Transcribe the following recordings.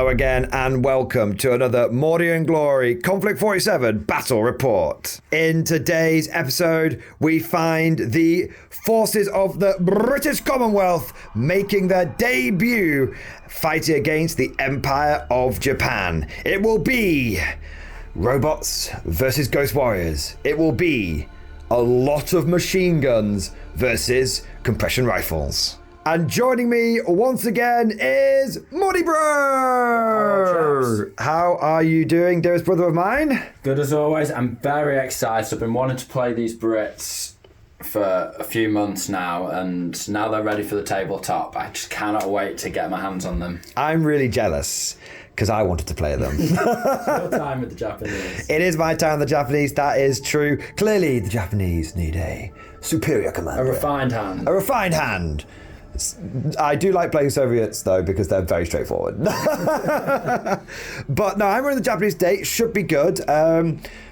Hello again and welcome to another Mordian Glory Konflikt 47 Battle Report. In today's episode, we find the forces of the British Commonwealth making their debut fighting against the Empire of Japan. It will be robots versus ghost warriors. It will be a lot of machine guns versus compression rifles. And joining me once again is Mordy Bro! How are you doing, dearest brother of mine? Good as always. I'm very excited. I've been wanting to play these Brits for a few months now, and now they're ready for the tabletop. I just cannot wait to get my hands on them. I'm really jealous, because I wanted to play them. It's your time with the Japanese. It is my time with the Japanese, that is true. Clearly, the Japanese need a superior commander. A refined hand. A refined hand. I do like playing Soviets, though, because they're very straightforward. But no, I'm running the Japanese today. Should be good.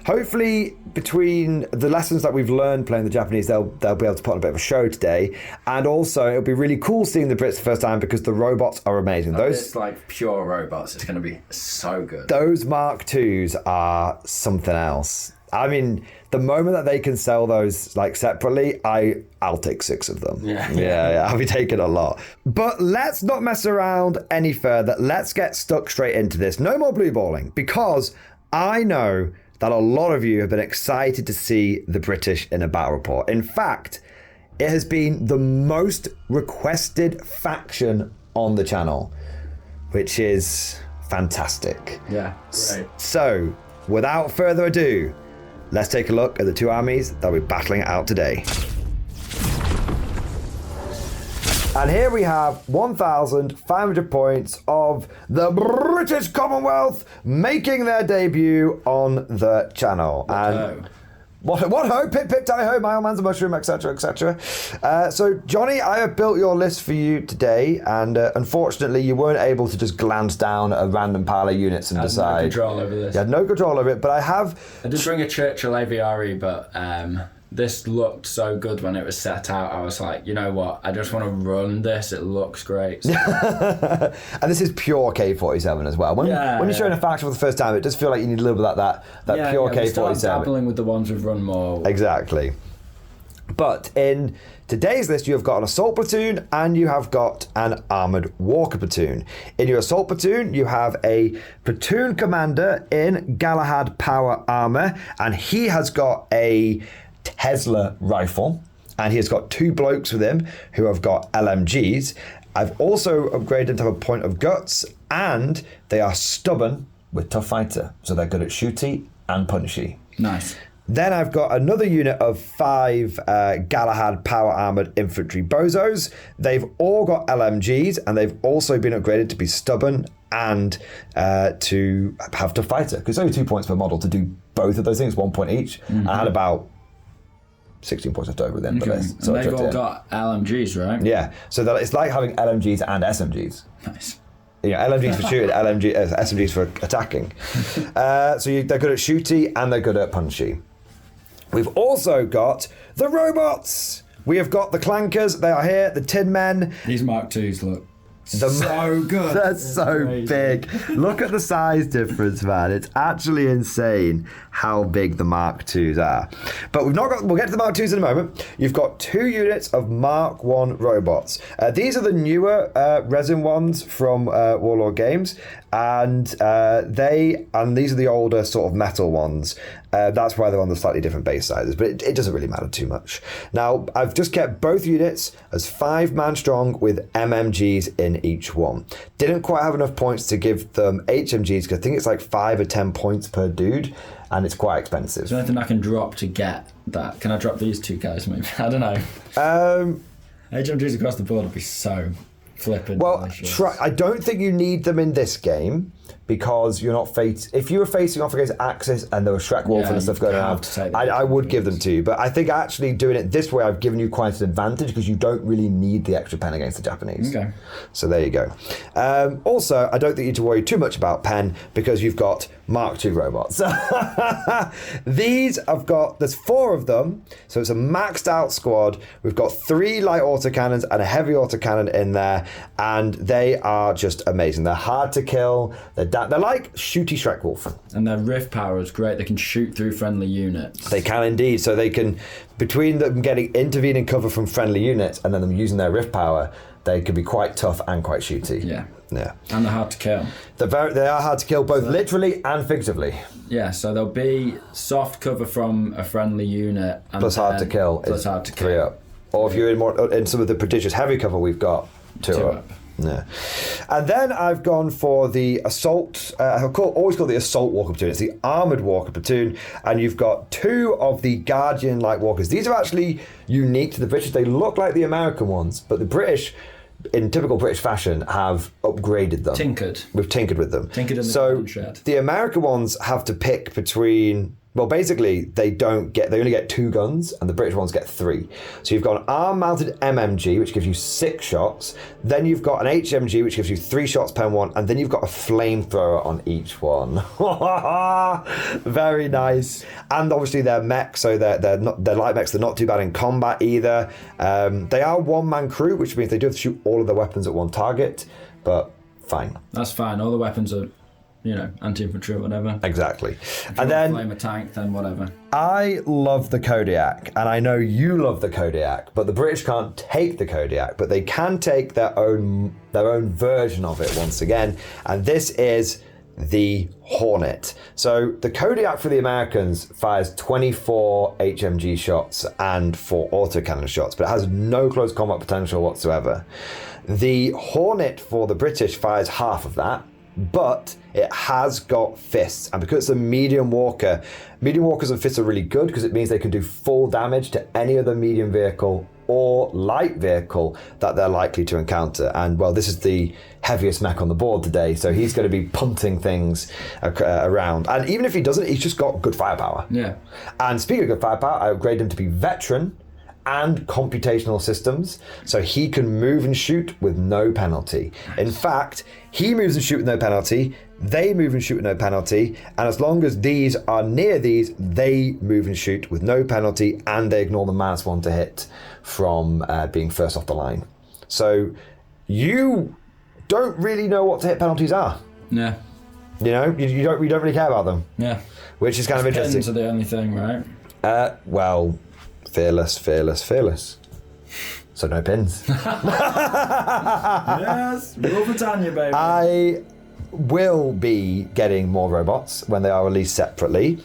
Hopefully, between the lessons that we've learned playing the Japanese, they'll be able to put on a bit of a show today. And also, it'll be really cool seeing the Brits the first time because the robots are amazing. It's like pure robots. It's going to be so good. Those Mark IIs are something else. I mean, the moment that they can sell those like separately, I'll take 6 of them. Yeah, I'll be taking a lot. But let's not mess around any further. Let's get stuck straight into this. No more blue balling, because I know that a lot of you have been excited to see the British in a battle report. In fact, it has been the most requested faction on the channel, which is fantastic. Yeah, great. So, without further ado, let's take a look at the two armies that we're battling it out today. And here we have 1,500 points of the British Commonwealth making their debut on the channel. What ho, pip pip tally ho, my old man's a mushroom, etc, etc. So Johnny, I have built your list for you today, and unfortunately you weren't able to just glance down a random pile of units and decide. I had no control over this. You had no control over it, but I did bring a Churchill AVRE, but this looked so good when it was set out. I was like, you know what? I just want to run this. It looks great. So. And this is pure K47 as well. When you're showing a faction for the first time, it does feel like you need a little bit of that pure K47. Start dabbling with the ones we've run more. Exactly. But in today's list, you have got an assault platoon and you have got an armoured walker platoon. In your assault platoon, you have a platoon commander in Galahad power armour, and he has got a Tesla rifle, and he has got 2 blokes with him who have got LMGs. I've also upgraded to have a point of guts, and they are stubborn with tough fighter, so they're good at shooty and punchy. Nice. Then I've got another unit of 5 Galahad power armored infantry bozos. They've all got LMGs, and they've also been upgraded to be stubborn and to have tough fighter, because it's only 2 points per model to do both of those things, 1 point each. Mm-hmm. I had about 16 points left over at the end of this. So they've all got LMGs, right? Yeah, so that it's like having LMGs and SMGs. Nice. You know, LMGs for shooting, SMGs for attacking. They're good at shooty and they're good at punchy. We've also got the robots. We have got the clankers. They are here, the tin men. These Mark IIs look so good. They're so big. Look at the size difference, man. It's actually insane how big the Mark IIs are. But we'll get to the Mark IIs in a moment. You've got 2 units of Mark I robots. These are the newer resin ones from Warlord Games, and these are the older sort of metal ones. That's why they're on the slightly different base sizes, but it doesn't really matter too much. Now, I've just kept both units as 5-man strong with MMGs in each one. Didn't quite have enough points to give them HMGs, because I think it's like 5 or 10 points per dude, and it's quite expensive. Is there anything I can drop to get that? Can I drop these 2 guys maybe? I don't know. HMGs across the board would be so flipping well, delicious. I don't think you need them in this game. because you're not if you were facing off against Axis and there was Shrek Wolf and stuff going on, I would give them to you. But I think actually doing it this way, I've given you quite an advantage because you don't really need the extra pen against the Japanese. Okay. So there you go. Also, I don't think you need to worry too much about pen because you've got Mark II robots. These there's 4 of them, so it's a maxed out squad. We've got 3 light autocannons and a heavy autocannon in there, and they are just amazing. They're hard to kill. They're like shooty Shrek Wolf. And their rift power is great. They can shoot through friendly units. They can indeed. So they can, between them getting intervening cover from friendly units and then them using their rift power, they can be quite tough and quite shooty. Yeah. Yeah. And they're hard to kill. They are hard to kill, both literally and figuratively. Yeah, so there'll be soft cover from a friendly unit. And plus hard to kill. Plus hard to kill. 3 up. Or if you're in some of the prodigious heavy cover, we've got 2 up. Yeah. And then I've gone for the assault, always call the assault walker platoon. It's the armoured walker platoon, and you've got 2 of the guardian-like walkers. These are actually unique to the British. They look like the American ones, but the British, in typical British fashion, have upgraded them. We've tinkered with them. Tinkered in the garden shed. The American ones have to pick between... Well, basically, they only get 2 guns, and the British ones get 3. So you've got an arm-mounted MMG, which gives you 6 shots. Then you've got an HMG, which gives you 3 shots per one, and then you've got a flamethrower on each one. Very nice. And obviously they're mech, so they're light mechs. They're not too bad in combat either. They are one-man crew, which means they do have to shoot all of their weapons at one target, but fine. That's fine. All the weapons are... anti-infantry or whatever. Exactly. And then flame a tank, then whatever. I love the Kodiak, and I know you love the Kodiak, but the British can't take the Kodiak, but they can take their own version of it once again, and this is the Hornet. So the Kodiak for the Americans fires 24 HMG shots and 4 autocannon shots, but it has no close combat potential whatsoever. The Hornet for the British fires half of that, but it has got fists, and because it's a medium walkers and fists are really good because it means they can do full damage to any other medium vehicle or light vehicle that they're likely to encounter. And well, this is the heaviest mech on the board today, so he's going to be punting things around. And even if he doesn't, he's just got good firepower. Yeah. And speaking of good firepower, I upgrade him to be veteran and computational systems, so he can move and shoot with no penalty. In fact, he moves and shoot with no penalty, they move and shoot with no penalty, and as long as these are near these, they move and shoot with no penalty, and they ignore the -1 to hit from being first off the line. So you don't really know what to hit penalties are. Yeah. You know, you don't really care about them. Yeah. Which is kind of interesting. Pins are the only thing, right? Well, fearless. So no pins. Yes, Rule Britannia, baby. I will be getting more robots when they are released separately,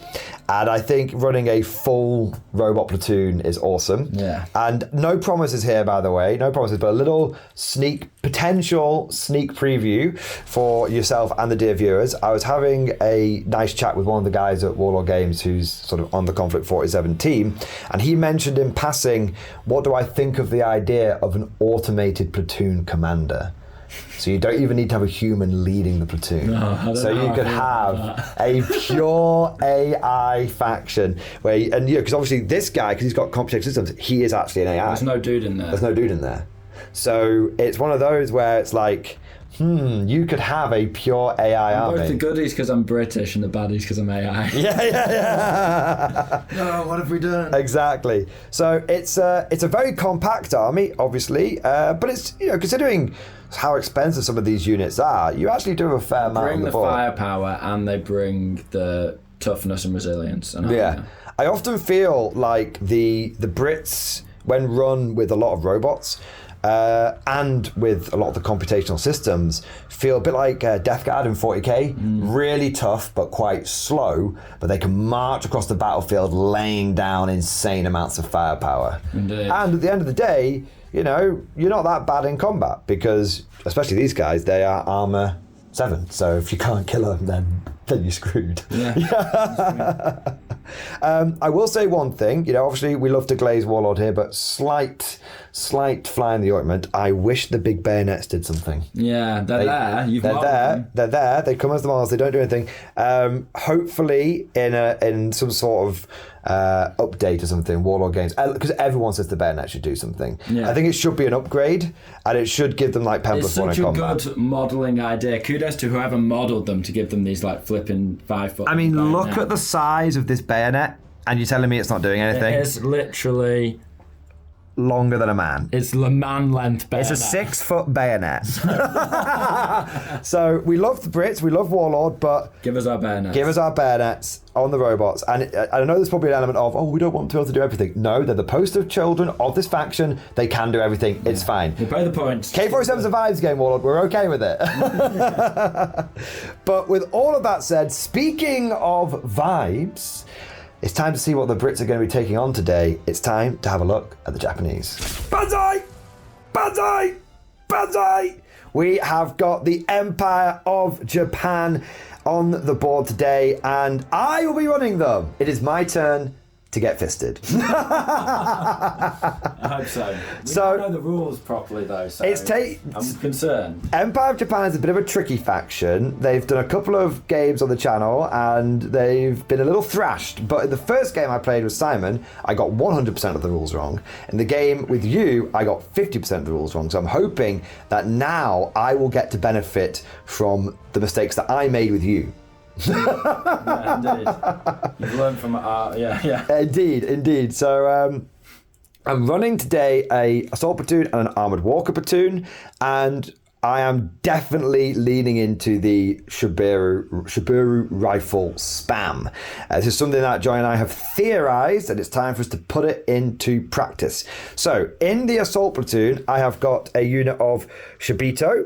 and I think running a full robot platoon is awesome. Yeah. And no promises here, by the way, no promises, but a little potential sneak preview for yourself and the dear viewers. I was having a nice chat with one of the guys at Warlord Games who's sort of on the Konflikt 47 team, and he mentioned in passing, what do I think of the idea of an automated platoon commander? So you don't even need to have a human leading the platoon. No, so you could have a pure AI faction where, because obviously this guy, because he's got computational systems, he is actually an AI. There's no dude in there. There's no dude in there. So it's one of those where it's like, you could have a pure AI army. Both the goodies because I'm British and the baddies because I'm AI. Yeah. No, what have we done? Exactly. So it's a very compact army, obviously, but it's, considering how expensive some of these units are, you actually do have a fair amount on the board. Bring the firepower and they bring the toughness and resilience. And I often feel like the Brits, when run with a lot of robots, and with a lot of the computational systems, feel a bit like Death Guard in 40k, really tough but quite slow, but they can march across the battlefield laying down insane amounts of firepower. Indeed. And at the end of the day, you're not that bad in combat, because especially these guys, they are armor 7, so if you can't kill them, then you're screwed. Yeah. I will say one thing. You know, obviously we love to glaze Warlord here, but slight fly in the ointment. I wish the big bayonets did something. Yeah, they're there. They're there. They come as the models. They don't do anything. Hopefully, in some sort of update or something, Warlord games, because everyone says the bayonet should do something. Yeah. I think it should be an upgrade, and it should give them like pen It's plus one in such a combat. good modelling idea. Kudos to whoever modelled them to give them these like flipping 5 foot. I mean, look at the size of this bayonet, and you're telling me it's not doing anything? It is literally longer than a man. It's the man length bayonet. It's a 6 foot bayonet. So we love the Brits, we love Warlord, but give us our bayonets. Give us our bayonets on the robots. And I know there's probably an element of, we don't want to be able to do everything. No, they're the poster children of this faction. They can do everything. It's fine. They play the points. K47's a vibes game, Warlord. We're okay with it. But with all of that said, speaking of vibes, it's time to see what the Brits are going to be taking on today. It's time to have a look at the Japanese. Banzai! Banzai! Banzai! We have got the Empire of Japan on the board today, and I will be running them. It is my turn to get fisted. I hope so. We don't know the rules properly though, so I'm concerned. Empire of Japan is a bit of a tricky faction. They've done a couple of games on the channel and they've been a little thrashed, but in the first game I played with Simon, I got 100% of the rules wrong. In the game with you, I got 50% of the rules wrong, so I'm hoping that now I will get to benefit from the mistakes that I made with you. Yeah, indeed. You've learned from yeah. Indeed. So I'm running today a assault platoon and an armored walker platoon, and I am definitely leaning into the Shibiru rifle spam. This is something that Joy and I have theorized, and it's time for us to put it into practice. So in the assault platoon, I have got a unit of Shibito,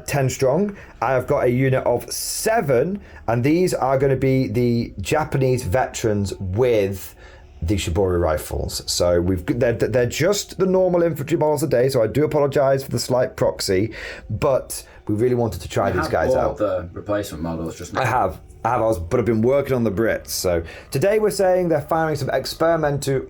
10 strong. I have got a unit of 7, and these are going to be the Japanese veterans with the Shibori rifles. So they're just the normal infantry models a day, so I do apologise for the slight proxy, but we really wanted to try these guys out. The replacement models just now. I have, but I've been working on the Brits. So today we're saying they're firing some experimental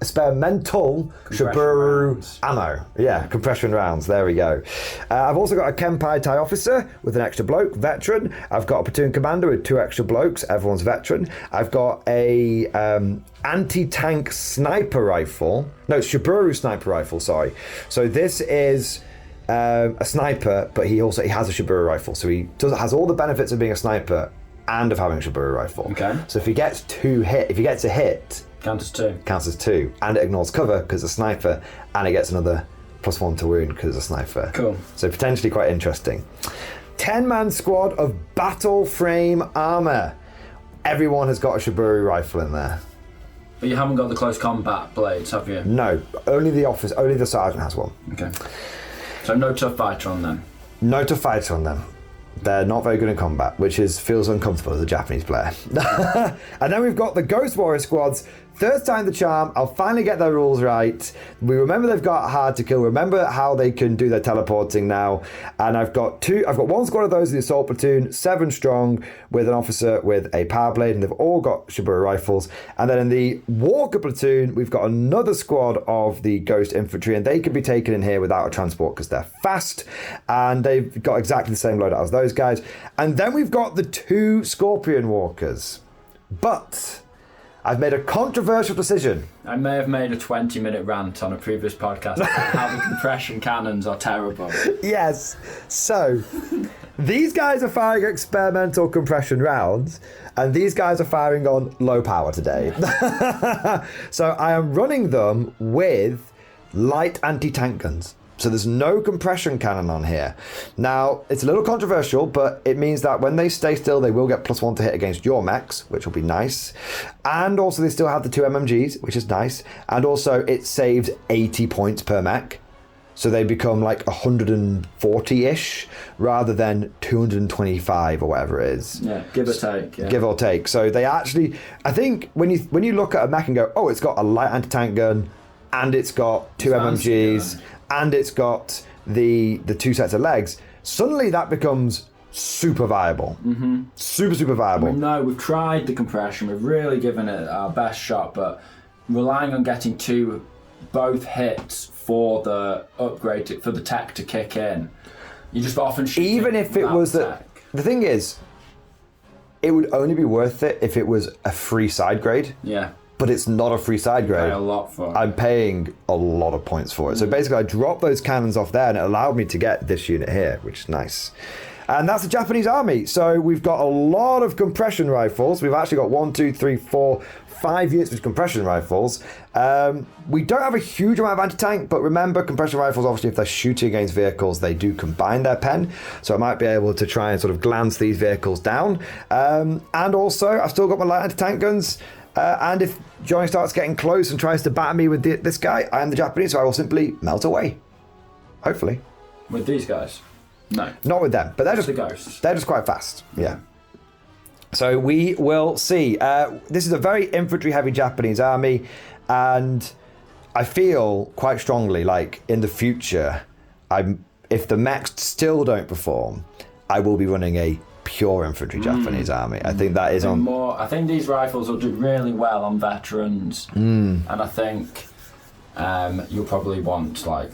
Shiburu ammo. Yeah, compression rounds. There we go. I've also got a Kenpai Thai officer with an extra bloke, veteran. I've got a platoon commander with 2 extra blokes. Everyone's veteran. I've got a anti-tank sniper rifle. No, Shiburu sniper rifle. Sorry. So this is a sniper, but he has a Shiburu rifle. So he has all the benefits of being a sniper and of having a Shiburu rifle. Okay. So if he gets a hit, counts as 2, and it ignores cover because it's a sniper, and it gets another +1 to wound because it's a sniper. Cool. So potentially quite interesting. 10-man squad of battle frame armor. Everyone has got a Shiburu rifle in there. But you haven't got the close combat blades, have you? No, only the sergeant has one. Okay. So no tough fighter on them. No tough fighter on them. They're not very good in combat, which feels uncomfortable as a Japanese player. And then we've got the Ghost Warrior squads. Third time the charm. I'll finally get their rules right. We remember they've got hard to kill. Remember how they can do their teleporting now. And I've got 1 squad of those in the assault platoon, 7 strong, with an officer with a power blade, and they've all got Shiburu rifles. And then in the walker platoon, we've got another squad of the ghost infantry, and they can be taken in here without a transport because they're fast, and they've got exactly the same loadout as those guys. And then we've got the 2 scorpion walkers. But I've made a controversial decision. I may have made a 20-minute rant on a previous podcast about how the compression cannons are terrible. Yes. So, these guys are firing experimental compression rounds, and these guys are firing on low power today. So, I am running them with light anti-tank guns. So there's no compression cannon on here. Now, it's a little controversial, but it means that when they stay still, they will get +1 to hit against your mechs, which will be nice. And also they still have the 2 MMGs, which is nice. And also it saves 80 points per mech. So they become like 140-ish rather than 225 or whatever it is. Yeah, give or take. Yeah. Give or take. So they actually, I think when you look at a mech and go, oh, it's got a light anti-tank gun, and it's got 2 MMGs, and it's got the 2 sets of legs, suddenly that becomes super viable. Mm-hmm. Super viable. No, we've tried the compression. We've really given it our best shot, but relying on getting both hits for the upgrade for the tech to kick in, you just often shoot. Even if it was the thing is, it would only be worth it if it was a free side grade. Yeah. But it's not a free side grade. Pay a lot for it. I'm paying a lot of points for it. So basically I dropped those cannons off there and it allowed me to get this unit here, which is nice. And that's the Japanese army. So we've got a lot of compression rifles. We've actually got 1, 2, 3, 4, 5 units with compression rifles. We don't have a huge amount of anti-tank, but remember, compression rifles, obviously, if they're shooting against vehicles, they do combine their pen. So I might be able to try and sort of glance these vehicles down. And also, I've still got my light anti-tank guns. And if Johnny starts getting close and tries to batter me with this guy, I am the Japanese, so I will simply melt away. Hopefully. With these guys? No. Not with them, but they're just the ghosts. They're just quite fast. Yeah. So we will see. This is a very infantry-heavy Japanese army, and I feel quite strongly like in the future, if the mechs still don't perform, I will be running a pure infantry Japanese army. I think that is on more. I think these rifles will do really well on veterans, and I think you'll probably want like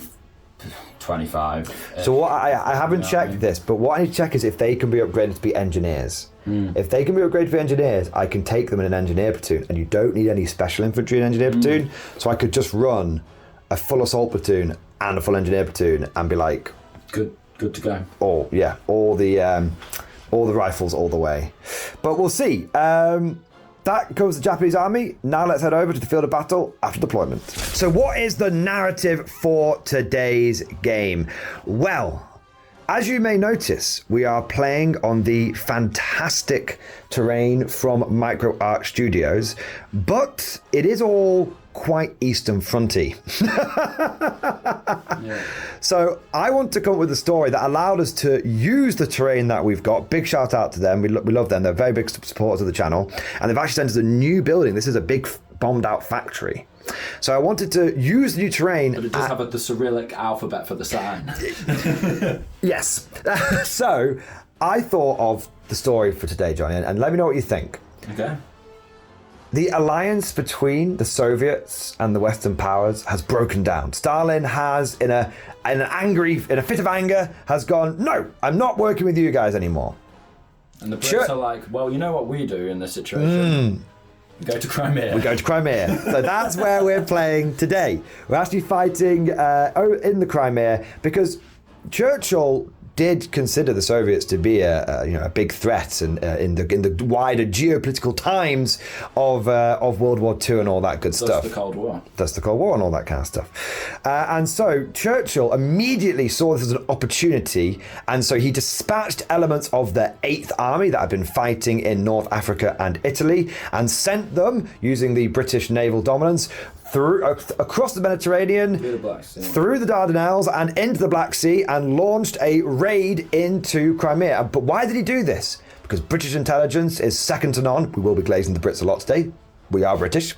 25. So what I haven't checked this, but what I need to check is if they can be upgraded to be engineers. If they can be upgraded to be engineers, I can take them in an engineer platoon, and you don't need any special infantry in an engineer platoon. So I could just run a full assault platoon and a full engineer platoon and be like, good to go. All the rifles all the way. But we'll see. That covers the Japanese army. Now let's head over to the field of battle after deployment. So what is the narrative for today's game? Well, as you may notice, we are playing on the fantastic terrain from MicroArch Studios, but it is all quite Eastern Fronty. Yeah. So I want to come up with a story that allowed us to use the terrain that we've got. Big shout out to them. We love them. They're very big supporters of the channel. And they've actually sent us a new building. This is a big bombed out factory. So I wanted to use the new terrain. But it does have the Cyrillic alphabet for the sign. Yes. So I thought of the story for today, Johnny, and let me know what you think. Okay. The alliance between the Soviets and the Western powers has broken down. Stalin has, in a fit of anger, has gone, no, I'm not working with you guys anymore. And the Brits are like, well, you know what we do in this situation? We go to Crimea. We go to Crimea. So that's where we're playing today. We're actually fighting in the Crimea because Churchill did consider the Soviets to be a big threat in the wider geopolitical times of World War II and all that good stuff. That's the Cold War. That's the Cold War and all that kind of stuff. And so Churchill immediately saw this as an opportunity, and so he dispatched elements of the 8th Army that had been fighting in North Africa and Italy and sent them, using the British naval dominance, across the Mediterranean, through the Dardanelles and into the Black Sea, and launched a raid into Crimea. But why did he do this? Because British intelligence is second to none. We will be glazing the Brits a lot today. We are British.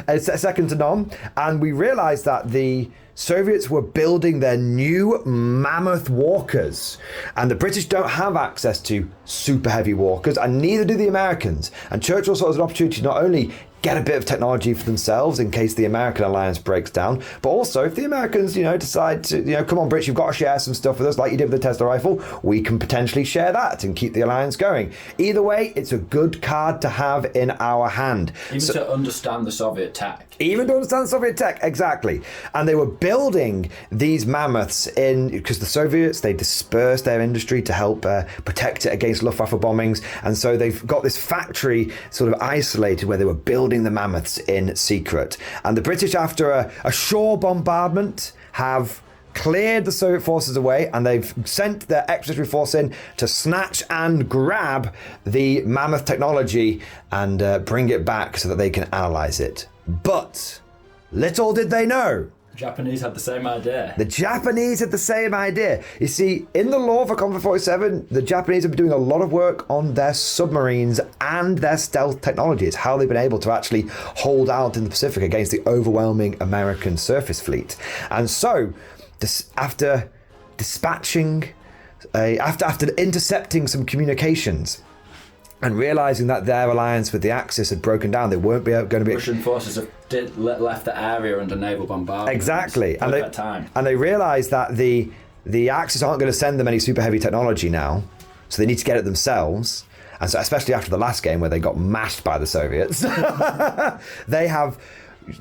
It's second to none. And we realized that the Soviets were building their new mammoth walkers, and the British don't have access to super heavy walkers, and neither do the Americans. And Churchill saw it as an opportunity to not only get a bit of technology for themselves in case the American alliance breaks down, but also if the Americans, decide to, come on, Brits, you've got to share some stuff with us, like you did with the Tesla rifle, we can potentially share that and keep the alliance going. Either way, it's a good card to have in our hand. Even to understand the Soviet tech. Even to understand Soviet tech, exactly. And they were building these mammoths because the Soviets, they dispersed their industry to help protect it against Luftwaffe bombings. And so they've got this factory sort of isolated where they were building the mammoths in secret. And the British, after a shore bombardment, have cleared the Soviet forces away, and they've sent their expeditionary force in to snatch and grab the mammoth technology and bring it back so that they can analyze it. But little did they know, the Japanese had the same idea. The Japanese had the same idea. You see, in the lore for Konflikt 47, the Japanese have been doing a lot of work on their submarines and their stealth technology. It's how they've been able to actually hold out in the Pacific against the overwhelming American surface fleet. And so, after dispatching after intercepting some communications and realizing that their alliance with the Axis had broken down, they weren't going to be. Russian forces have left the area under naval bombardment. Exactly, and they realized that the Axis aren't going to send them any super heavy technology now, so they need to get it themselves. And so, especially after the last game where they got mashed by the Soviets,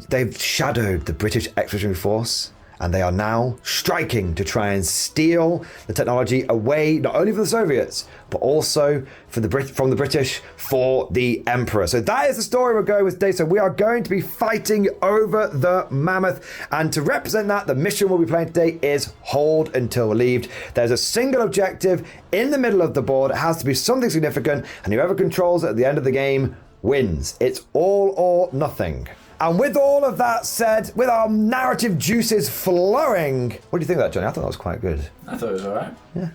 they've shadowed the British Expeditionary Force, and they are now striking to try and steal the technology away, not only from the Soviets, but also from the British for the Emperor. So that is the story we're going with today. So we are going to be fighting over the Mammoth, and to represent that, the mission we'll be playing today is Hold Until Relieved. There's a single objective in the middle of the board. It has to be something significant, and whoever controls it at the end of the game wins. It's all or nothing. And with all of that said, with our narrative juices flowing, what do you think of that, Johnny? I thought that was quite good. I thought it was all right. Yeah.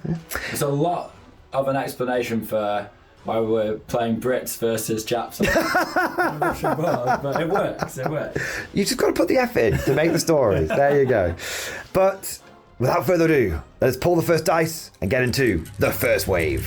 It's a lot of an explanation for why we're playing Brits versus Japs on the Russian board, but it works. You just got to put the effort in to make the story. There you go. But without further ado, let's pull the first dice and get into the first wave.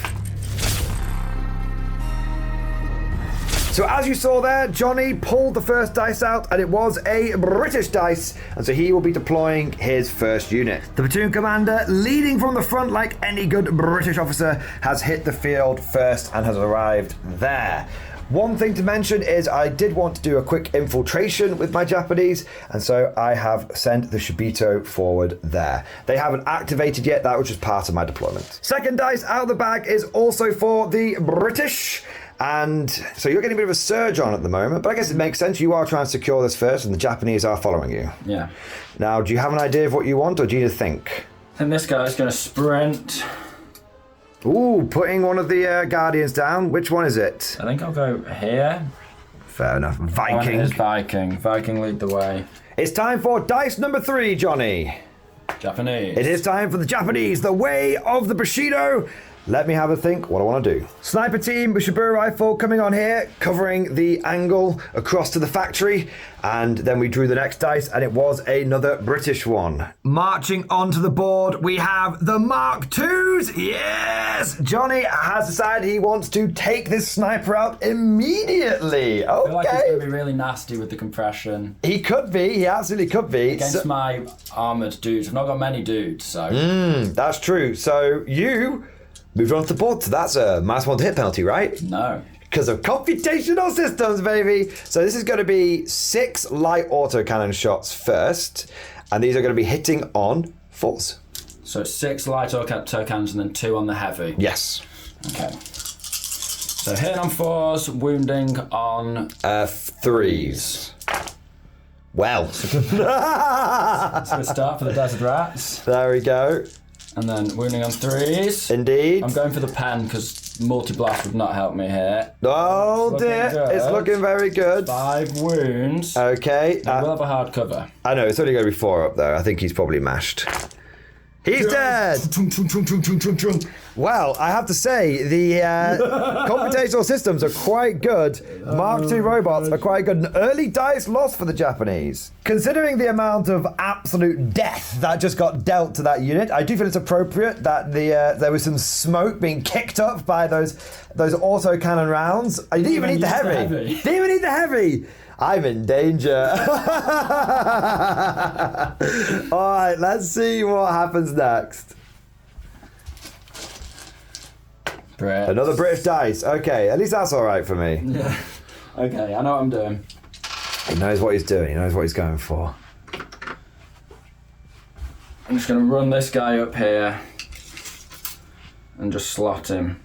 So as you saw there, Johnny pulled the first dice out, and it was a British dice, and so he will be deploying his first unit. The platoon commander, leading from the front like any good British officer, has hit the field first and has arrived there. One thing to mention is I did want to do a quick infiltration with my Japanese, and so I have sent the Shibito forward there. They haven't activated yet, that was just part of my deployment. Second dice out of the bag is also for the British. And so you're getting a bit of a surge on at the moment, but I guess it makes sense. You are trying to secure this first, and the Japanese are following you. Yeah. Now, do you have an idea of what you want, or do you need to think? I think this guy's going to sprint. Ooh, putting one of the Guardians down. Which one is it? I think I'll go here. Fair enough. Viking. It is Viking. Viking lead the way. It's time for dice number 3, Johnny. Japanese. It is time for the Japanese, the way of the Bushido. Let me have a think what I want to do. Sniper team, Bushido rifle coming on here, covering the angle across to the factory. And then we drew the next dice, and it was another British one. Marching onto the board, we have the Mark IIs. Yes! Johnny has decided he wants to take this sniper out immediately. Okay. I feel like he's going to be really nasty with the compression. He could be. He absolutely could be. Against my armoured dudes. I've not got many dudes, so... That's true. So you... moved on to the board, so that's a -1 to hit penalty, right? No. Because of computational systems, baby. So this is going to be 6 light autocannon shots first, and these are going to be hitting on 4s. So 6 light autocannons and then 2 on the heavy? Yes. Okay. So hitting on 4s, wounding on... 3s. Well. So we start for the Desert Rats. There we go. And then wounding on 3s. Indeed. I'm going for the pen because multi-blast would not help me here. Oh dear, it's looking very good. 5 wounds. Okay. We'll have a hard cover. I know, it's only going to be 4 up there. I think he's probably mashed. He's dead! Well, I have to say, the computational systems are quite good. Mark II robots are quite good. An early dice loss for the Japanese. Considering the amount of absolute death that just got dealt to that unit, I do feel it's appropriate that there was some smoke being kicked up by those autocannon rounds. I didn't even need the heavy. Didn't even need the heavy. I'm in danger. All right, let's see what happens next. Brits. Another British dice. Okay, at least that's all right for me. Yeah. Okay, I know what I'm doing. He knows what he's doing. He knows what he's going for. I'm just going to run this guy up here and just slot him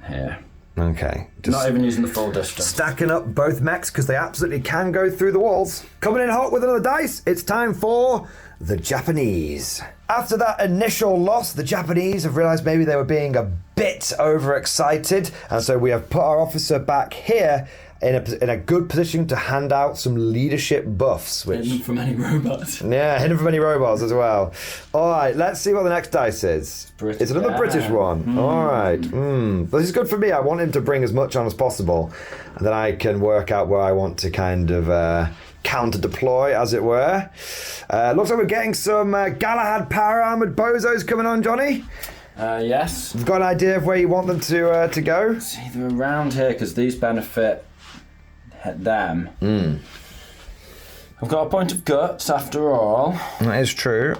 here. Okay. Not even using the full distance. Stacking up both mechs because they absolutely can go through the walls. Coming in hot with another dice, it's time for the Japanese. After that initial loss, the Japanese have realised maybe they were being a bit overexcited, and so we have put our officer back here in a good position to hand out some leadership buffs. Hidden from any robots. Yeah, hidden from any robots as well. All right, let's see what the next dice is. It's another British one. All right. This is good for me. I want him to bring as much on as possible, and then I can work out where I want to kind of counter-deploy, as it were. Looks like we're getting some Galahad power-armoured bozos coming on, Johnny. Yes. You've got an idea of where you want them to go? It's either around here, because these benefit them. I've got a point of guts after all. That is true.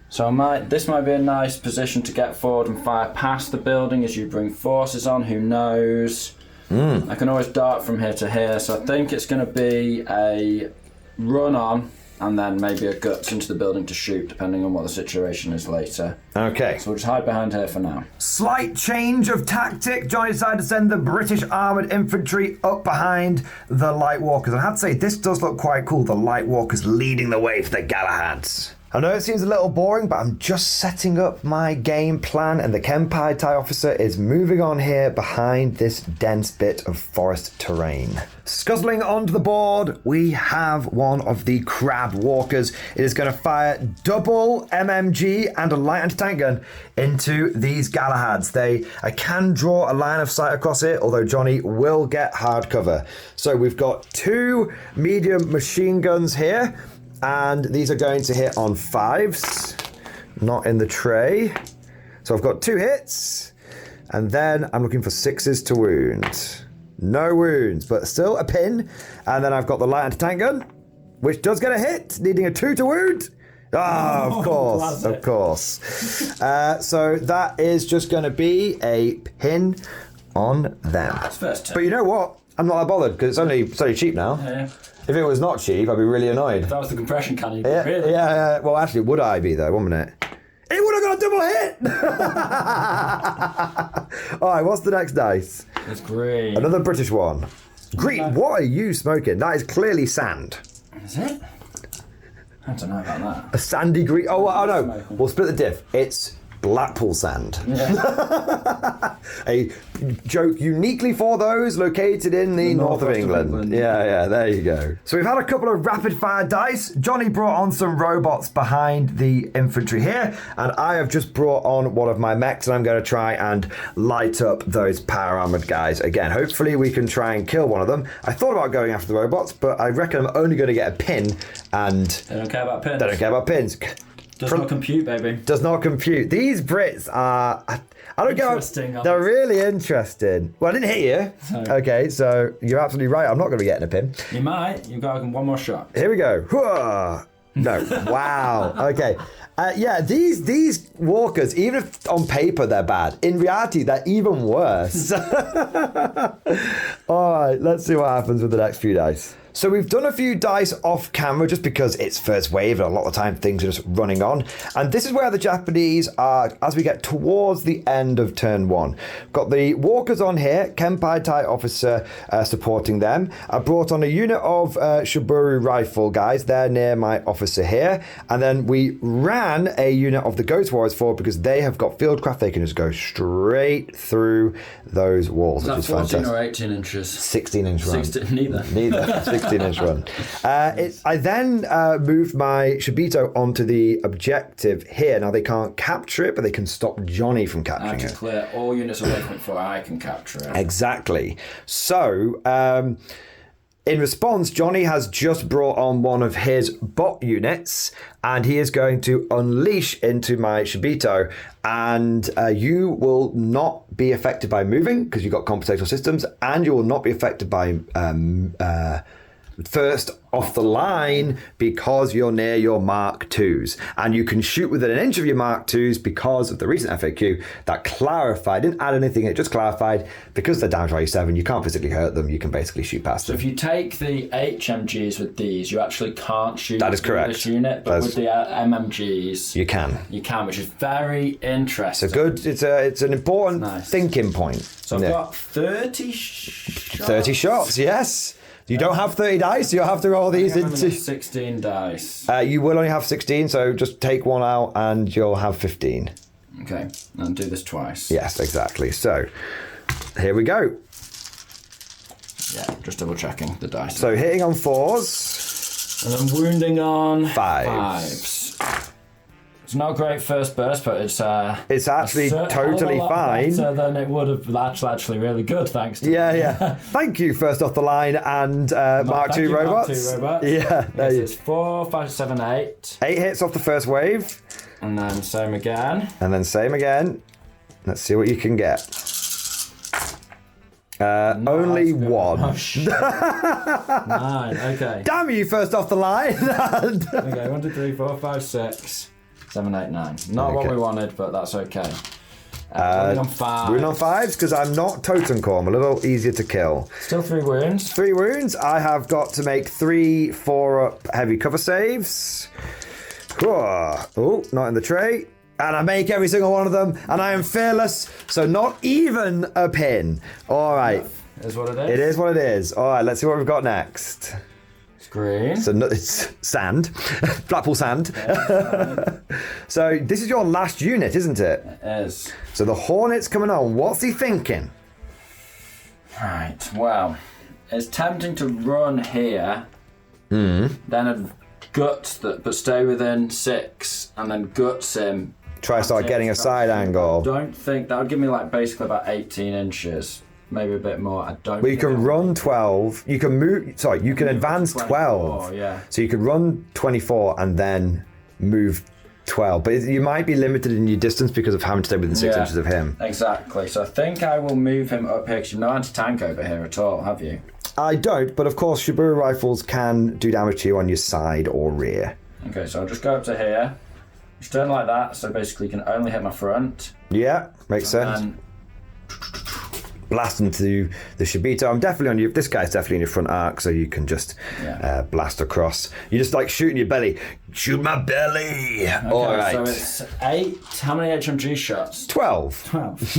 So this might be a nice position to get forward and fire past the building as you bring forces on, who knows. I can always dart from here to here, so I think it's going to be a run on and then maybe a guts into the building to shoot, depending on what the situation is later. Okay. So we'll just hide behind here for now. Slight change of tactic. Johnny decided to send the British armoured infantry up behind the Light Walkers. And I have to say, this does look quite cool, the Light Walkers leading the way for the Galahads. I know it seems a little boring, but I'm just setting up my game plan, and the Kempai TIE officer is moving on here behind this dense bit of forest terrain. Scuzzling onto the board, we have one of the Crab Walkers. It is going to fire double MMG and a light anti-tank gun into these Galahads. I can draw a line of sight across it, although Johnny will get hard cover. So we've got 2 medium machine guns here. And these are going to hit on 5s, not in the tray. So I've got 2 hits, and then I'm looking for 6s to wound. No wounds, but still a pin. And then I've got the light anti-tank gun, which does get a hit, needing a 2 to wound. Oh, of course, of course. So that is just going to be a pin on them. But you know what? I'm not that bothered, because it's only cheap now. Yeah. If it was not cheap, I'd be really annoyed. If that was the compression cannon, Yeah, really? yeah. Well, actually, would I be though? 1 minute. It would have got a double hit. All right, what's the next dice? It's green. Another British one. Green. What are you smoking? That is clearly sand. Is it? I don't know about that. A sandy green. Oh no. We'll split the diff. It's Blackpool sand. Yeah. A joke uniquely for those located in the north of England. Yeah, there you go. So we've had a couple of rapid fire dice. Johnny brought on some robots behind the infantry here, and I have just brought on one of my mechs, and I'm going to try and light up those power armored guys again. Hopefully we can try and kill one of them. I thought about going after the robots, but I reckon I'm only going to get a pin, and they don't care about pins. They don't care about pins. Does not compute, baby. Does not compute. These Brits are... I don't interesting. They're really interesting. Well, I didn't hit you. So. Okay, so you're absolutely right. I'm not going to be getting a pin. You might. You've got one more shot. Here we go. No. Wow. Okay. Yeah, these walkers, even if on paper they're bad, in reality they're even worse. All right, let's see what happens with the next few dice. So we've done a few dice off camera just because it's first wave and a lot of the time things are just running on. And this is where the Japanese are as we get towards the end of turn 1. Got the walkers on here, Kempai TIE officer supporting them. I brought on a unit of Shiburu rifle guys, they're near my officer here. And then we ran a unit of the Ghost Warriors forward because they have got fieldcraft, they can just go straight through those walls. Is that 14 or 18 inches? 16-inch run. 16, neither. 16-inch run. I then moved my Shibito onto the objective here. Now they can't capture it, but they can stop Johnny from I have capturing to it. clear all units away from it before I can capture it. Exactly. So, in response, Johnny has just brought on one of his bot units, and he is going to unleash into my Shibito, and you will not be affected by moving because you've got computational systems, and you will not be affected by first off the line because you're near your Mark IIs, and you can shoot within an inch of your Mark IIs because of the recent FAQ that clarified, didn't add anything, it just clarified because they're damage value 7, you can't physically hurt them, you can basically shoot past them. So if you take the HMGs with these, you actually can't shoot that is correct. This unit, but with the MMGs you can, which is very interesting. It's an important thinking point. So I've got 30 shots. 30 shots, yes. You don't have 30 dice, you'll have to roll these into 16 dice. You will only have 16, so just take one out and you'll have 15. Okay, and do this twice. Yes, exactly. So, here we go. Yeah, just double checking the dice. So, hitting on 4s. And then wounding on 5s. It's not a great first burst, but it's actually totally fine. Better than it would have. Actually really good, thanks to Yeah. Thank you, first off the line, and Mark II robots. Yeah, there you go. It's 4, 5, 7, 8. 8 hits off the first wave. And then same again. And then same again. Let's see what you can get. Only one. Oh, shit. 9, okay. Damn you, first off the line. Okay, 1, 2, 3, 4, 5, 6, 7, 8, 9. Not what we wanted, but that's okay. Running on 5. Wound on 5s, because I'm not Totem Core. I'm a little easier to kill. Still 3 wounds. 3 wounds. I have got to make 3 4-up heavy cover saves. Oh, not in the tray. And I make every single one of them, and I am fearless, so not even a pin. All right. It is what it is. It is what it is. All right, let's see what we've got next. It's green. So it's sand, Blackpool sand. Yeah, So this is your last unit, isn't it? it is. So the Hornet's coming on. What's he thinking? Right, well, it's tempting to run here, then a guts that, but stay within 6, and then guts him. Try to start getting a side angle. Don't think that would give me like basically about 18 inches, maybe a bit more. I don't. Well, you can run 12. You can move. Sorry, you can advance 24, 12. yeah. So you could run 24 and then move 12. But you might be limited in your distance because of having to stay within 6 inches of him. Exactly. So I think I will move him up here because you've no anti-tank over here at all, have you? I don't, but of course, Shibuya rifles can do damage to you on your side or rear. Okay, so I'll just go up to here. Just turn like that, so basically you can only hit my front. Yeah, makes sense. And Blast into the Shibito. I'm definitely on you. This guy's definitely in your front arc, so you can just blast across. You just like shooting your belly. Shoot my belly. okay, All right. So it's 8. How many HMG shots? 12. 12.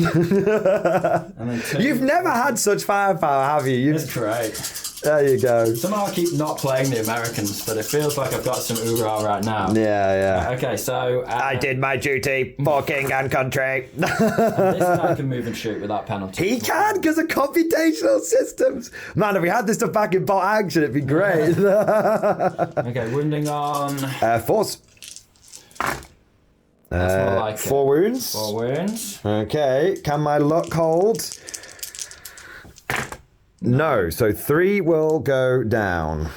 And then 2. You've never had such firepower, have you? It's great. There you go. Somehow I keep not playing the Americans, but it feels like I've got some oorah right now. Yeah. Okay, so... I did my duty for king and country. This guy can move and shoot without penalty. He can, because of computational systems. Man, if we had this stuff back in bot action, it'd be great. Okay, wounding on... 4s. That's more like 4 wounds. 4 wounds. Okay, can my luck hold? No, so 3 will go down.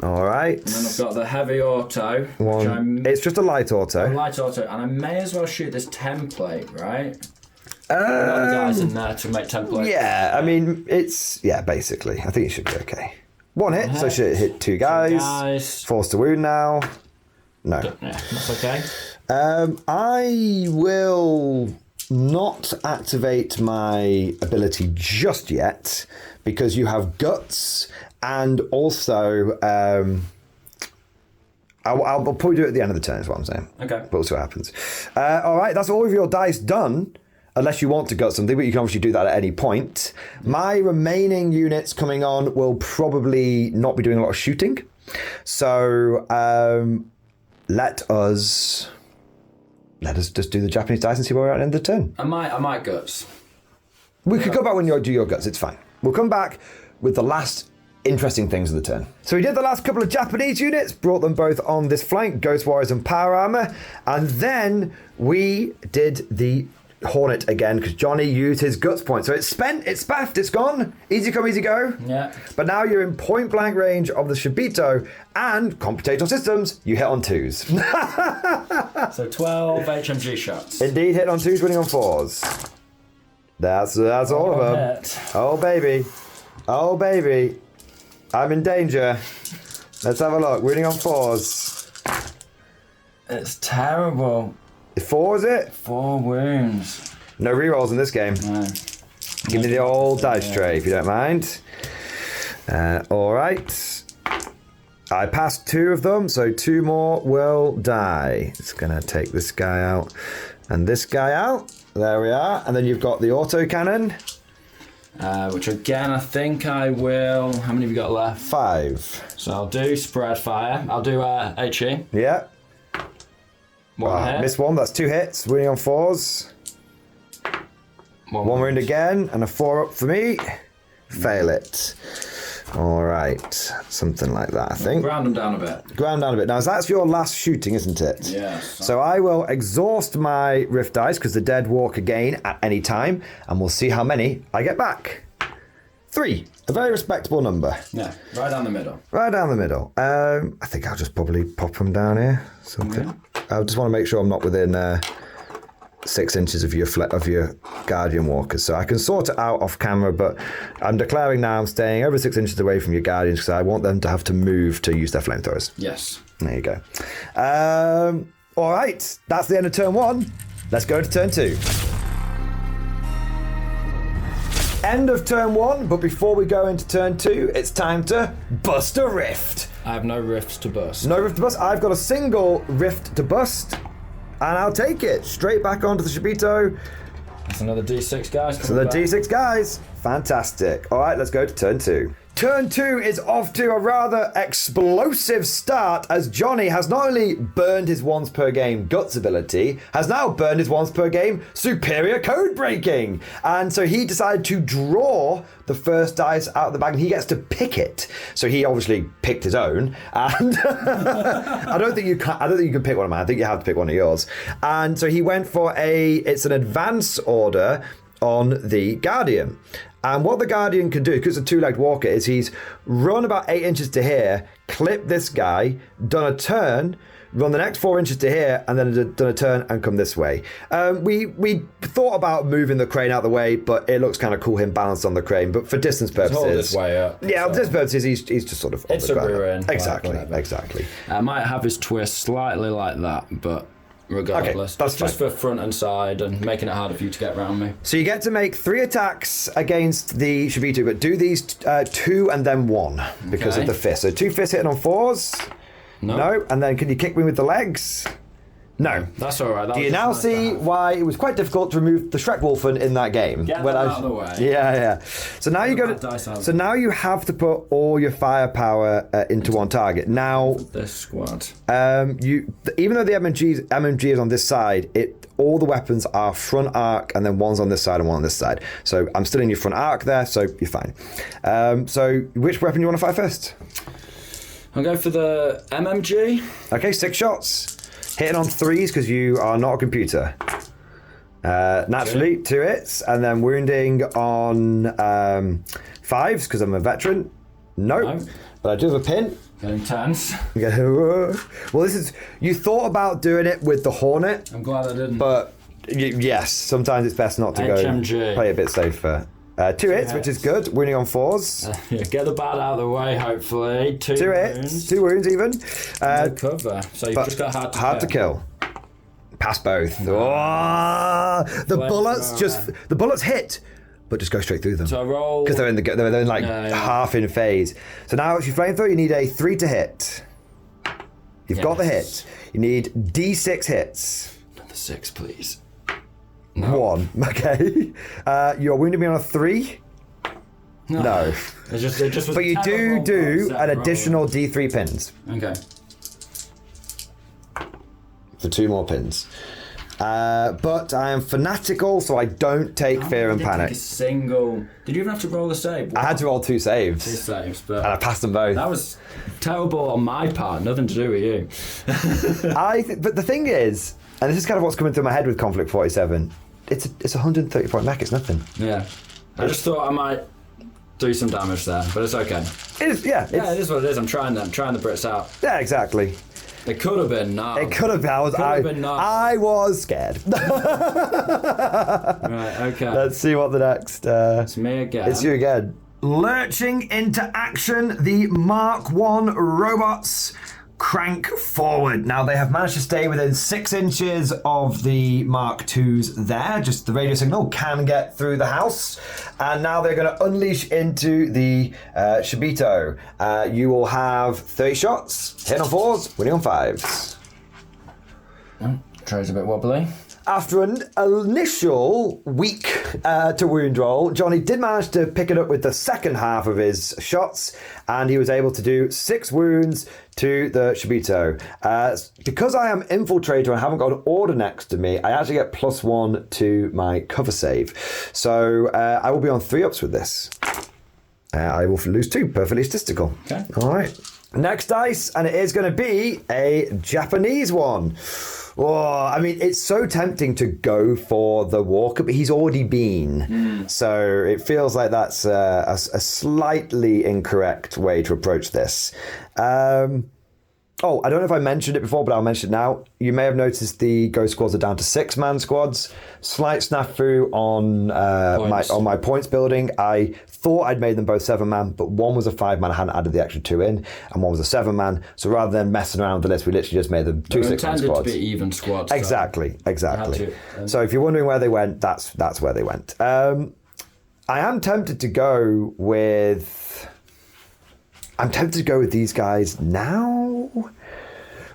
All right. And then I've got the heavy auto. It's just a light auto. Light auto, and I may as well shoot this template, right? Got the guys in there to make templates. Yeah, I mean, basically. I think it should be okay. 1 hit, so should hit 2 guys. Forced to wound now. No. Yeah, that's okay. I will not activate my ability just yet because you have guts and also I'll probably do it at the end of the turn is what I'm saying. Okay. But we'll see what happens. All right, that's all of your dice done. Unless you want to gut something, but you can obviously do that at any point. My remaining units coming on will probably not be doing a lot of shooting. So let us just do the Japanese dice and see where we're at at the end of the turn. I might guts. We could go back when you do your guts, it's fine. We'll come back with the last interesting things of the turn. So we did the last couple of Japanese units, brought them both on this flank, Ghost Warriors and Power Armor, and then we did the Hornet again because Johnny used his guts point. So it's spent, it's spaffed, it's gone. Easy come, easy go. Yeah. But now you're in point blank range of the Shibito and computational systems, you hit on 2s. So 12 HMG shots. Indeed, hit on 2s, winning on 4s. That's all of them. Hit. Oh baby. Oh baby. I'm in danger. Let's have a look. Winning on 4s. It's terrible. 4 is it? 4 wounds. No rerolls in this game. No. Give me the old dice tray if you don't mind. All right. I passed 2 of them, so 2 more will die. It's going to take this guy out and this guy out. There we are. And then you've got the autocannon. Which again, I think I will... How many have you got left? 5. So I'll do spread fire. I'll do HE. Yeah. One hit. Missed 1, that's 2 hits. Winning on 4s. 1 wound again, and a 4 up for me. Fail it. All right, something like that, I think. Ground them down a bit. Ground down a bit. Now, that's your last shooting, isn't it? Yes. So I will exhaust my Rift dice, because the dead walk again at any time, and we'll see how many I get back. 3, a very respectable number. Yeah, right down the middle. Right down the middle. I think I'll just probably pop them down here. Something. Okay. I just want to make sure I'm not within 6 inches of your Guardian walkers. So I can sort it out off camera, but I'm declaring now I'm staying over 6 inches away from your Guardians because I want them to have to move to use their flamethrowers. Yes. There you go. All right, that's the end of turn 1. Let's go to turn 2. End of turn 1, but before we go into turn 2, it's time to bust a rift. I have no rifts to bust. No rift to bust. I've got a single rift to bust, and I'll take it straight back onto the Shibito. That's another D6, guys. So the D6 guys. Fantastic. All right, let's go to turn 2. Turn 2 is off to a rather explosive start as Johnny has not only burned his once per game guts ability, has now burned his once per game superior code breaking. And so he decided to draw the first dice out of the bag and he gets to pick it. So he obviously picked his own. And I don't think you can pick one of mine. I think you have to pick one of yours. And so he went for it's an advance order on the Guardian. And what the Guardian can do, because it's a 2-legged walker, is he's run about 8 inches to here, clip this guy, done a turn, run the next 4 inches to here, and then done a turn and come this way. We thought about moving the crane out of the way, but it looks kind of cool, him balanced on the crane. But for distance purposes, hold this way up. Yeah, for distance purposes, he's just sort of on it's the ground. a rear end. Exactly. I might have his twist slightly like that, but regardless, okay, that's just for front and side and making it harder for you to get around me. So you get to make 3 attacks against the Shibito, but do these 2 and then 1 because of the fist. So 2 fists hitting on 4s. No. And then can you kick me with the legs? No. That's all right. Do you now see why it was quite difficult to remove the Shrek Wolfen in that game? Get them out of the way. Yeah. So now you go to. So now you have to put all your firepower into one target. Now this squad. Even though the MMG is on this side, all the weapons are front arc, and then one's on this side and one on this side. So I'm still in your front arc there, so you're fine. So which weapon do you want to fight first? I'll go for the MMG. Okay, 6 shots. Hitting on 3s because you are not a computer. Naturally, 2 hits. And then wounding on 5s because I'm a veteran. No. But I do have a pin. Getting tense. Well, you thought about doing it with the Hornet. I'm glad I didn't. But yes, sometimes it's best not to HMG. Play a bit safer. 2 hits, which is good. Wounding on 4s. Get the bat out of the way, hopefully. 2 hits. wounds. 2 wounds even. No cover. So you've just got hard to kill. Pass both. Oh, the bullets hit, but just go straight through them. So I roll because they're in like half in phase. So now if you flamethrower, you need a 3 to hit. You've got the hit. You need D6 hits. Another 6, please. No. 1. Okay. You're wounding me on a 3. No. It just but you do an additional D3 pins. Okay. So 2 more pins. But I am fanatical, so I don't take fear and panic. Take a single. Did you even have to roll a save? I had to roll 2 saves. 2 saves, but and I passed them both. That was terrible on my part. Nothing to do with you. But the thing is, and this is kind of what's coming through my head with Konflikt 47. It's a 130-point mech. It's nothing. Yeah. I just thought I might do some damage there, but it's okay. It is. Yeah. It is what it is. I'm trying the Brits out. Yeah, exactly. It could have been no. It could have been. I was scared. Right. Okay. Let's see what the next. It's me again. It's you again. Lurching into action, the Mark 1 robots crank forward. Now they have managed to stay within 6 inches of the Mark IIs there. Just the radio signal can get through the house. And now they're going to unleash into the Shibito. You will have 30 shots, hitting on 4s, winning on 5s. Tray's a bit wobbly. After an initial weak to wound roll, Johnny did manage to pick it up with the second half of his shots, and he was able to do 6 wounds to the Shibito. Because I am Infiltrator and haven't got an order next to me, I actually get +1 to my cover save. So I will be on 3-ups with this. I will lose 2, perfectly statistical. Okay. All right. Next dice, and it is going to be a Japanese one. Oh, I mean, it's so tempting to go for the Walker, but he's already been. So it feels like that's a slightly incorrect way to approach this. All Oh, I don't know if I mentioned it before, but I'll mention it now. You may have noticed the ghost squads are down to 6-man squads. Slight snafu on my points building. I thought I'd made them both 7-man, but one was a 5-man. I hadn't added the extra 2 in, and one was a 7-man. So rather than messing around with the list, we literally just made them 2 6-man squads. Intended to be even squads. Exactly. So if you're wondering where they went, that's where they went. I am tempted to go with. I'm tempted to go with these guys now,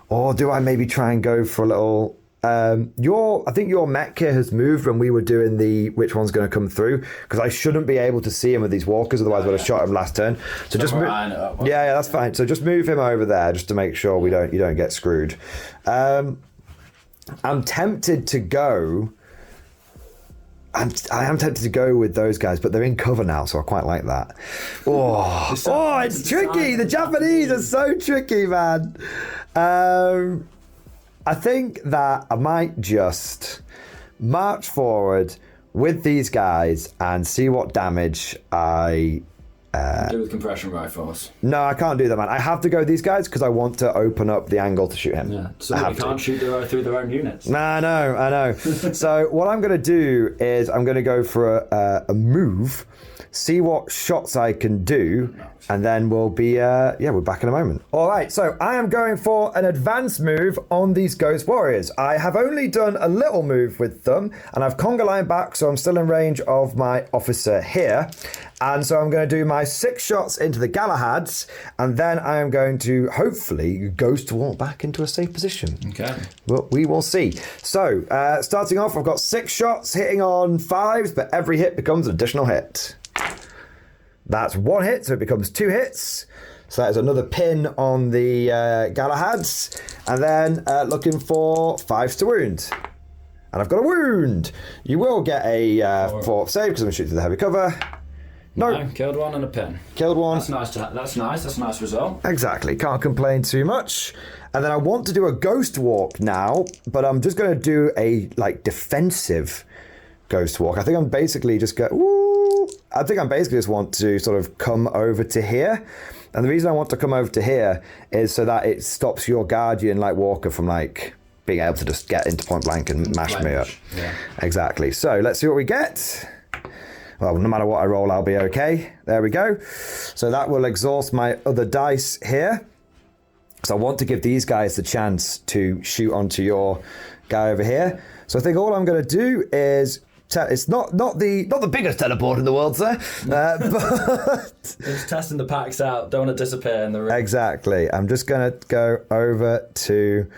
or do I maybe try and go for a little? I think your mech here has moved when we were doing the which one's going to come through, because I shouldn't be able to see him with these walkers, otherwise I would have shot him last turn. So just yeah, that's fine. So just move him over there just to make sure you don't get screwed. I'm tempted to go. I am tempted to go with those guys, but they're in cover now, so I quite like that. Oh, it's tricky. The Japanese are so tricky, man. I think that I might just march forward with these guys and see what damage I... do with compression rifles. No, I can't do that, man. I have to go with these guys because I want to open up the angle to shoot him. Yeah, so you can't shoot through their own units. Nah, I know. So what I'm going to do is I'm going to go for a move, see what shots I can do, and then we'll be, we're back in a moment. All right, so I am going for an advanced move on these Ghost Warriors. I have only done a little move with them, and I've conga line back, so I'm still in range of my officer here. And so I'm going to do my 6 shots into the Galahads, and then I am going to hopefully ghost walk back into a safe position. Okay. Well, we will see. So, starting off, I've got 6 shots hitting on 5s, but every hit becomes an additional hit. That's 1 hit, so it becomes 2 hits. So that is another pin on the Galahads. And then looking for 5s to wound. And I've got a wound. You will get a 4th save because I'm shooting through the heavy cover. No, killed 1 and a pin. Killed 1. That's nice. That's a nice result. Exactly. Can't complain too much. And then I want to do a ghost walk now, but I'm just going to do a defensive ghost walk. I think I'm basically just just want to sort of come over to here. And the reason I want to come over to here is so that it stops your guardian walker from being able to just get into point blank and mash me up. Yeah. Exactly. So let's see what we get. Well, no matter what I roll, I'll be okay. There we go. So that will exhaust my other dice here. So I want to give these guys the chance to shoot onto your guy over here. So I think all I'm going to do is... It's not the biggest teleport in the world, sir. But just testing the packs out. Don't want to disappear in the room. Exactly. I'm just going to go over to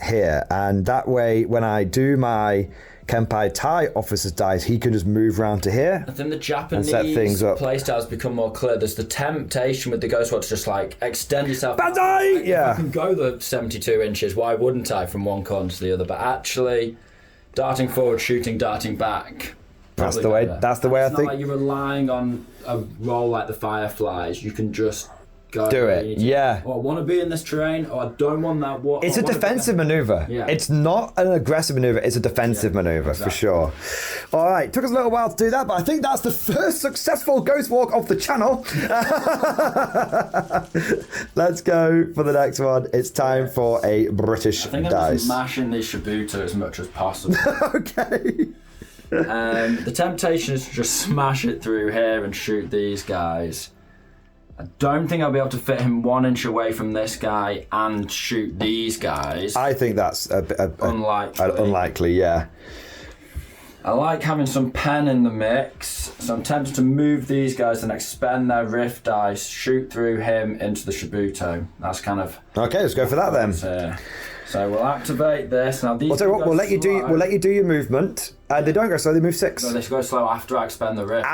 here. And that way, when I do my... Kenpai Tai officer's dice, he can just move around to here. I think the Japanese playstyles become more clear. There's the temptation with the Ghost Watch to just extend yourself. Bandai! Yeah. If I can go the 72 inches, why wouldn't I, from one corner to the other? But actually, darting forward, shooting, darting back. That's the way. That's the way I think. Not you're relying on a role like the Fireflies. You can just go. Do it. Yeah. Oh, I want to be in this terrain. Oh, I don't want that. It's a defensive maneuver. Yeah. It's not an aggressive maneuver. It's a defensive maneuver for sure. All right. Took us a little while to do that, but I think that's the first successful ghost walk of the channel. Let's go for the next one. It's time for a British dice. I think I'm just mashing the Shibuto as much as possible. Okay. The temptation is to just smash it through here and shoot these guys. I don't think I'll be able to fit him 1 inch away from this guy and shoot these guys. I think that's unlikely, yeah. I like having some pen in the mix, so I'm tempted to move these guys and expend their rift dice, shoot through him into the Shibuto. That's kind of... Okay, let's go for that then. So we'll activate this. Now these we'll let you do your movement. They don't go slow, they move 6. So they go slow after I expend the rift.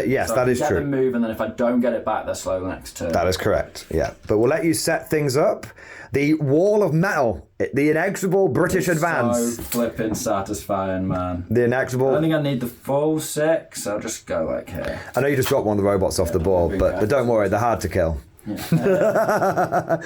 Yes, that is true. Get them move, and then if I don't get it back, they're slow the next turn. That is correct, yeah. But we'll let you set things up. The wall of metal, the inexorable British advance. So flipping satisfying, man. The inexorable... I don't think I need the full 6, I'll just go here. I know you just dropped one of the robots off the board, but don't worry, they're hard to kill. Yeah.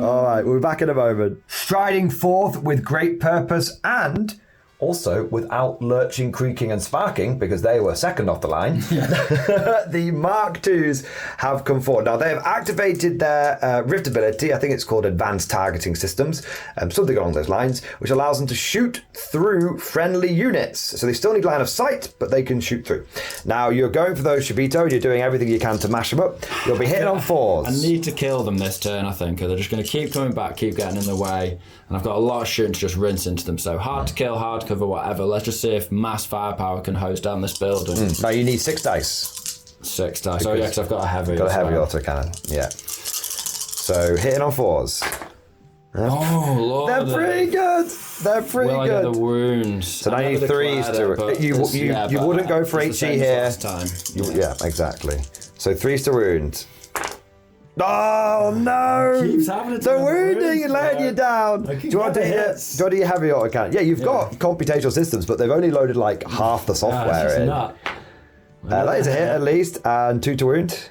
All right, we'll be back in a moment. Striding forth with great purpose and Also, without lurching, creaking, and sparking, because they were second off the line, the Mark IIs have come forward. Now, they have activated their Rift ability. I think it's called Advanced Targeting Systems, something along those lines, which allows them to shoot through friendly units. So they still need line of sight, but they can shoot through. Now, you're going for those Shibito, and you're doing everything you can to mash them up. You'll be hitting on 4s. I need to kill them this turn, I think, or they're just going to keep coming back, keep getting in the way. And I've got a lot of shooting to just rinse into them. So hard to kill, hard to cover, whatever. Let's just see if mass firepower can hose down this building. Now you need 6 dice. 6 dice. Oh yeah, because I've got a heavy. Got a heavy autocannon. Yeah. So hitting on 4s. Oh lord. They're pretty good. They're pretty Will good. I get the wounds? So now you need 3s to. You wouldn't go for HE here. Last time. Yeah, exactly. So 3s to wound. Oh no! Keeps happening to the me. wounding and letting you down. Do you want to hit? Do you want to hit heavy autocannon? Yeah, you've got computational systems, but they've only loaded like half the software in. That is a hit at least, and 2 to wound.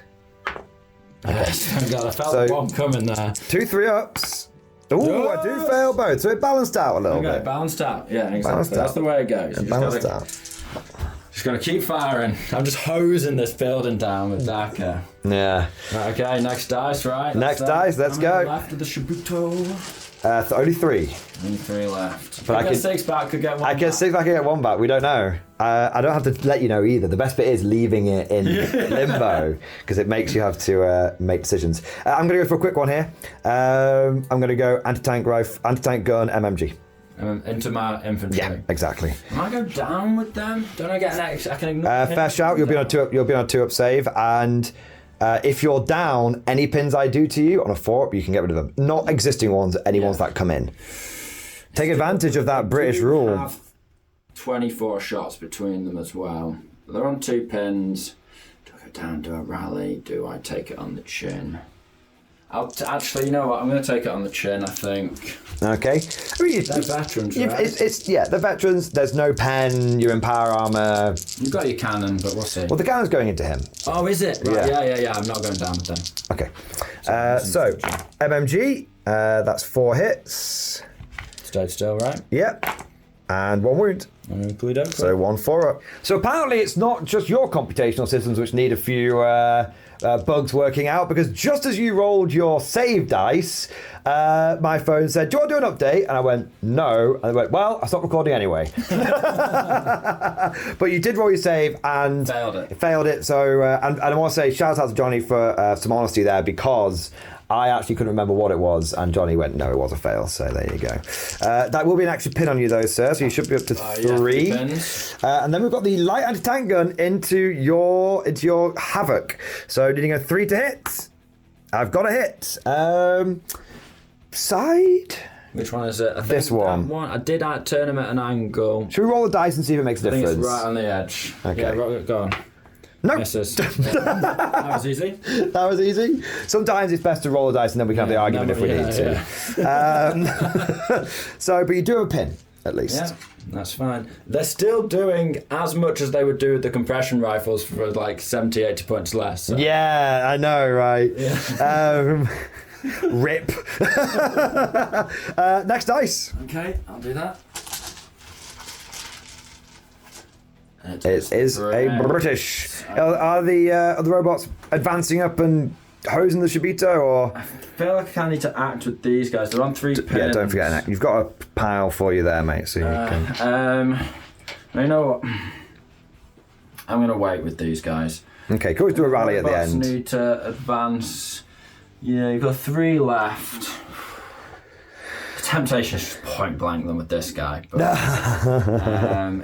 Yes, God, I felt one coming there. 2 3-ups. Ooh, I do fail both, so it balanced out a little bit. Balanced out. Yeah, exactly. Balanced That's out. the way it goes. Balanced out. Just gotta keep firing. I'm just hosing this building down with Daka. Yeah. Right, okay, next dice, right? Next dice, let's go. Left of the Shibuto. Only 3. Only 3 left. But I get 6 back, could get 1 back. I get 6 back, I get 1 back. We don't know. I don't have to let you know either. The best bit is leaving it in limbo because it makes you have to make decisions. I'm going to go for a quick one here. I'm going to go anti-tank gun, MMG. Into my infantry. Yeah, exactly. Am I go down with them? Don't I get an extra? I can ignore. Fair shout. You'll be on a 2-up save, and if you're down, any pins I do to you on a 4-up, you can get rid of them. Not existing ones, any ones that come in. Take advantage of that British rule. Have 24 shots between them as well. They're on 2 pins. Do I go down? Do I rally? Do I take it on the chin? Actually, you know what? I'm going to take it on the chin, I think. Okay. I mean, They're veterans, right? They're veterans. There's no pen. You're in power armor. You've got your cannon, but we'll see. Well, the cannon's going into him. Oh, is it? Right. Yeah. I'm not going down with them. Okay. So, MMG. That's 4 hits. Stayed still, right? Yep. And 1 wound. So 1 4-up. So apparently it's not just your computational systems which need a few bugs working out, because just as you rolled your save dice, my phone said, do you want to do an update? And I went, no. And I went, well, I stopped recording anyway. But you did roll your save and failed it. So, and I want to say shout out to Johnny for some honesty there, because I actually couldn't remember what it was, and Johnny went, no, it was a fail, so there you go. That will be an extra pin on you though, sir, so you should be up to 3. And then we've got the light anti-tank gun into your Havoc. So needing a 3 to hit. I've got a hit. Side? Which one is it? I think this one. I did turn him at an angle. Should we roll the dice and see if it makes a difference? I think it's right on the edge. Okay. Yeah, go on. No. Misses. That was easy. That was easy. Sometimes it's best to roll the dice and then we can have the argument if we need to. So, but you do have a pin, at least. Yeah, that's fine. They're still doing as much as they would do with the compression rifles for like 70, 80 points less. So. Yeah, I know, right? Yeah. Rip. Next dice. Okay, I'll do that. It is a British. Are the robots advancing up and hosing the Shibito, or? I feel like I kind of need to act with these guys. They're on 3 pins. Yeah, don't forget an act. You've got a pile for you there, mate. So you can. You know what? I'm going to wait with these guys. Okay, can always do a rally at the Robots end. Need to advance. Yeah, you've got 3 left. Temptation is just point blank them with this guy. But,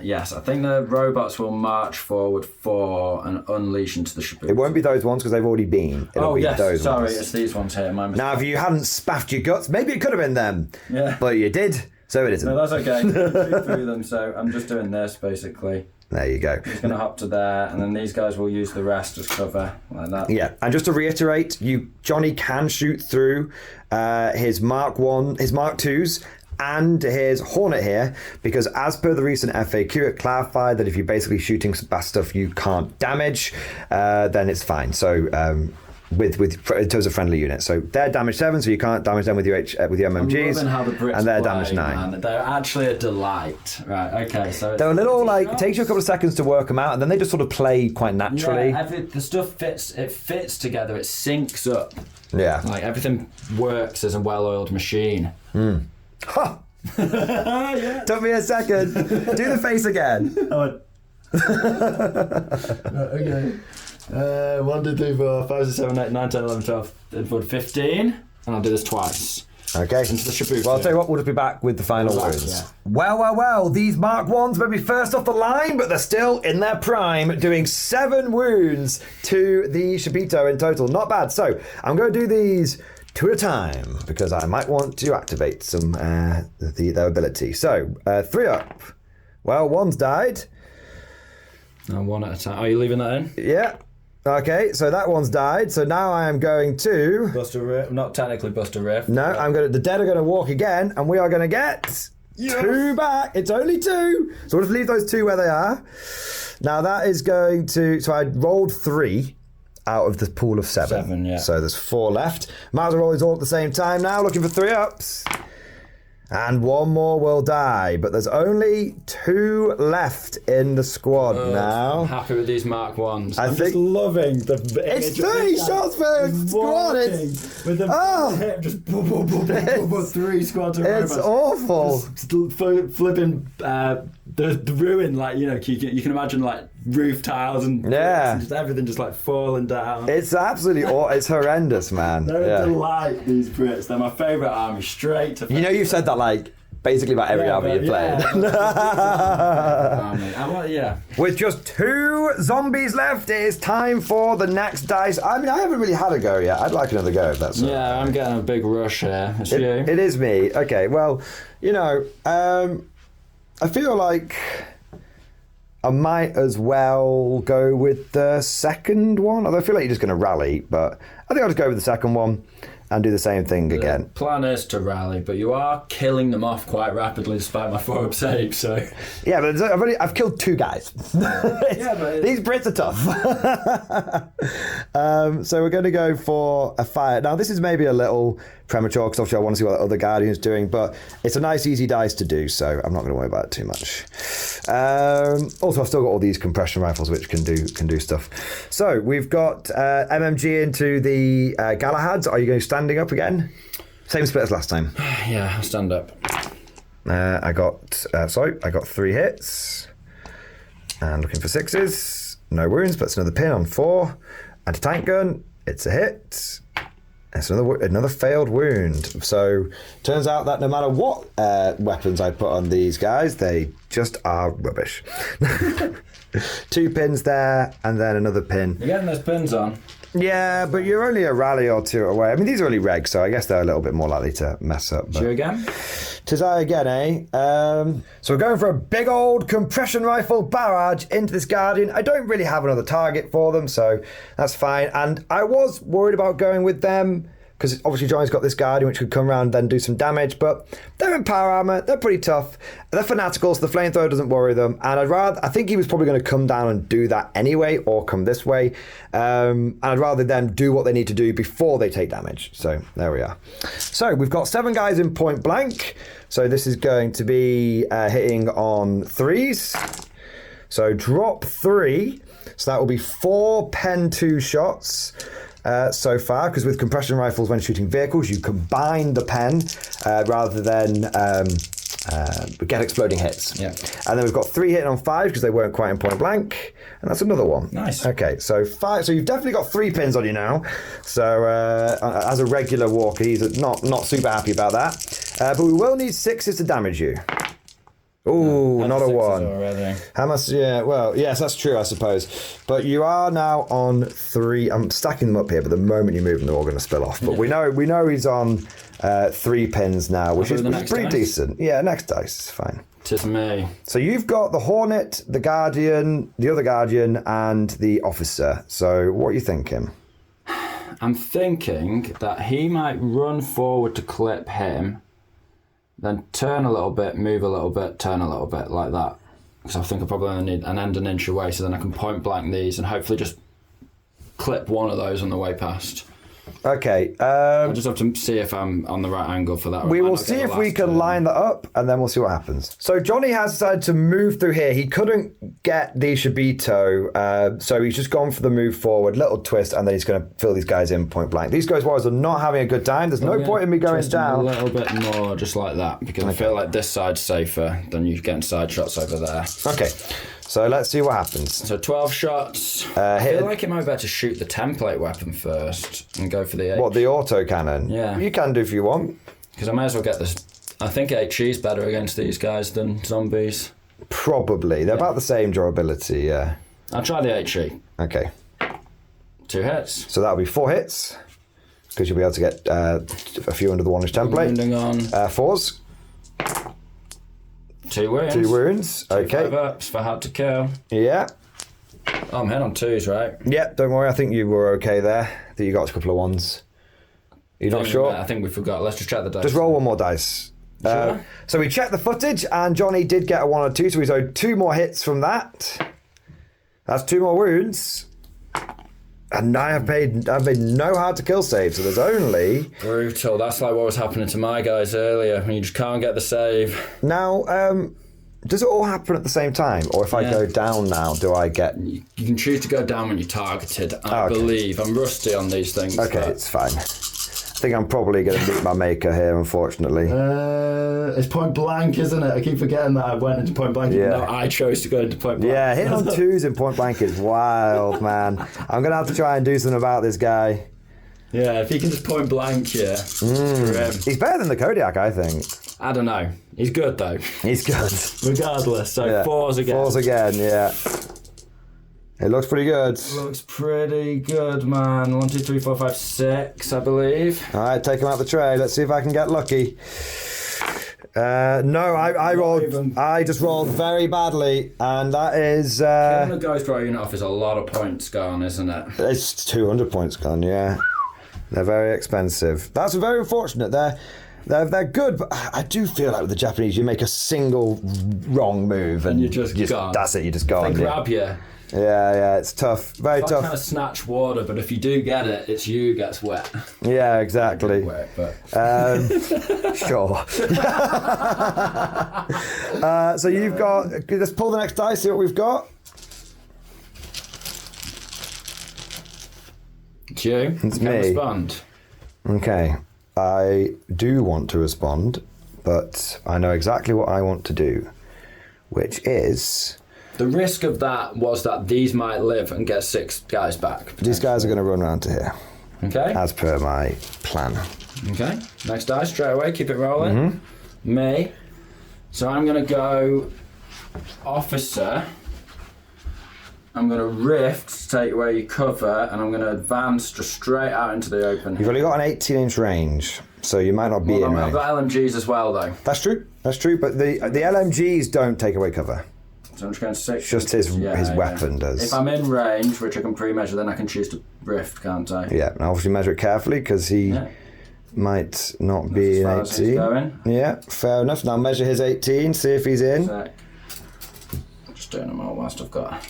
yes, I think the robots will march forward 4 and unleash into the Shibuya. It won't be those ones because they've already been. It'll be those ones. It's these ones here. My mistake. Now, if you hadn't spaffed your guts, maybe it could have been them. Yeah. But you did, so it isn't. No, that's okay. Shoot through them, so I'm just doing this basically. There you go. He's going to hop to there, and then these guys will use the rest as cover, like that. Yeah, and just to reiterate, Johnny can shoot through his Mark 2s and his Hornet here, because as per the recent FAQ, it clarified that if you're basically shooting stuff you can't damage, then it's fine. So in terms of friendly units. So they're damage 7, so you can't damage them with your MMGs. I'm loving how the Brits and they're play, damage 9. Man. They're actually a delight. Right, okay, so... They're a little, like, it takes you a couple of seconds to work them out, and then they just sort of play quite naturally. Yeah, the stuff fits together, it syncs up. Yeah. Like, everything works as a well-oiled machine. Ha! Yeah. Took me a second. Do the face again. Okay. 1, 2, 3, 4, 5, 6, 7, 8, 9, 10, 11, 12, 13, 15. And I'll do this twice. Okay. Into the shaboot. Well, I'll tell you what, we'll just be back with the final wounds. Yeah. Well, these Mark 1s may be first off the line, but they're still in their prime, doing 7 wounds to the Shabito in total. Not bad. So, I'm going to do these 2 at a time, because I might want to activate some their ability. So, 3 up. Well, 1's died. No, 1 at a time. Are you leaving that in? Yeah. Okay, so that one's died. So now I am going to... Bust a riff. Not technically bust a riff. No, the dead are going to walk again, and we are going to get 2 back. It's only 2. So we'll just leave those 2 where they are. Now that is going to... So I rolled 3 out of the pool of 7. 7, yeah. So there's 4 left. Might as well roll these all at the same time now, looking for 3 ups. And 1 more will die, but there's only 2 left in the squad now. I'm happy with these Mark 1s. I'm just loving the It's 30 shots per squad. It's with the hip, just boom, boom, boom, boom, boom, boom, 3 squads of It's robots. awful. Just flipping the ruin, like, you know, you can imagine like roof tiles and just everything just like falling down. It's absolutely it's horrendous, man. They're a delight, these Brits. They're my favourite army, straight to... You know, you've said that like basically about every army you've played. With just 2 zombies left, it is time for the next dice. I mean, I haven't really had a go yet. I'd like another go if that's all right. I'm getting a big rush here. It's you. It is me. Okay, well, you know, I feel like I might as well go with the second one. Although I feel like you're just going to rally, but I think I'll just go with the second one and do the same thing again. The plan is to rally, but you are killing them off quite rapidly despite my 4-up save, so... Yeah, but I've killed 2 guys. These Brits are tough. So we're going to go for a fire. Now, this is maybe a little premature, because obviously I want to see what the other Guardian's doing, but it's a nice, easy dice to do, so I'm not going to worry about it too much. Also, I've still got all these compression rifles, which can do stuff. So we've got MMG into the Galahads. Are you going standing up again? Same split as last time. Yeah, I'll stand up. I got 3 hits. And looking for 6s. No wounds, but it's another pin on 4. Anti-tank gun. It's a hit. It's another failed wound. So turns out that no matter what weapons I put on these guys, they just are rubbish. 2 pins there, and then another pin. You're getting those pins on. Yeah, but you're only a rally or 2 away. I mean, these are only regs, so I guess they're a little bit more likely to mess up. You again? Tis I again, eh? So we're going for a big old compression rifle barrage into this Guardian. I don't really have another target for them, so that's fine. And I was worried about going with them, because obviously Johnny's got this Guardian which could come around and then do some damage, but they're in power armor, they're pretty tough, they're fanatical, so the flamethrower doesn't worry them, and I think he was probably going to come down and do that anyway, or come this way, and I'd rather them do what they need to do before they take damage. So there we are. So we've got 7 guys in point blank, so this is going to be hitting on 3s, so drop 3, so that will be 4 pen 2 shots. So far, because with compression rifles, when shooting vehicles, you combine the pen rather than get exploding hits. Yeah. And then we've got 3 hitting on 5 because they weren't quite in point blank, and that's another one. Nice. Okay, so 5. So you've definitely got 3 pins on you now. So as a regular walker, he's not super happy about that. But we will need 6s to damage you. Ooh, not a 1. Already. How much? Yeah, well, yes, that's true, I suppose. But you are now on 3. I'm stacking them up here, but the moment you move them, they're all going to spill off. But we know he's on 3 pins now, which is pretty decent. Yeah, next dice is fine. Tis me. So you've got the Hornet, the Guardian, the other Guardian, and the Officer. So what are you thinking? I'm thinking that he might run forward to clip him, then turn a little bit, move a little bit, turn a little bit, like that. Because I think I probably only need an inch away, so then I can point blank these and hopefully just clip one of those on the way past. Okay. I just have to see if I'm on the right angle for that. We will see if we can line that up, and then we'll see what happens. So Johnny has decided to move through here. He couldn't get the Shibito, so he's just gone for the move forward, little twist, and then he's going to fill these guys in point blank. These guys warriors are not having a good time. There's no point in me going down. A little bit more, just like that, because I feel like this side's safer than you getting side shots over there. Okay. So let's see what happens. So 12 shots. I feel like it might be better to shoot the template weapon first and go for the H. What, the auto cannon? Yeah. You can do if you want. Because I may as well get this. I think HE's better against these guys than zombies. Probably. They're about the same durability, yeah. I'll try the HE. Okay. 2 hits. So that'll be 4 hits, because you'll be able to get a few under the 1-inch template. Wounding on. 4s. 2 wounds. 2 wounds. Okay. 5-ups for hard to kill. Yeah. Oh, I'm hit on 2s, right? Yeah, don't worry. I think you were okay there. I think you got a couple of 1s. You're not sure? I think we forgot. Let's just check the dice. Just roll 1 more dice. Sure. So we checked the footage, and Johnny did get a 1 or 2, so he's owed 2 more hits from that. That's 2 more wounds. And I've made no hard to kill save, so there's only... Brutal. That's like what was happening to my guys earlier, when you just can't get the save. Now, does it all happen at the same time? Or if I go down now, do I get... You can choose to go down when you're targeted, I believe. I'm rusty on these things. Okay, it's fine. I think I'm probably going to meet my maker here, unfortunately. It's point blank, isn't it? I keep forgetting that I went into point blank. Yeah. No, I chose to go into point blank. Yeah, hitting on 2s in point blank is wild, man. I'm going to have to try and do something about this guy. Yeah, if he can just point blank, yeah. He's better than the Kodiak, I think. I don't know. He's good, though. He's good. Regardless, so 4s again. 4s again, yeah. It looks pretty good. Looks pretty good, man. 1, 2, 3, 4, 5, 6, I believe. All right, take him out the tray. Let's see if I can get lucky. No, I rolled. I just rolled very badly, and that is. Killing the Ghost Rider unit off is a lot of points gone, isn't it? It's 200 points gone. Yeah, they're very expensive. That's very unfortunate. They're good, but I do feel like with the Japanese, you make a single wrong move and you're just gone. That's it. You're just gone. They grab you. Yeah, it's tough. Very It's tough. kind of snatch water, but if you do get it, it's you who gets wet. Yeah, exactly. Wet, but... Sure. So you've got. Let's pull the next dice. See what we've got. It's you. It's Can me. Respond. Okay. I do want to respond, but I know exactly what I want to do, which is... The risk of that was that these might live and get 6 guys back. These guys are going to run around to here, Okay. as per my plan. Okay. Next dice straight away. Keep it rolling. Me. So I'm going to go officer. I'm going to rift to take away your cover, and I'm going to advance just straight out into the open. You've only got an 18-inch range, so you might not be in I've range. got LMGs as well, though. That's true, but the LMGs don't take away cover. So I'm just going 6. Just his weapon does. If I'm in range, which I can pre-measure, then I can choose to rift, can't I? Yeah, and obviously measure it carefully, because he might not be an as far as he's 18. going. Yeah, fair enough. Now measure his 18, see if he's in. Just doing them all whilst I've got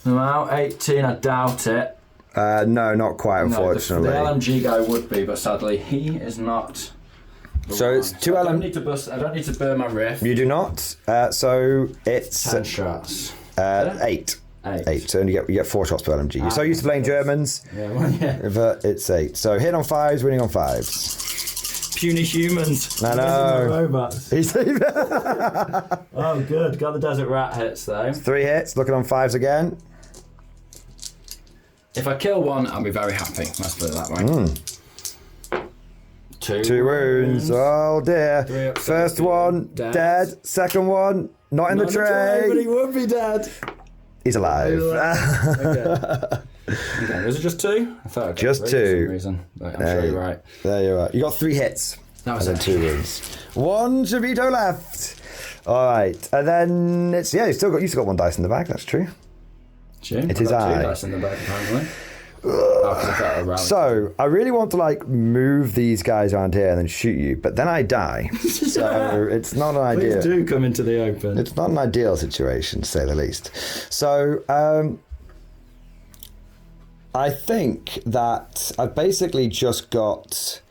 them out. 18, I doubt it. No, not quite, unfortunately. The LMG guy would be, but sadly he is not. So it's 2 I don't need to burn my rift. You do not. So it's 10 shots. 8. 8. So you get 4 shots per LMG. You're so used to playing Germans. Yeah. But it's 8. So hit on 5s, winning on 5s. Puny humans. I know. Robots. Oh, good. Got the desert rat hits though. 3 hits. Looking on 5s again. If I kill one, I'll be very happy. Let's put it that way. 2 wounds. Oh dear. First one dead. Second one not in the tray. But he would be dead. He's alive. Okay, was it just 2? I thought Just 2. For some reason. But I'm sure you're right. There you are. You got 3 hits. That was and then it. 2 wounds. 1 Shavito left. All right, and then it's you still got 1 dice in the bag. That's true. It is I. 2 dice in the bag apparently. So I really want to move these guys around here and then shoot you, but then I die. So it's not an ideal. Please do come into the open. It's not an ideal situation, to say the least. So I think that I've basically just got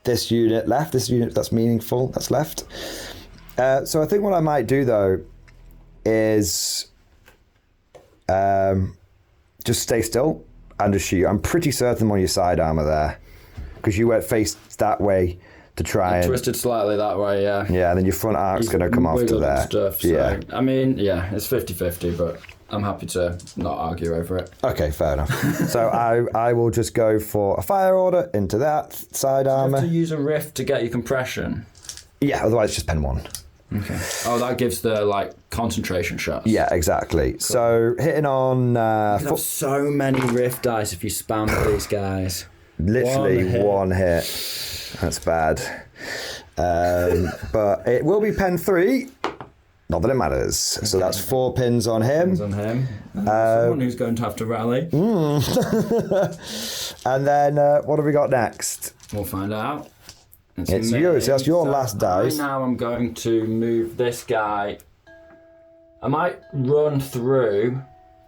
this unit left, this unit that's meaningful, that's left. So I think what I might do, though, is just stay still and just shoot. I'm pretty certain I'm on your side armor there, because you went faced that way to try and... Twisted slightly that way, yeah. Yeah, and then your front arc's going to come off to there. Stuff, so, yeah. I mean, yeah, it's 50-50, but I'm happy to not argue over it. Okay, fair enough. So I will just go for a fire order into that side armor. You have to use a rift to get your compression. Yeah, otherwise it's just pen 1. Okay. Oh, that gives the, like, concentration shots. Yeah, exactly. Cool. So hitting on... you have so many rift dice if you spam these guys. Literally one hit. That's bad. But it will be pen 3. Not that it matters. Okay. So that's 4 pins on him. Someone who's going to have to rally. And then what have we got next? We'll find out. It's you. So that's your last dice. Now I'm going to move this guy. I might run through,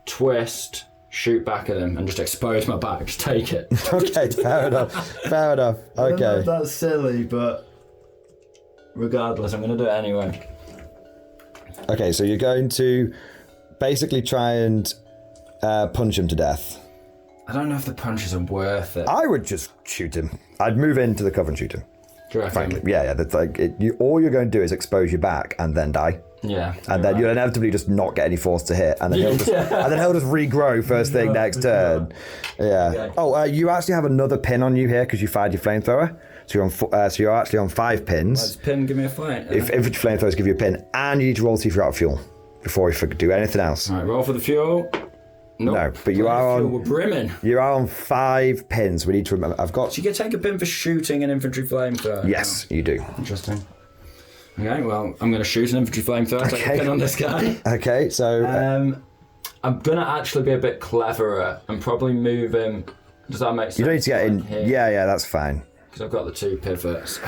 twist, shoot back at him, and just expose my back. Just take it. Okay, fair enough. Fair enough. Okay. I don't know if that's silly, but regardless, I'm going to do it anyway. Okay, so you're going to basically try and punch him to death. I don't know if the punches are worth it. I would just shoot him. I'd move into the cover and shoot him. Do you reckon? Frankly, yeah. That's like all you're going to do is expose your back and then die. Yeah. And then you'll inevitably just not get any force to hit, and then he'll just regrow first thing next turn. Yeah. Okay. Oh, you actually have another pin on you here because you fired your flamethrower. So you're actually on 5 pins. Does pin give me a fight? If flamethrowers give you a pin, and you need to roll to see if you're out of fuel before you do anything else. All right, roll for the fuel. Nope. No, but you are on. We're brimming. You are on 5 pins. We need to remember. I've got. So you can take a pin for shooting an infantry flamethrower. Yes, you do. Interesting. Okay, well, I'm going to shoot an infantry flamethrower. Take a pin on this guy. Okay, so. I'm going to actually be a bit cleverer and probably move him. Does that make sense? You don't need to get in. Here? Yeah, that's fine. Because I've got the 2 pivots.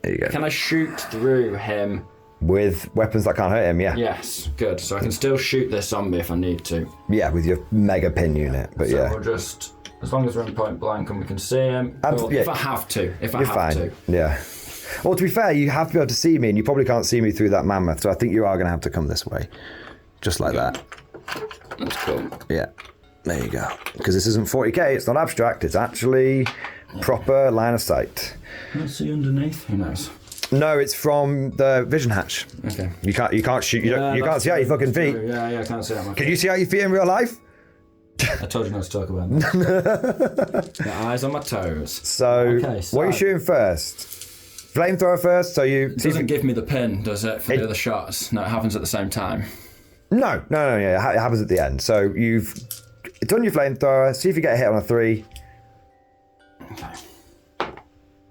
There you go. Can I shoot through him? With weapons that can't hurt him, yeah. Yes, good. So I can still shoot this zombie if I need to. Yeah, with your mega pin unit, but so we'll just, as long as we're in point blank and we can see him. Cool. Yeah. If I have to. You're fine. Yeah. Well, to be fair, you have to be able to see me, and you probably can't see me through that mammoth, so I think you are going to have to come this way. Just like that. That's cool. Yeah. There you go. Because this isn't 40k, it's not abstract, it's actually proper line of sight. Let's see underneath. Who knows? No, it's from the vision hatch. Okay. You can't shoot. You can't see out your fucking feet. Yeah, I can't see out my feet. Can you see out your feet in real life? I told you not to talk about that. The eyes on my toes. So, what are you shooting first? Flamethrower first. So you. It doesn't give me the pin, does it? For the other shots. No, it happens at the same time. No. Yeah, it happens at the end. So you've done your flamethrower. See if you get a hit on a 3. Okay.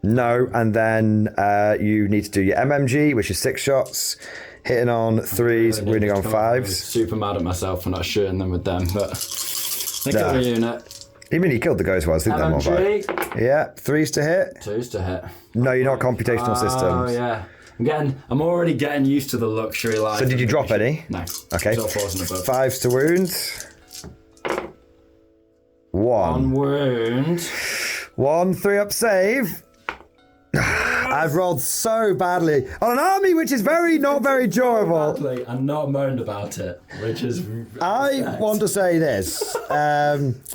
No, and then you need to do your MMG, which is 6 shots, hitting on 3s, wounding on 5s. I'm super mad at myself for not shooting them with them, but they killed a unit. You mean he killed the ghost ones? I think MMG. That more yeah, 3s to hit. 2s to hit. No, you're not computational systems. Oh yeah, I'm already getting used to the luxury life. So did you drop any? No. Okay. 5s to wound. 1 wound. 1 3-up save. I've rolled so badly on an army which is not very durable. Badly and not moaned about it, which is. I want to say this: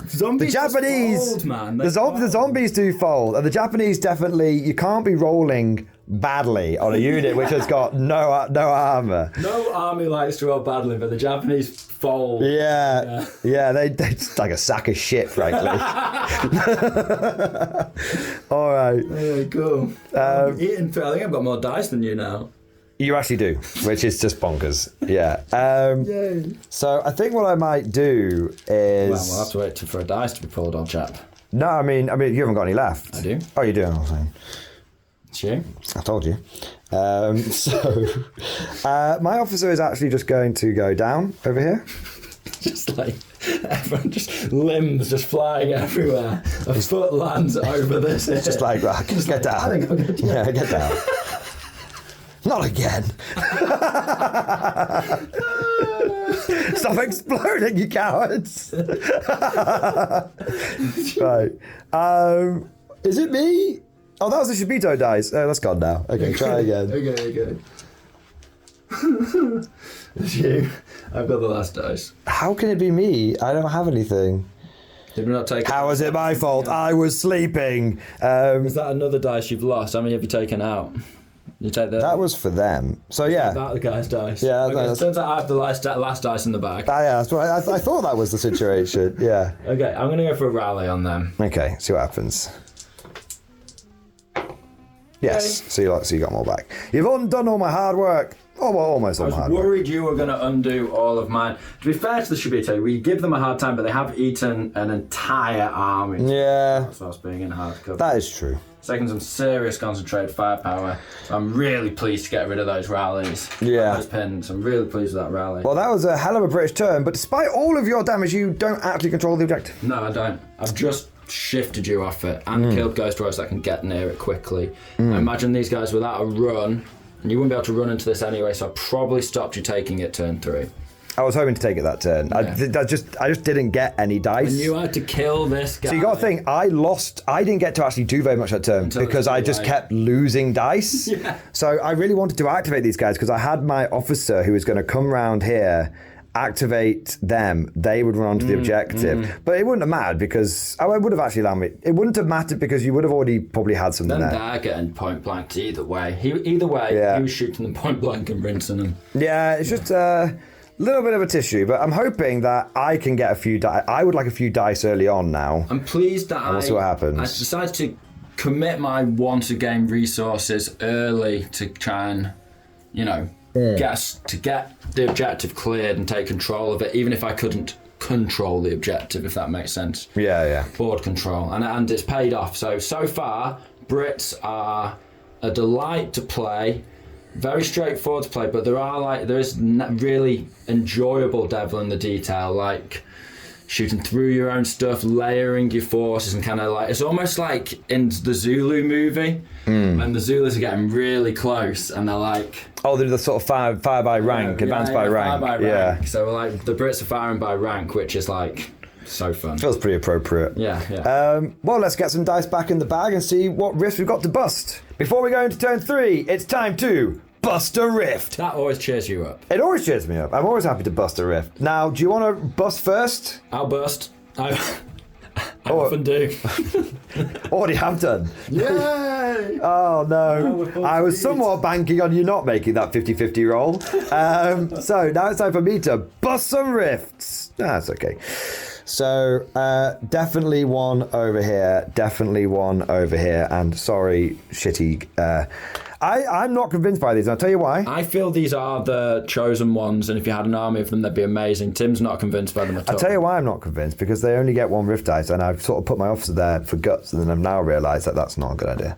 zombies the Japanese, fold, man. the zombies do fold, and the Japanese definitely. You can't be rolling badly on a unit which has got no armor. No army likes to roll badly, but the Japanese fold. Yeah, they just like a sack of shit, frankly. All right. Yeah, cool. I think I've got more dice than you now. You actually do, which is just bonkers. Yeah. Yay. So I think what I might do is. Well, we'll have to wait for a dice to be pulled, old chap. No, I mean you haven't got any left. I do. Oh, you do. I'm saying. It's you. I told you. My officer is actually just going to go down over here. Just like everyone, just limbs just flying everywhere. A foot lands over this. It's just like, right, just get down. Yeah, get down. Not again. Stop exploding, you cowards. Right. Is it me? Oh, that was the Shibito dice. Oh, that's gone now. Okay, try again. Okay. It's you. I've got the last dice. How can it be me? I don't have anything. Did we not take? How was it my fault? I was sleeping. Is that another dice you've lost? How many have you taken out? You take that was for them. So yeah. That the guy's dice. Yeah. Okay, it turns out I have the last dice in the bag. Yeah, that's what I thought that was the situation. Yeah. Okay, I'm gonna go for a rally on them. Okay, see what happens. Yes. Okay. So you got them all back. You've undone all my hard work. Oh, well, almost all my hard I was work. worried you were going to undo all of mine. To be fair to the Shibito, we give them a hard time, but they have eaten an entire army. Yeah. So us being in hard cover. That is true. It's taking some serious concentrated firepower. So I'm really pleased to get rid of those rallies. Yeah. Those pins. I'm really pleased with that rally. Well, that was a hell of a British turn, but despite all of your damage, you don't actually control the objective. No, I don't. I've just shifted you off it and killed ghost warriors that can get near it quickly. I imagine these guys without a run, and you wouldn't be able to run into this anyway, so I probably stopped you taking it turn 3. I was hoping to take it that turn. Yeah. I just didn't get any dice. And you had to kill this guy. So you got to think, I didn't get to actually do very much that turn because I just kept losing dice. Yeah. So I really wanted to activate these guys because I had my officer who was going to come round here, activate them, they would run onto the objective. But it wouldn't have mattered because, it would have actually allowed me. It wouldn't have mattered because you would have already probably had something Then there. they're getting point blanked either way. He was shooting them point blank and rinsing them. Yeah, it's just a little bit of a tissue, but I'm hoping that I can get a few dice. I would like a few dice early on now. I'm pleased that we'll see what happens. I decided to commit my want-to-game resources early to try and, get the objective cleared and take control of it, even if I couldn't control the objective, if that makes sense. Yeah. Board control, and it's paid off. So far, Brits are a delight to play, very straightforward to play, but there is really enjoyable devil in the detail, like shooting through your own stuff, layering your forces, and kind of like, it's almost like in the Zulu movie, when the Zulus are getting really close, and they're like... Oh, they're the sort of fire by rank, advanced by rank. Fire by rank. So like, the Brits are firing by rank, which is like, so fun. Feels pretty appropriate. Yeah. Well, let's get some dice back in the bag and see what rift we've got to bust. Before we go into turn 3, it's time to bust a rift. That always cheers you up. It always cheers me up. I'm always happy to bust a rift. Now, do you want to bust first? I'll bust. I often do. Already have done. Yay! Oh no. I was somewhat banking on you not making that 50-50 roll. So now it's time for me to bust some rifts. That's okay. So definitely one over here, and sorry, shitty. I'm not convinced by these, and I'll tell you why. I feel these are the chosen ones, and if you had an army of them, they'd be amazing. Tim's not convinced by them at all. I'll tell you why I'm not convinced, because they only get one rift dice, and I've sort of put my officer there for guts, and then I've now realised that that's not a good idea.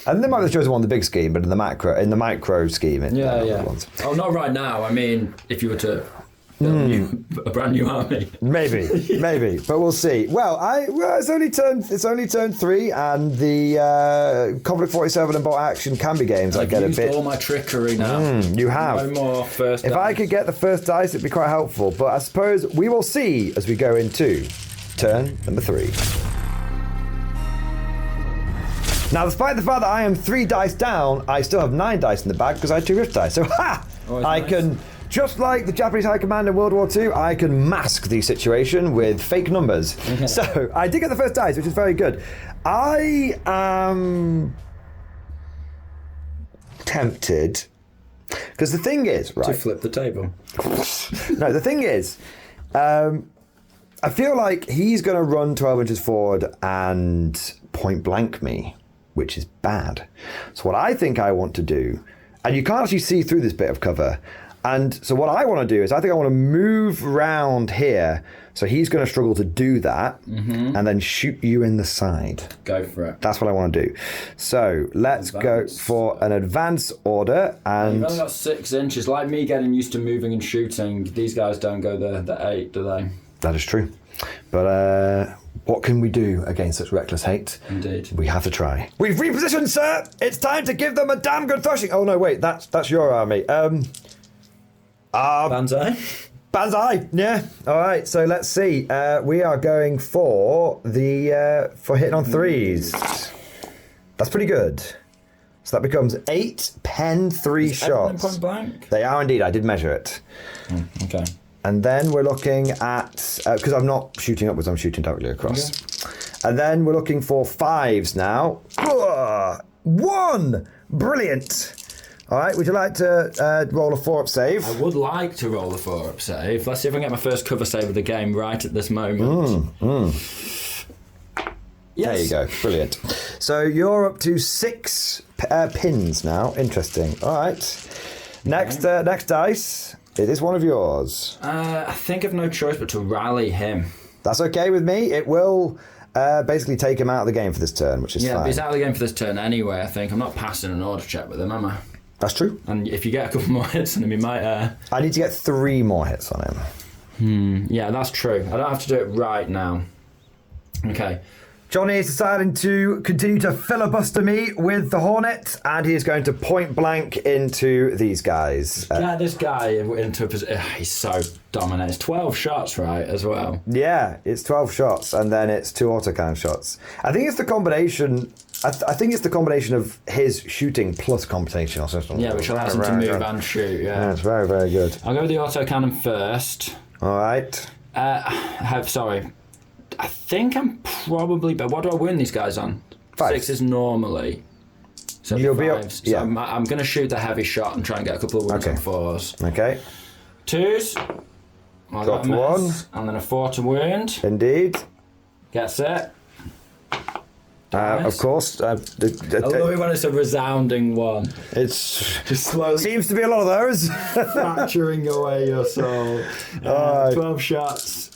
And they might have chosen one in the big scheme, but in the micro scheme, ones. Oh, not right now. I mean, if you were to build a brand new army, maybe, but we'll see. Well, it's only turn 3, and the Conflikt 47 and bolt action can be games. I get a bit. All my trickery now. You have. No more first. If dice. I could get the first dice, it'd be quite helpful. But I suppose we will see as we go into turn number 3. Now, despite the fact that I am 3 dice down, I still have 9 dice in the bag because I had 2 rift dice. So, I can, just like the Japanese High Command in World War II, I can mask the situation with fake numbers. Okay. So, I did get the first dice, which is very good. I am tempted, because the thing is, right? To flip the table. No, the thing is, I feel like he's going to run 12 inches forward and point blank me, which is bad. So what I think I want to do, and you can't actually see through this bit of cover, and so what I want to do is I think I want to move round here, so he's going to struggle to do that, and then shoot you in the side. Go for it. That's what I want to do. So let's go for an advance order, and you've only got 6 inches. Like me getting used to moving and shooting, these guys don't go the 8, do they? That is true. But what can we do against such reckless hate? Indeed. We have to try. We've repositioned, sir! It's time to give them a damn good thrashing! Oh no, wait, that's your army. Banzai. Banzai, yeah. All right, so let's see. We are going for the for hitting on 3s. That's pretty good. So that becomes 8 pen 3 shots. Point blank? They are indeed. I did measure it. Okay. And then we're looking at because I'm not shooting upwards. I'm shooting directly across. Okay. And then we're looking for 5s now. 1, brilliant. All right, would you like to roll a 4-up save? I would like to roll a 4-up save. Let's see if I can get my first cover save of the game right at this moment. Yes. There you go, brilliant. So you're up to 6 pins now. Interesting. All right. Next dice. It is one of yours. I think I've no choice but to rally him. That's okay with me. It will basically take him out of the game for this turn, which is fine. Yeah, he's out of the game for this turn anyway, I think. I'm not passing an order check with him, am I? That's true. And if you get a couple more hits on him, he might... I need to get 3 more hits on him. Yeah, that's true. I don't have to do it right now. Okay. Johnny is deciding to continue to filibuster me with the Hornet, and he is going to point blank into these guys. Get this guy into a position. He's so dominant. It's 12 shots, right, as well? Yeah, it's 12 shots, and then it's 2 autocannon shots. I think it's the combination... I think it's the combination of his shooting plus computational system. Yeah, which allows him to move and shoot, Yeah, it's very, very good. I'll go with the autocannon first. All right. Sorry. I think I'm probably... But what do I win these guys on? 5. 6s normally. So You'll be fives. yeah. So I'm going to shoot the heavy shot and try and get a couple of wins on 4s. Okay. 2s. Drop 1. And then a 4 to wound. Indeed. Gets it. Of course. I love it when it's a resounding 1. It's just slowly seems to be a lot of those. fracturing away your soul. 12 shots.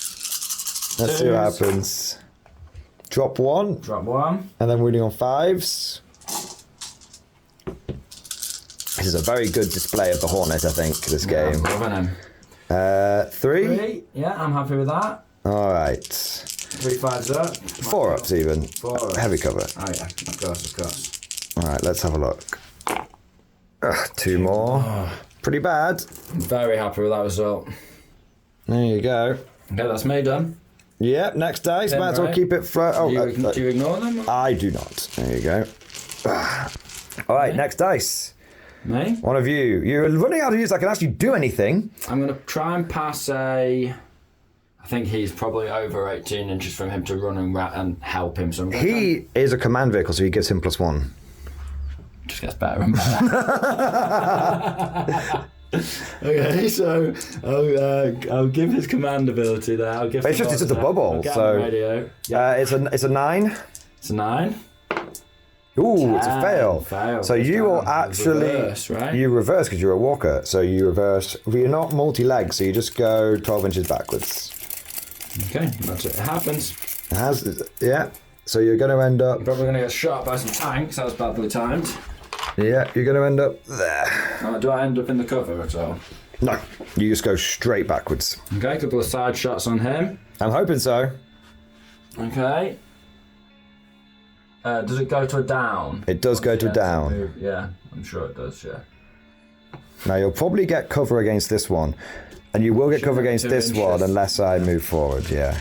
Let's see what happens. Drop 1. Drop 1. And then winning on 5s. This is a very good display of the Hornet, I think, this game. I'm loving him. 3. Yeah, I'm happy with that. All right. 3 5s up. 4-ups even. 4-ups. Heavy cover. Oh yeah, of course. All right, let's have a look. 2 more. Pretty bad. I'm very happy with that result. There you go. Okay, that's me done. Yep, next dice. Might as well right. keep it for... Do you ignore them? I do not. There you go. All right, next dice. Me? One of you. You're running out of use. I can actually do anything. I'm going to try and pass I think he's probably over 18 inches from him to run and help him. So I'm He is a command vehicle, so he gives him +1. Just gets better and better. Okay, so I'll give his command ability there. I'll give. It's just a bubble, so radio. Yeah. it's a 9. It's a 9. Ooh, it's a fail. So you will actually reverse, right? You reverse because you're a walker. So you reverse. But you're not multi-leg, so you just go 12 inches backwards. Okay, that's it. It happens. It has, yeah. So you're going to end up. You're probably going to get shot by some tanks. That was badly timed. Yeah, you're going to end up there. Do I end up in the cover at all? No, you just go straight backwards. Okay, a couple of side shots on him. I'm hoping so. Okay. Does it go to a down? It does go to a down. Yeah, I'm sure it does, yeah. Now you'll probably get cover against this one. And you will get cover against this one unless I move forward, yeah.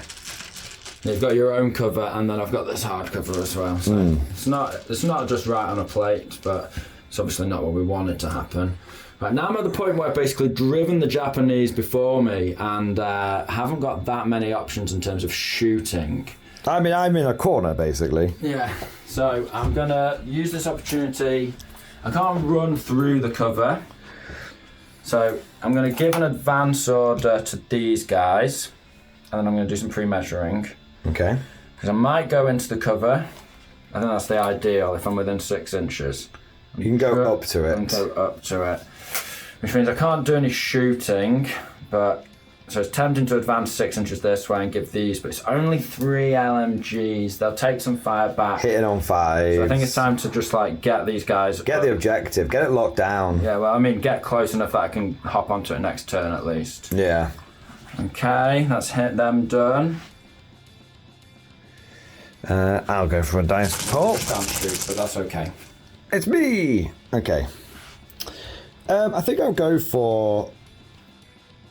You've got your own cover, and then I've got this hard cover as well. So it's not just right on a plate, but it's obviously not what we wanted to happen. Right, now I'm at the point where I've basically driven the Japanese before me and haven't got that many options in terms of shooting. I mean, I'm in a corner, basically. Yeah, so I'm going to use this opportunity. I can't run through the cover. So I'm going to give an advance order to these guys, and then I'm going to do some pre-measuring. Okay. Because I might go into the cover. I think that's the ideal if I'm within 6 inches. You can go up to it. And go up to it. Which means I can't do any shooting, but... So it's tempting to advance 6 inches this way and give these, but it's only 3 LMGs. They'll take some fire back. Hitting on 5. So I think it's time to just like get these guys. Get the objective. Get it locked down. Yeah, well, I mean, get close enough that I can hop onto it next turn at least. Yeah. Okay, that's hit them done. I'll go for a dice pull. Can't shoot, but that's okay. It's me. Okay. I think I'll go for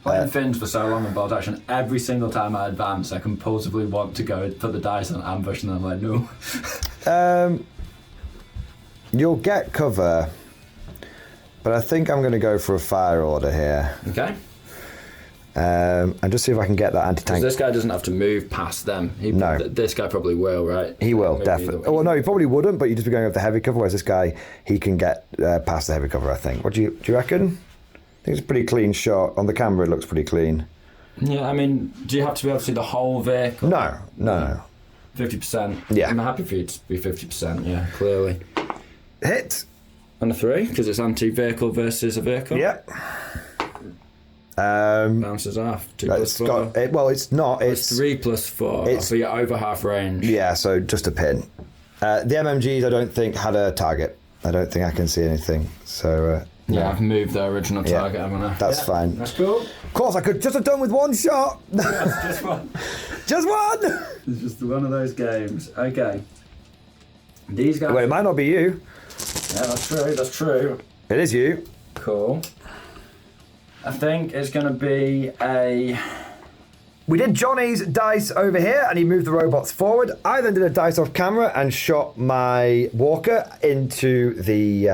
Playing Finns for so long in bolt action, every single time I advance, I compulsively want to go put the dice on ambush, and I'm like, no. You'll get cover, but I think I'm going to go for a fire order here. Okay. And just see if I can get that anti-tank. This guy doesn't have to move past them. No. This guy probably will, right? He will, definitely. Oh, well, no, he probably wouldn't, but you'd just be going over the heavy cover, whereas this guy, he can get past the heavy cover, I think. What do you reckon? I think it's a pretty clean shot. On the camera, it looks pretty clean. Yeah, I mean, do you have to be able to see the whole vehicle? No. 50%. Yeah. I'm happy for you to be 50%, yeah, clearly. Hit. And a 3, because it's anti-vehicle versus a vehicle. Yep. Bounces off. 2 plus 4. It's not. It's 3 plus 4. So you're over half range. Yeah, so just a pin. The MMGs, I don't think, had a target. I don't think I can see anything. So... Yeah, I've moved the original target, haven't I? That's fine. That's cool. Of course, I could just have done with one shot. Yes, just one. Just one! It's just one of those games. Okay. These guys... Wait, it might not be you. Yeah, that's true. It is you. Cool. I think it's going to be a... We did Johnny's dice over here, and he moved the robots forward. I then did a dice off camera and shot my walker into the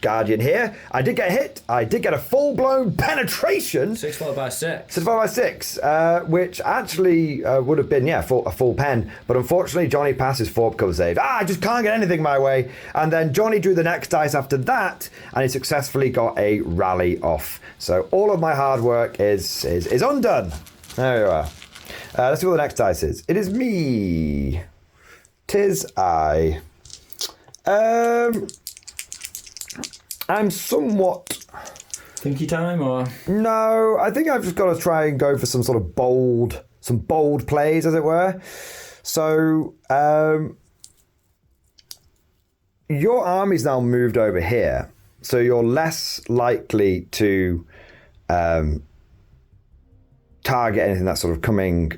Guardian here. I did get a hit. I did get a full-blown penetration. 6 followed by 6. 6 followed by 6, which actually would have been, a full pen. But unfortunately, Johnny passes 4 cover save. I just can't get anything my way. And then Johnny drew the next dice after that, and he successfully got a rally off. So all of my hard work is undone. There you are. Let's see what the next dice is. It is me. 'Tis I. I'm somewhat... Thinky time, or...? No, I think I've just got to try and go for some sort of bold plays, as it were. So, your army's now moved over here, so you're less likely to target anything that's sort of coming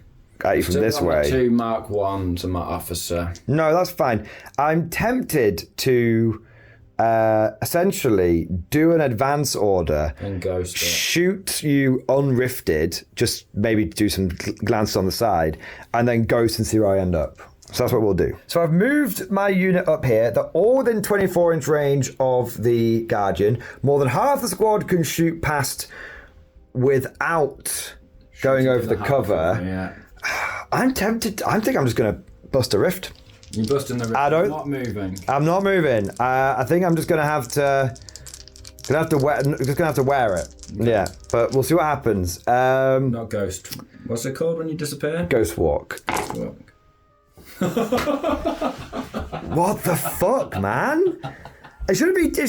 at you from this way. 2 Mark 1 to my officer. No, that's fine. I'm tempted to... essentially do an advance order and ghost it. Shoot you unrifted, just maybe do some glances on the side, and then ghost and see where I end up. So that's what we'll do. So I've moved my unit up here. They're all within 24-inch range of the Guardian. More than half the squad can shoot past without going over the cover. Yeah. I'm tempted. I think I'm just going to bust a rift. You're busting the rift. I'm not moving. I'm not moving. I think I'm just gonna have to wear it. Okay. Yeah, but we'll see what happens. Not ghost. What's it called when you disappear? Ghost walk. Ghost walk. What the fuck, man? It should be 2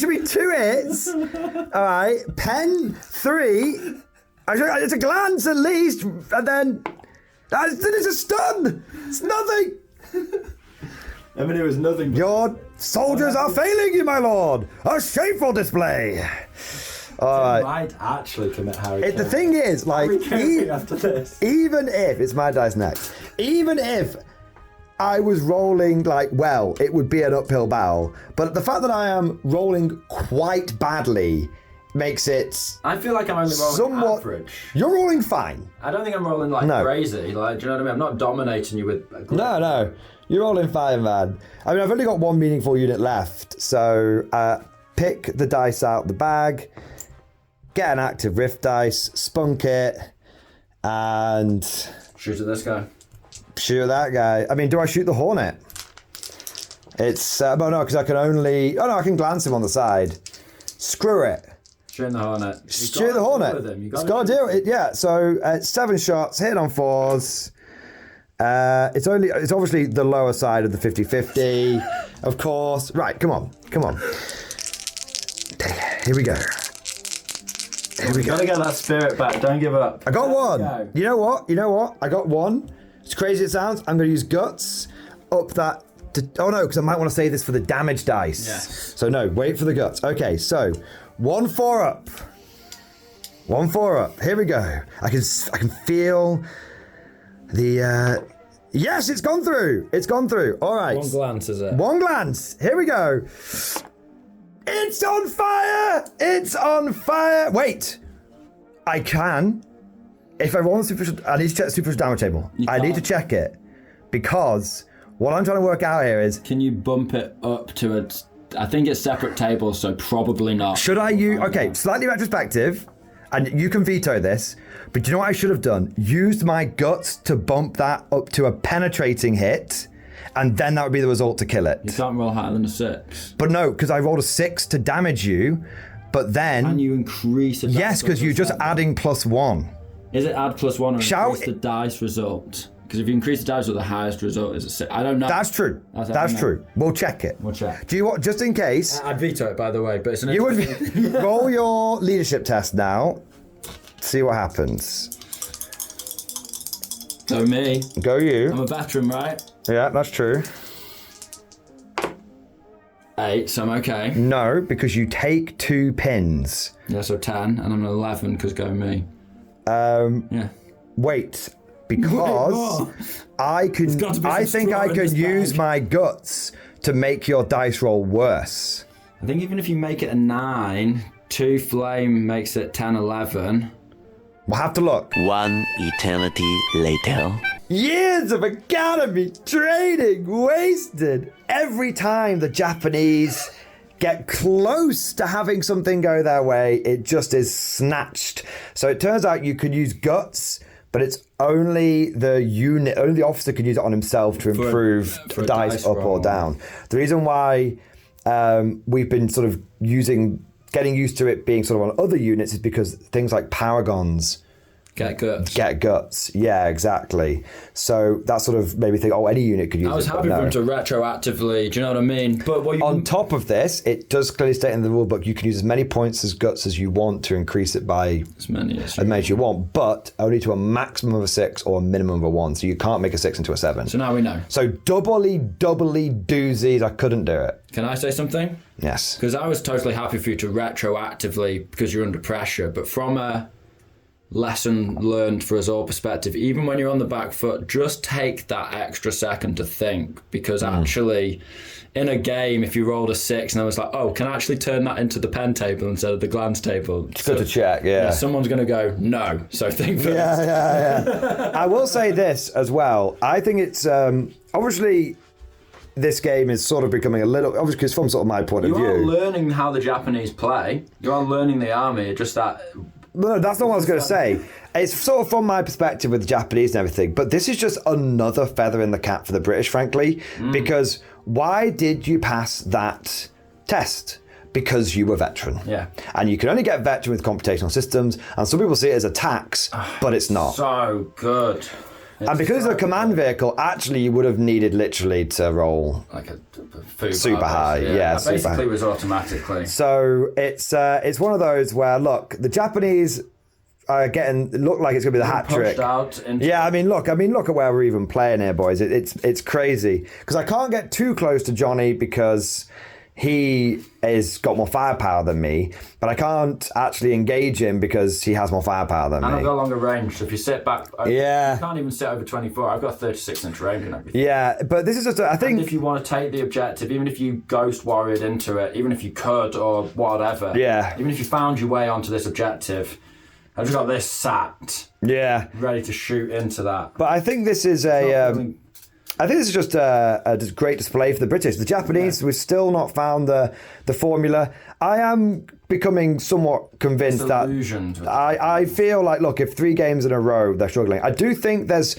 hits. All right, pen 3. It's a glance at least, and then it's a stun. It's nothing. I mean, it was nothing. Your soldiers are failing you, my lord. A shameful display. I might actually commit Harry. The thing is, like, after this. Even if it's my dice next, even if I was rolling like well, it would be an uphill battle. But the fact that I am rolling quite badly makes it. I feel like I'm only rolling somewhat average. You're rolling fine. I don't think I'm rolling crazy. Like, do you know what I mean? I'm not dominating you with. No. You're rolling fine, man. I mean, I've only got 1 meaningful unit left, so pick the dice out the bag, get an active rift dice, spunk it, and... Shoot at this guy. Shoot at that guy. I mean, do I shoot the Hornet? It's... no, because I can only... Oh, no, I can glance him on the side. Screw it. Shoot the Hornet. Shoot the Hornet. It's got to do it. Yeah, so 7 shots, hit on 4s. It's obviously the lower side of the 50-50, of course. Right, come on. Here we go. Gotta get that spirit back. Don't give up. I got 1. You know what? I got 1. As crazy as it sounds, I'm going to use guts up that. Oh no, because I might want to save this for the damage dice. Yes. So no, wait for the guts. Okay, so 1 4 up. 1 4 up. Here we go. I can feel. Yes, it's gone through. All right. 1 glance, is it? 1 glance. Here we go. It's on fire. Wait. I can. If I roll I need to check the superficial damage table. I need to check it because what I'm trying to work out here is... Can you bump it up to a... I think it's separate tables, so probably not. Should I use... Okay, slightly retrospective, and you can veto this, but do you know what I should have done? Used my guts to bump that up to a penetrating hit, and then that would be the result to kill it. You can't roll higher than a 6. But no, because I rolled a 6 to damage you, but then... Can you increase it? Yes, because you're just adding +1. Is it add +1 or increase the dice result? Because if you increase the dice result, the highest result is a 6. I don't know. That's true. That's true. We'll check it. We'll check. Do you want, just in case... I'd veto it, by the way, but it's an... You would roll your leadership test now. See what happens. Go me. Go you. I'm a veteran, right? Yeah, that's true. 8, so I'm okay. No, because you take 2 pins. Yeah, so 10, and I'm an 11 because go me. Yeah. Wait, because I can. I think I can use my guts to make your dice roll worse. I think even if you make it a 9, 2 flame makes it 10, 11. We'll have to look. One eternity later. Years of academy training wasted. Every time the Japanese get close to having something go their way, it just is snatched. So it turns out you can use guts, but it's only the officer can use it on himself to improve dice up or down. The reason why we've been sort of getting used to it being sort of on other units is because things like paragons get guts. Yeah, exactly. So that sort of made me think, any unit could use it. I was happy for them to retroactively, do you know what I mean? But on top of this, it does clearly state in the rulebook you can use as many points as guts as you want to increase it by as many as you want, but only to a maximum of a 6 or a minimum of a 1. So you can't make a 6 into a 7. So now we know. So doubly doozies, I couldn't do it. Can I say something? Yes. Because I was totally happy for you to retroactively, because you're under pressure, but from a lesson learned for us all perspective, even when you're on the back foot, just take that extra second to think, because actually in a game, if you rolled a 6 and I was like, can I actually turn that into the pen table instead of the glance table? It's good to check, yeah. Someone's going to go, no. So think first. Yeah. I will say this as well. I think it's obviously this game is sort of becoming a little, obviously because from sort of my point of view. You are learning how the Japanese play. You are learning the army, just that... No, that's not what I was going to say. It's sort of from my perspective with the Japanese and everything, but this is just another feather in the cap for the British, frankly, because why did you pass that test? Because you were veteran. Yeah. And you can only get veteran with computational systems, and some people see it as a tax, but it's not. So good. And because it's a command vehicle, actually you would have needed literally to roll like a super high. Yeah, super basically high. was automatically. So it's one of those where, look, the Japanese are look like it's going to be the hat trick. Yeah, I mean, look at where we're even playing here, boys. It's crazy. Because I can't get too close to Johnny because he has got more firepower than me, but I can't actually engage him because he has more firepower than me. And I've got longer range, so if you sit back, you can't even sit over 24. I've got 36-inch range and everything. Yeah, but this is just, I think... And if you want to take the objective, even if you ghost warriored into it, even if you could or whatever, even if you found your way onto this objective, I've just got this sat, ready to shoot into that. But I think this is I think this is just a great display for the British. The Japanese, we've still not found the formula. I am becoming somewhat convinced that I feel like, look, if 3 games in a row they're struggling, I do think there's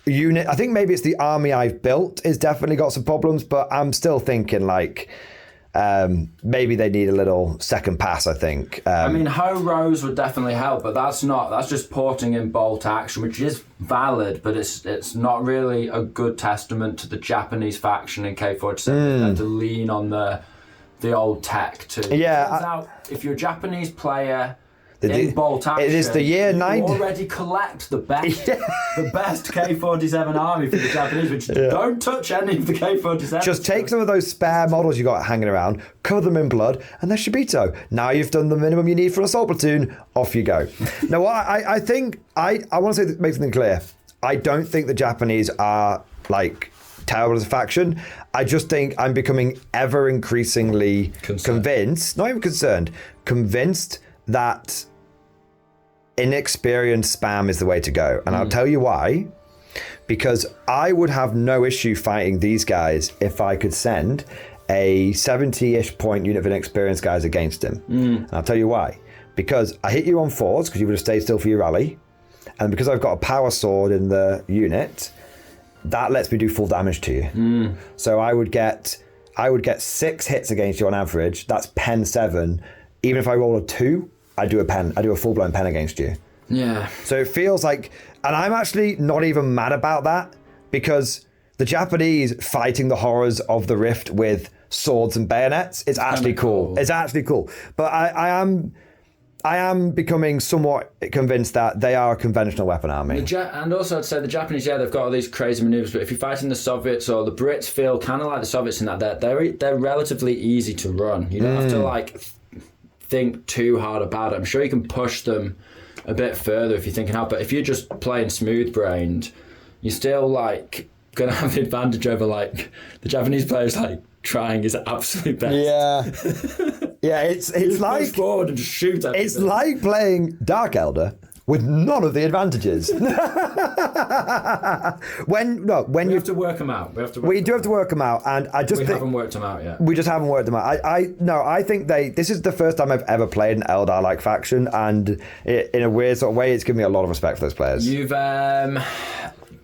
unit. I think maybe it's the army I've built is definitely got some problems, but I'm still thinking like maybe they need a little second pass, I think. I mean, Ho Rose would definitely help, but that's just porting in bolt action, which is valid, but it's not really a good testament to the Japanese faction in K47 to lean on the old tech too. Yeah. If you're a Japanese player in bolt action, it is the year 90. You already collect the best K47 army for the Japanese, which don't touch any of the K47. Just take some of those spare models you got hanging around, cover them in blood, and they're Shibito. Now you've done the minimum you need for an assault platoon, off you go. Now, I think, I want to make something clear. I don't think the Japanese are, like, terrible as a faction. I just think I'm becoming ever increasingly convinced, not even concerned, convinced that inexperienced spam is the way to go. And I'll tell you why. Because I would have no issue fighting these guys if I could send a 70-ish point unit of inexperienced guys against him. And I'll tell you why. Because I hit you on 4s because you would have stayed still for your rally. And because I've got a power sword in the unit, that lets me do full damage to you. So I would get 6 hits against you on average. That's pen 7. Even if I roll a 2, I do a full-blown pen against you. Yeah. So it feels like, and I'm actually not even mad about that, because the Japanese fighting the horrors of the Rift with swords and bayonets is actually cool. It's actually cool. But I am becoming somewhat convinced that they are a conventional weapon army. And also I'd say the Japanese, they've got all these crazy maneuvers, but if you're fighting the Soviets or the Brits, feel kind of like the Soviets in that they're relatively easy to run. You don't have to like think too hard about it. I'm sure you can push them a bit further if you're thinking how, but if you're just playing smooth-brained, you're still like gonna have the advantage over like the Japanese players like trying his absolute best. Yeah, it's like push forward and just shoot everything. It's like playing Dark Elder with none of the advantages. when we have to work them out. We do have to work them out, and I just we haven't worked them out yet. We just haven't worked them out. I think this is the first time I've ever played an Eldar like faction, and in a weird sort of way, it's given me a lot of respect for those players. You've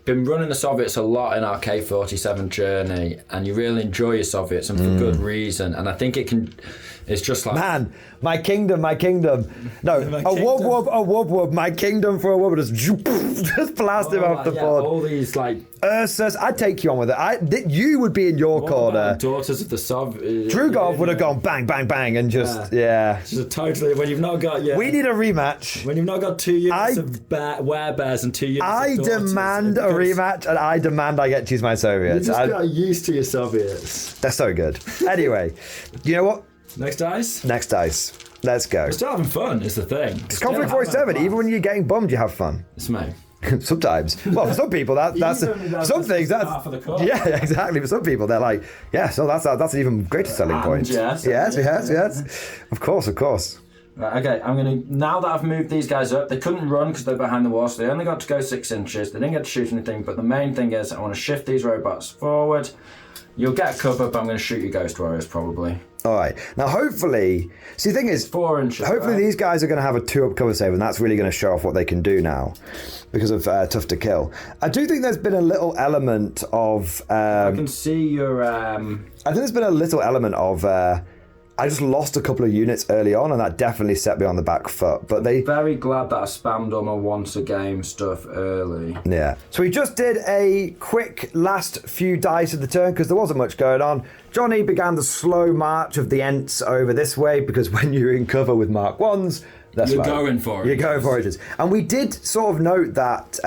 been running the Soviets a lot in our K47 journey, and you really enjoy your Soviets, and for good reason. And I think it's just like, man, my kingdom. No, a wub, my kingdom for a wub, just blast him off the board. All these like Ursus, I'd take you on with it. You would be in your corner. Daughters of the Soviets. Drugov would have gone bang, bang, bang, and just Just totally when you've not got we need a rematch. When you've not got 2 units of werebears and 2 units. I demand a rematch, and I demand I get to use my Soviets. You just got used to your Soviets. They're so good. Anyway, you know what? Next dice. Let's go. We're still having fun. Is the thing. It's Konflikt 47. Even when you're getting bummed, you have fun. It's me. Sometimes. Well, for some people, that's some things. That's half of the course. Yeah, exactly. For some people, they're like, yeah. So that's an even greater selling point. Yes. Of course. Right, okay, I'm going to, now that I've moved these guys up, they couldn't run because they're behind the wall, so they only got to go 6 inches. They didn't get to shoot anything, but the main thing is I want to shift these robots forward. You'll get cover, but I'm going to shoot your Ghost Warriors probably. All right. Now, hopefully, see, the thing is, 4 inches. Hopefully, these guys are going to have a 2-up cover save, and that's really going to show off what they can do now because of Tough to Kill. I do think there's been a little element of. I can see your. I think there's been a little element of. I just lost a couple of units early on, and that definitely set me on the back foot. But very glad that I spammed all my once a game stuff early. Yeah. So we just did a quick last few dice of the turn because there wasn't much going on. Johnny began the slow march of the Ents over this way because when you're in cover with Mark 1s, you're going for it. You're going for it. And we did sort of note that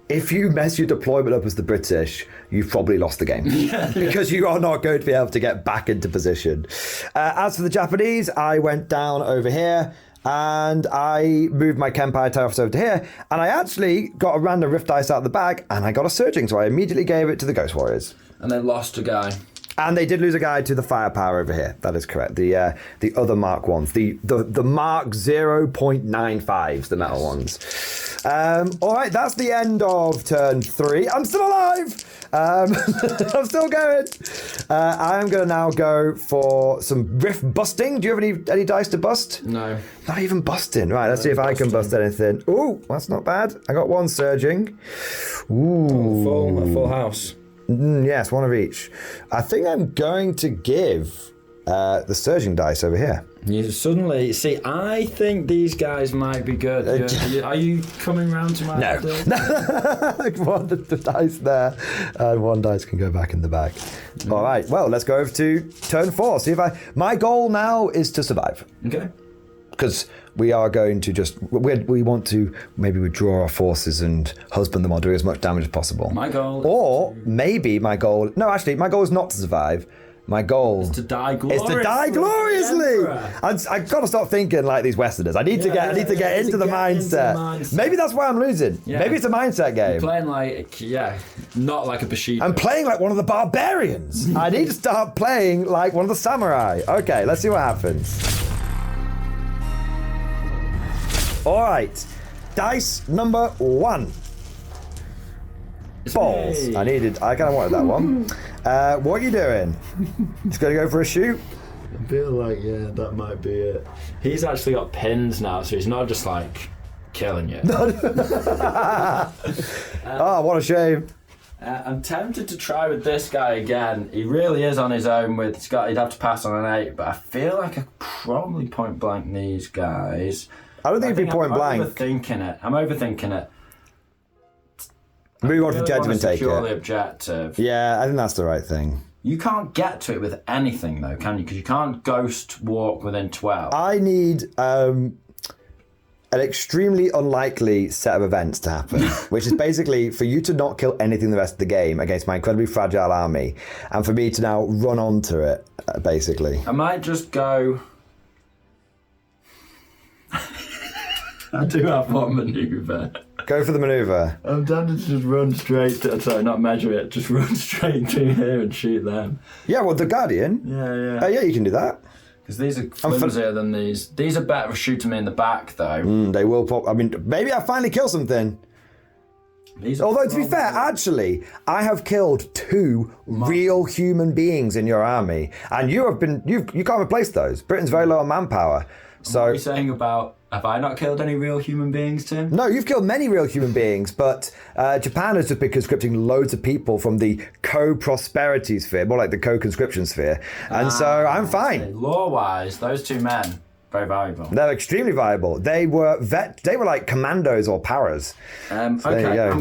if you mess your deployment up as the British, you've probably lost the game because you are not going to be able to get back into position. As for the Japanese, I went down over here and I moved my Kempai tie officer over to here, and I actually got a random Rift dice out of the bag and I got a Surging, so I immediately gave it to the Ghost Warriors. And they lost a guy. And they did lose a guy to the firepower over here. That is correct. The other Mark 1s. The Mark 0.95s, the metal ones. All right, that's the end of turn 3. I'm still alive! I'm still going. I am going to now go for some Rift busting. Do you have any dice to bust? No. Not even busting. Right, let's see if I can bust anything. Ooh, that's not bad. I got 1 surging. Ooh. A full house. Yes, 1 of each. I think I'm going to give the surging dice over here. You suddenly see. I think these guys might be good. Are you coming round to my? No. 1 the dice there, and 1 dice can go back in the bag. All right. Well, let's go over to turn 4. See if my goal now is to survive. Okay. Because we are going to we want to maybe withdraw our forces and husband them or do as much damage as possible. My goal. Or maybe my goal. No, actually, my goal is not to survive. My goal is to die gloriously. I've got to stop thinking like these Westerners. I need to get into the mindset. Maybe that's why I'm losing. Yeah. Maybe it's a mindset game. You're playing like not like a Bushido. I'm playing like one of the barbarians. I need to start playing like one of the samurai. Okay, let's see what happens. All right. Dice number 1. Balls. me. I kind of wanted that one. What are you doing? Just gonna go for a shoot? I feel like, yeah, that might be it. He's actually got pins now, so he's not just like killing you. Oh, what a shame. I'm tempted to try with this guy again. He really is on his own with he'd have to pass on an 8, but I feel like I could probably point blank these guys. I don't think it'd be point blank. I'm overthinking it. Move on to judgment taker. Purely objective. Yeah, I think that's the right thing. You can't get to it with anything though, can you? Because you can't ghost walk within 12. I need an extremely unlikely set of events to happen, which is basically for you to not kill anything the rest of the game against my incredibly fragile army, and for me to now run onto it, basically. I might just go... I do have one manoeuvre. Go for the maneuver. I'm tempted to just run straight to... Sorry, not measure it. Just run straight through here and shoot them. Yeah, well, the Guardian. Yeah. Yeah, you can do that. Because these are flimsier than these. These are better for shooting me in the back, though. They will pop. I mean, maybe I finally kill something. Although, to be fair, actually, I have killed 2 real human beings in your army, and you can't replace those. Britain's very low on manpower. So, what are you saying about... Have I not killed any real human beings, Tim? No, you've killed many real human beings, but Japan has just been conscripting loads of people from the co-prosperity sphere, more like the co-conscription sphere, and so I'm fine. Law-wise, those 2 men, very valuable. They're extremely viable. They were like commandos or paras. Okay,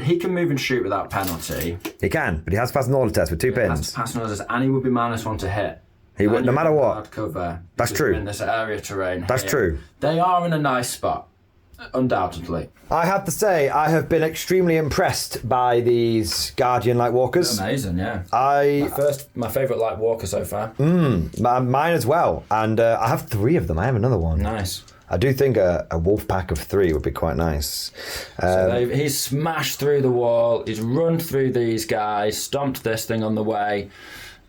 he can move and shoot without penalty. He can, but he has to pass an order test with 2 He has pins. to pass an order test, and he would be -1 to hit. He would, no matter what. Cover. That's true. In this area terrain. That's true. They are in a nice spot, undoubtedly. I have to say, I have been extremely impressed by these Guardian Light Walkers. Amazing, yeah. My favourite Light Walker so far. Mine as well, and I have 3 of them. I have another one. Nice. I do think a wolf pack of 3 would be quite nice. So he's smashed through the wall. He's run through these guys, stomped this thing on the way.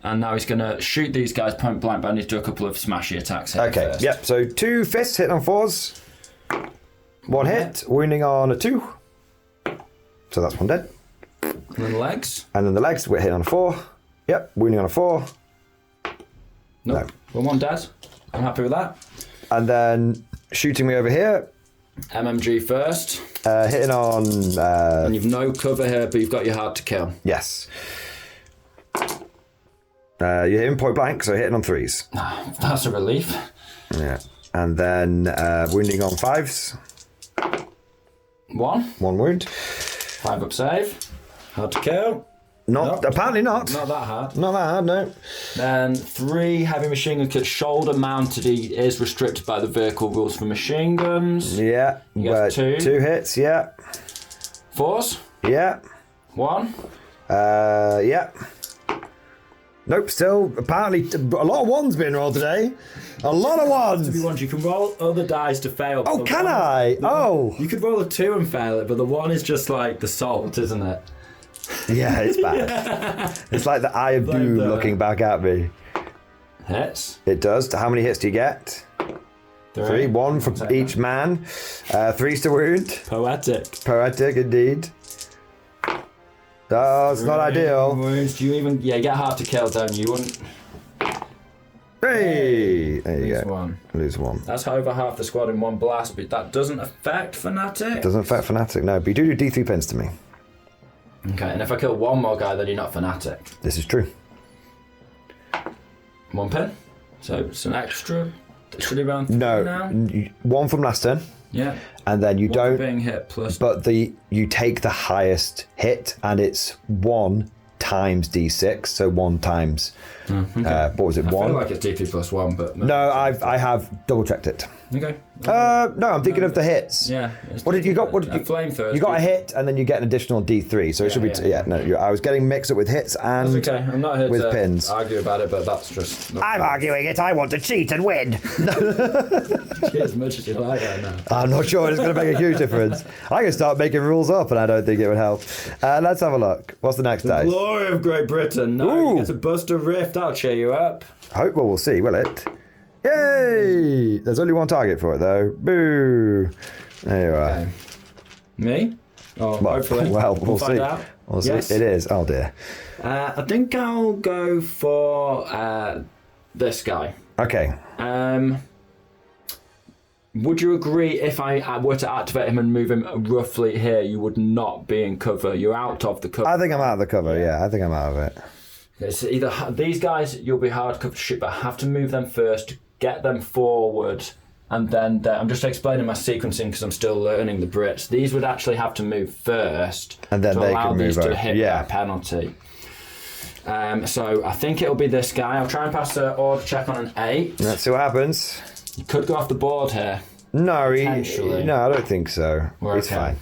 And now he's going to shoot these guys point blank, but I need to do a couple of smashy attacks here first. Yep, so 2 fists hitting on 4s. 1 hit, wounding on a 2. So that's 1 dead. And then the legs. And then the legs, we're hitting on a 4. Yep, wounding on a 4. Nope. No. 1 dead. I'm happy with that. And then shooting me over here. MMG first. Hitting on... and you've no cover here, but you've got your hard to kill. Yes. You're hitting point blank, so hitting on 3s. That's a relief. Yeah. And then wounding on 5s. 1. 1 wound. 5 up save. Hard to kill. Apparently not. Not that hard. Not that hard, no. Then 3 heavy machine gun kits. Shoulder mounted. He is restricted by the vehicle rules for machine guns. Yeah. You get 2. 2 hits, yeah. 4s. Yeah. 1. Yeah. Nope, still, apparently, a lot of 1s being rolled today. A lot of 1s. You can roll other dice to fail. Oh, can I? Oh. You could roll a 2 and fail it, but the 1 is just like the salt, isn't it? Yeah, it's bad. It's like the Eye of Doom looking back at me. Hits. It does. How many hits do you get? 3. 1 for each man. 3's to wound. Poetic, indeed. Oh, it's not ideal. Wounds. Do you even... Yeah, you get hard to kill, don't you? You wouldn't... Hey! There you Lose go. 1. Lose 1. That's over half the squad in 1 blast, but that doesn't affect Fanatic. Doesn't affect Fanatic, no. But you do D3 pins to me. Okay, and if I kill 1 more guy, then you're not Fanatic. This is true. 1 pin. So it's an extra. Should he round 3 No. now? 1 from last turn. Yeah. And then you don't... being hit plus... But you take the highest hit, and it's 1 times D6, so 1 times... what was it, 1? I feel like it's D3 plus 1, but... No, I have double-checked it. Okay. No, I'm thinking of the hits. Yeah. What did you got? What did you? Flamethrower. You got a hit, and then you get an additional D3, so it should be... I was getting mixed up with hits and That's okay. I'm not here with to pins. argue about it, but that's just... I'm arguing it. I want to cheat and win. As much as you like right now. I'm not sure it's going to make a huge difference. I can start making rules up, and I don't think it would help. Let's have a look. What's the next dice? Glory of Great Britain. No, you get to bust a rift. That'll cheer you up. Well, we'll see, will it? Yay! There's only one target for it, though. Boo! There you are. Okay. Me? Oh, Well, hopefully. we'll see. Find out. We'll see. Yes. It is. Oh, dear. I think I'll go for this guy. Okay. Would you agree if I were to activate him and move him roughly here, you would not be in cover? You're out of the cover. I think I'm out of the cover, yeah. I think I'm out of it. It's either these guys, you'll be hard cover to shoot, but I have to move them first to get them forward. And then I'm just explaining my sequencing because I'm still learning the Brits. These would actually have to move first And then to they allow can these move to over. hit Yeah. their penalty. So I think it'll be this guy. I'll try and pass the order check on an 8. Let's see what happens. You could go off the board here. No, Potentially. no, I don't think so. We're He's okay.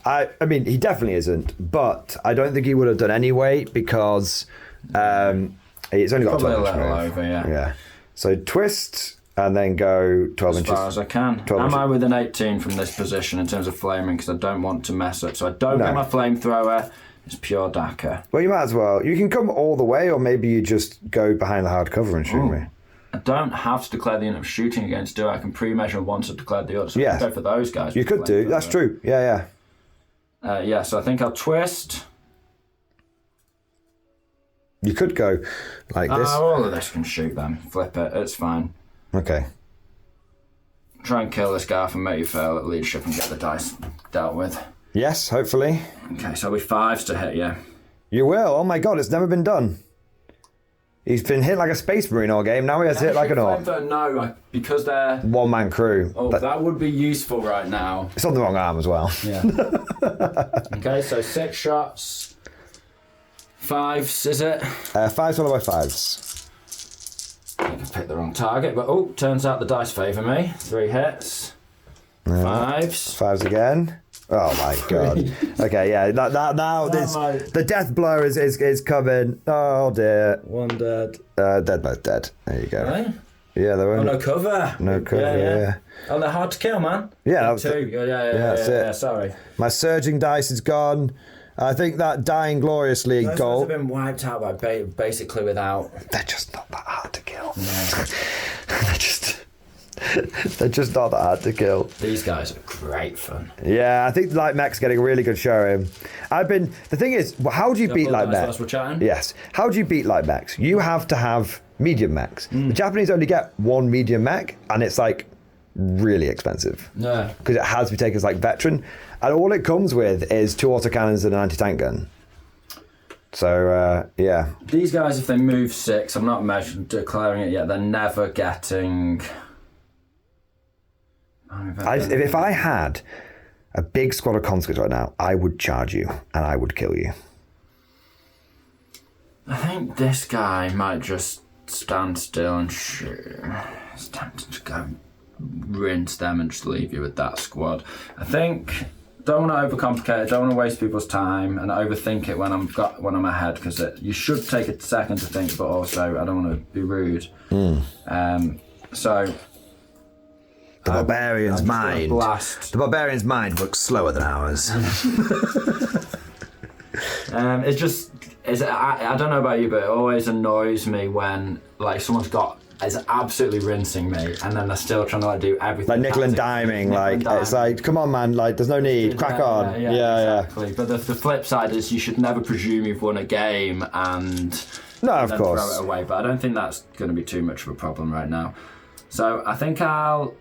fine. I mean, he definitely isn't, but I don't think he would have done anyway because it's only got Probably 12 a inch little move. over, yeah. Yeah. So twist and then go 12 As inches. far as I can. 12 Am inches. I with an 18 from this position in terms of flaming? Because I don't want to mess up. So I don't No. get my flamethrower. It's pure Daka. Well, you might as well. You can come all the way, or maybe you just go behind the hard cover and shoot me. I don't have to declare the unit of shooting against, do I? I can pre-measure once I've declared the order. So I Yes. can go for those guys. You with could do. flamethrower. That's true. Yeah, yeah. Yeah, so I think I'll twist. You could go like this. All of this can shoot them. Flip it. It's fine. Okay. Try and kill this guy off and make you fail at leadership and get the dice dealt with. Yes, hopefully. Okay, so we 5s to hit you. You will. Oh my god, it's never been done. He's been hit like a space marine all game. Now he has to hit like an orc. No, because they're... One-man crew. Oh, that would be useful right now. It's on the wrong arm as well. Yeah. Okay, so 6 shots. 5s, is it? 5 followed by 5s. I think I picked the wrong target, but turns out the dice favour me. 3 hits. 5s. 5s again. Oh my god. Okay, yeah. That now the death blow is coming. Oh dear. 1 dead. Dead, both dead. There you go. Right? Yeah, they were. Oh, no cover. No cover, yeah. Oh, they're hard to kill, man. Yeah, that was 2. Yeah, that's it. yeah, sorry. My surging dice is gone. I think that dying gloriously Those goal. guys have been wiped out by basically without. They're just not that hard to kill. They're just not that hard to kill. These guys are great fun. Yeah, I think Light Mech's getting a really good showing. The thing is, how do you beat Light Mech? Whilst we're chatting? Yes. How do you beat Light Mechs? You have to have medium mechs. The Japanese only get one medium mech, and it's like really expensive. No. Because it has to be taken as like veteran. And all it comes with is 2 autocannons and an anti-tank gun. So, yeah. These guys, if they move 6, I'm not declaring it yet, they're never getting... If I had a big squad of conscripts right now, I would charge you and I would kill you. I think this guy might just stand still and shoot. It's tempting to go rinse them and just leave you with that squad. I think... Don't want to overcomplicate it, don't want to waste people's time and overthink it when I'm ahead, because you should take a second to think, but also I don't want to be rude. So... The barbarian's mind. Blast. The barbarian's mind works slower than ours. It's just, I don't know about you, but it always annoys me when like someone's is absolutely rinsing me, and then they're still trying to like do everything. Like nickel and diming, it's like, come on, man, like there's no need, crack on. Yeah, exactly. But the flip side is you should never presume you've won a game and No, of then course. throw it away. But I don't think that's going to be too much of a problem right now. So I think I'll,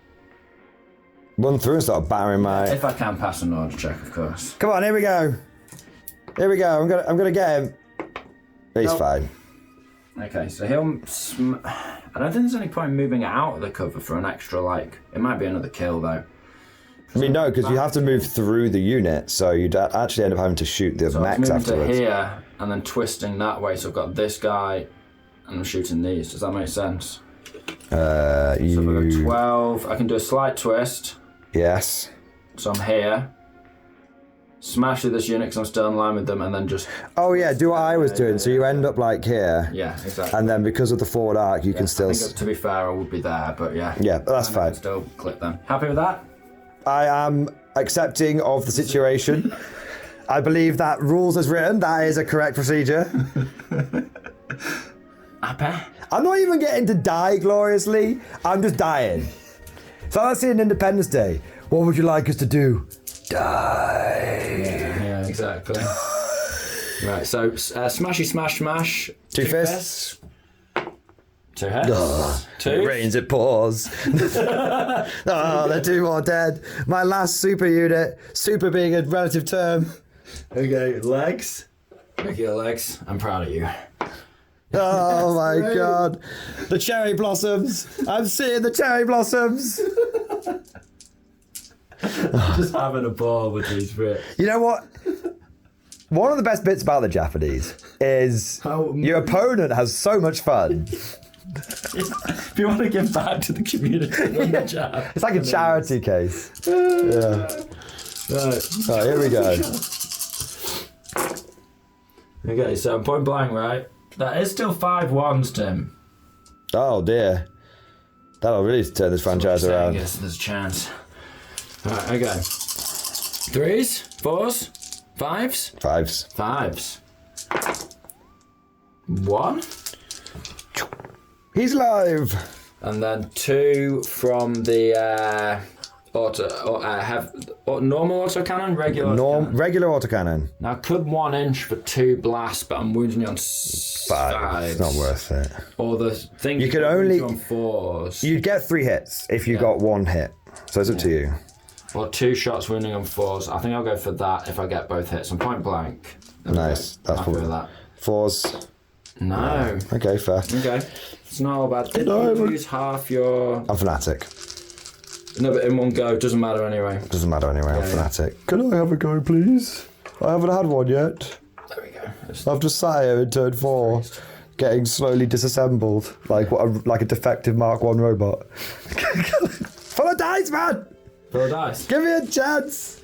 Run through and start battering my. if I can, pass an order check, of course. Come on, here we go. Here we go. I'm gonna get him. He's Nope. fine. Okay, so I don't think there's any point moving out of the cover for an extra, like, it might be another kill though. I mean, no, because you have to move through the unit, so you'd actually end up having to shoot the So I'm mechs moving to afterwards. here and then twisting that way, so I've got this guy and I'm shooting these. Does that make sense? So if I go 12, I can do a slight twist. Yes. So I'm here. Smash through this unit because I'm still in line with them, and then just... Oh yeah, do what I was doing. So you end up like here. Yeah, exactly. And then because of the forward arc, you can still. I think, to be fair, I would be there, but yeah. Yeah, but that's I fine. can still clip them. Happy with that? I am accepting of the situation. I believe that rules as written, that is a correct procedure. Happy? I'm not even getting to die gloriously. I'm just dying. So let's see an Independence Day. What would you like us to do? Die. Yeah, exactly. Right, so smashy smash smash. Two fists. 2 heads. 2. It rains, it pours. Oh, they're 2 more dead. My last super unit. Super being a relative term. Okay, legs. Make your legs. I'm proud of you. Oh my god. The cherry blossoms. I'm seeing the cherry blossoms. Just having a ball with these bits. You know what? One of the best bits about the Japanese is your opponent has so much fun. If you want to give back to the community, run the jab. It's like a charity case. Yeah. Right, here we go. Okay, so I'm point blank, right? That is still 5 ones, Tim. Oh dear. That'll really turn this franchise around. Yes, there's a chance. Alright, okay. 3s, 4s, 5s? 5s. 5s. 1. He's alive. And then 2 from the normal autocannon, regular autocannon. Regular autocannon. Now I could 1 inch for 2 blasts, but I'm wounding you on 5. It's not worth it. Or the thing You could only on 4s. You'd get 3 hits if you got 1 hit. So it's up to you. Or 2 shots wounding on 4s. I think I'll go for that if I get both hits. I'm point blank. Nice. That's happy probably with that. 4s. No. Okay, fair. Okay. It's not all bad. Did No, you lose half your... I'm fanatic. No, but in one go. Doesn't matter anyway. Doesn't matter anyway, I'm fanatic. Can I have a go, please? I haven't had one yet. There we go. I've just sat here in turn 4, getting slowly disassembled like a defective Mark 1 robot. Full of dice, man! Roll dice. Give me a chance!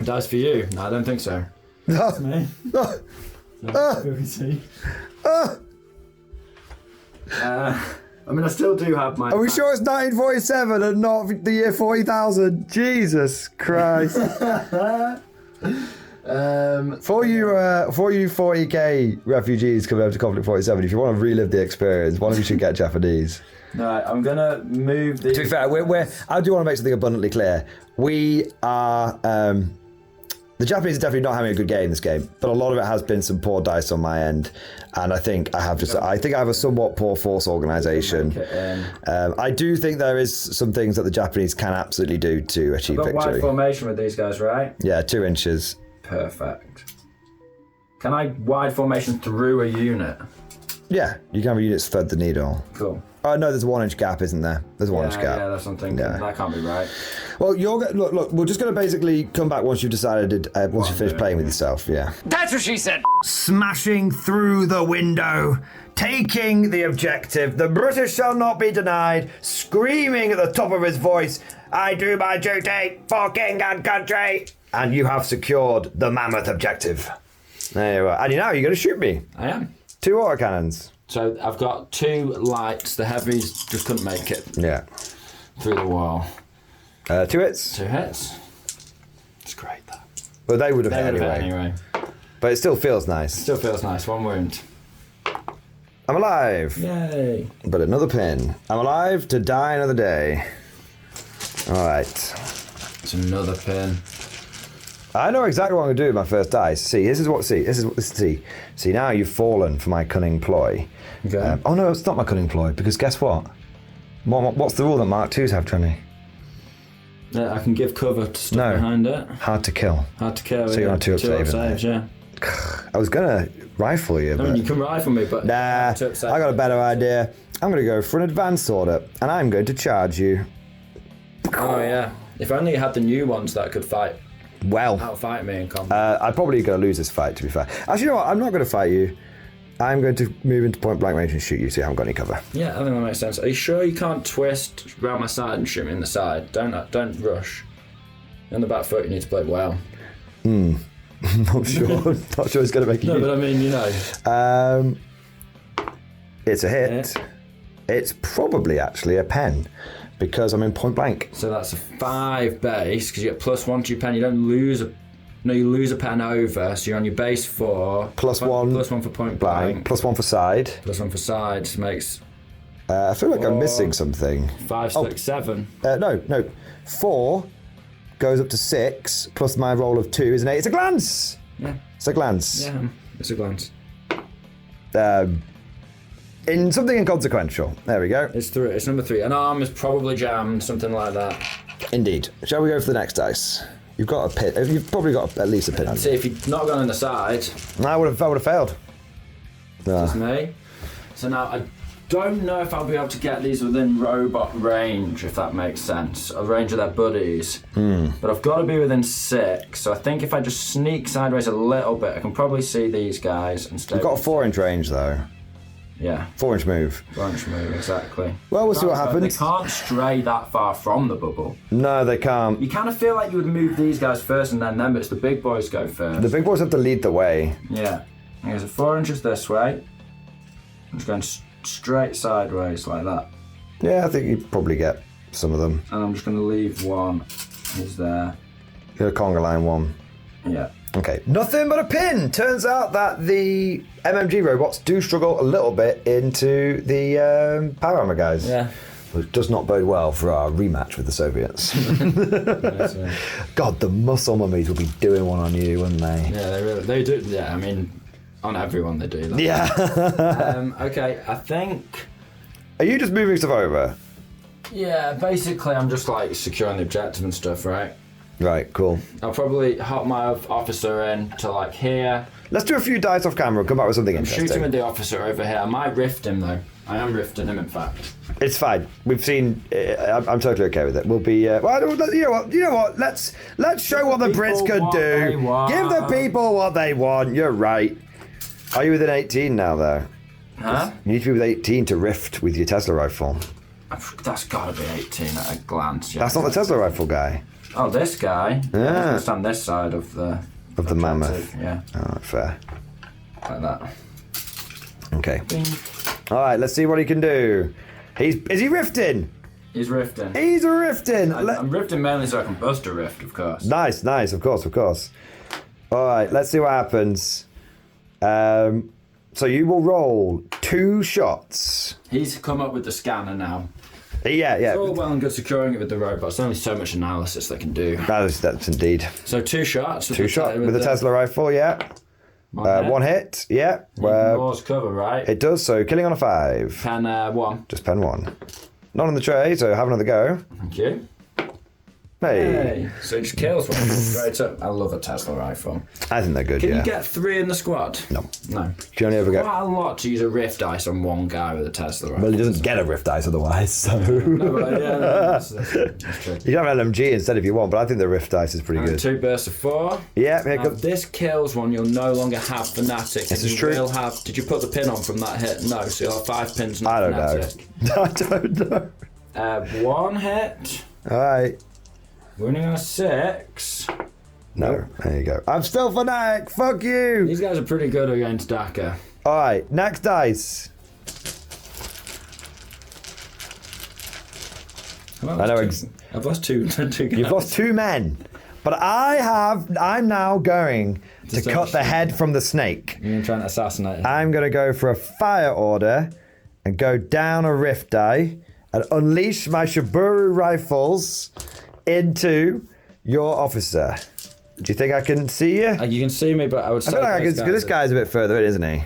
Dice for you? No, I don't think so. No. Me? No. I mean, I still do have my... Are we sure it's 1947 and not the year 40,000? Jesus Christ. For you 40k refugees coming over to Conflikt 47, if you want to relive the experience, one of you should get Japanese. No, I'm going to move the... To be fair, I do want to make something abundantly clear. We are... the Japanese are definitely not having a good game this game, but a lot of it has been some poor dice on my end, and I think I have a somewhat poor force organisation. I do think there is some things that the Japanese can absolutely do to achieve I've got victory. wide formation with these guys, right? Yeah, 2 inches. Perfect. Can I wide formation through a unit? Yeah, you can have units thread the needle. Cool. Oh no, there's a 1 inch gap, isn't there? There's a 1 inch gap. Yeah, that's something. Yeah. That can't be right. Well, look. We're just going to basically come back once you've decided, once you finish playing with yourself. Yeah. That's what she said. Smashing through the window, taking the objective. The British shall not be denied. Screaming at the top of his voice, "I do my duty for king and country." And you have secured the mammoth objective. There you are. And now you're going to shoot me. I am. 2 autocannons. So I've got 2 lights. The heavies just couldn't make it Yeah. through the wall. 2 hits. 2 hits. It's great, that. But they would have hit They would have anyway. hit anyway. But it still feels nice. Still feels nice. 1 wound. I'm alive. Yay. But another pin. I'm alive to die another day. All right. It's another pin. I know exactly what I'm going to do with my first dice. See, now you've fallen for my cunning ploy. Okay. Oh no, it's not my cunning ploy, because guess what? What's the rule that Mark IIs have, Trini? Yeah, I can give cover to stuff behind it. Hard to kill. Hard to kill. So you're on 2 up save, saves, yeah. I was going to rifle you, I but... mean, you can rifle me, but... Nah, I got a better idea. I'm going to go for an advanced order, and I'm going to charge you. Oh, yeah. If only you had the new ones that could fight. Well, Outfight me in combat. I'm probably going to lose this fight, to be fair. Actually, you know what? I'm not going to fight you. I'm going to move into point blank range and shoot you so you haven't got any cover. Yeah, I think that makes sense. Are you sure you can't twist round my side and shoot me in the side? Don't rush. On the back foot, you need to play well. Not sure. Not sure it's going to make you. No, but I mean, you know. It's a hit. Yeah. It's probably actually a pen because I'm in point blank. So that's a 5 base because you get +1 to your pen. You don't lose a No, you lose a pen over, so you're on your base 4. +1. +1 for point blank. +1 for side. +1 for side makes I feel like I'm missing something. 5, 6, 7. No. 4 goes up to 6, plus my roll of 2 is an 8. It's a glance! Yeah. It's a glance. Yeah, it's a glance. In something inconsequential. There we go. It's 3. It's number 3. An arm is probably jammed, something like that. Indeed. Shall we go for the next dice? You've got a pin. You've probably got at least a pin on See, if you'd not gone on the side, I would have failed. that's me. So now I don't know if I'll be able to get these within robot range, if that makes sense, or range of their buddies. But I've got to be within 6, so I think if I just sneak sideways a little bit, I can probably see these guys and stay. You've got a 4-inch range though. Yeah. 4-inch move. 4-inch move, exactly. Well, we'll see what happens. They can't stray that far from the bubble. No, they can't. You kind of feel like you would move these guys first and then them, but it's the big boys go first. The big boys have to lead the way. Yeah. Here's a 4 inches this way. I'm just going straight sideways like that. Yeah, I think you probably get some of them. And I'm just going to leave one. He's there. You're a conga line 1. Yeah. Okay, nothing but a pin. Turns out that the MMG robots do struggle a little bit into the power armor guys. Yeah. Which does not bode well for our rematch with the Soviets. God, the muscle mummies will be doing one on you, wouldn't they? Yeah, they do. Yeah, I mean, on everyone they do that. Yeah. Okay, I think. Are you just moving stuff over? Yeah, basically I'm just like securing the objective and stuff, right? Right, cool. I'll probably hop my officer in to like here. Let's do a few dice off camera and come back with something interesting. Shooting with the officer over here. I might rift him though. I am rifting him, in fact. It's fine. We've seen. I'm totally okay with it. We'll be. Well, you know what? Let's show what the Brits could do. Give the people what they want. You're right. Are you within 18 now, though? Huh? You need to be with 18 to rift with your Tesla rifle. That's got to be 18 at a glance. Yeah. That's not the Tesla rifle guy. Oh, this guy. Yeah. He's on this side of the. Of the mammoth. Yeah. Oh, fair. Like that. Okay. Bing. All right. Let's see what he can do. Is he rifting? He's rifting. He's rifting. I'm rifting mainly so I can bust a rift, of course. Nice. Of course. All right. Let's see what happens. So you will roll 2 shots. He's come up with the scanner now. Yeah. It's all well and good securing it with the robots. There's only so much analysis they can do. That's indeed. So 2 shots. With the Tesla rifle, yeah. One hit, yeah. Yours cover, right? It does, so killing on a 5. Pen 1. Just pen 1. Not on the tray, so have another go. Thank you. Hey. So it just kills one straight up. I love a Tesla rifle. I think they're good, Can yeah. you get 3 in the squad? No. No. You can only ever get... Quite a lot to use a rift dice on one guy with a Tesla rifle. Well, he doesn't get a rift dice otherwise, so... No, but yeah, that's true. You can have an LMG instead if you want, but I think the rift dice is pretty good. 2 bursts of 4. Yeah, here Now, comes... if this kills one, you'll no longer have Fanatic. This is you true. Will have, did you put the pin on from that hit? No, so you'll have 5 pins, not I don't Fanatic. know. I don't know. 1 hit. All right. Winning on a 6. No, there you go. I'm still fanatic. Fuck you. These guys are pretty good against Daka. All right, next dice. I know. I've lost 2 guys. You've lost 2 men, but I'm now going to cut the head from the snake. You're trying to assassinate him. I'm going to go for a fire order and go down a rift die and unleash my Shibaru rifles into your officer. Do you think I can see you? You can see me, but I would say... I feel like I can, this guy's a bit further in, isn't he?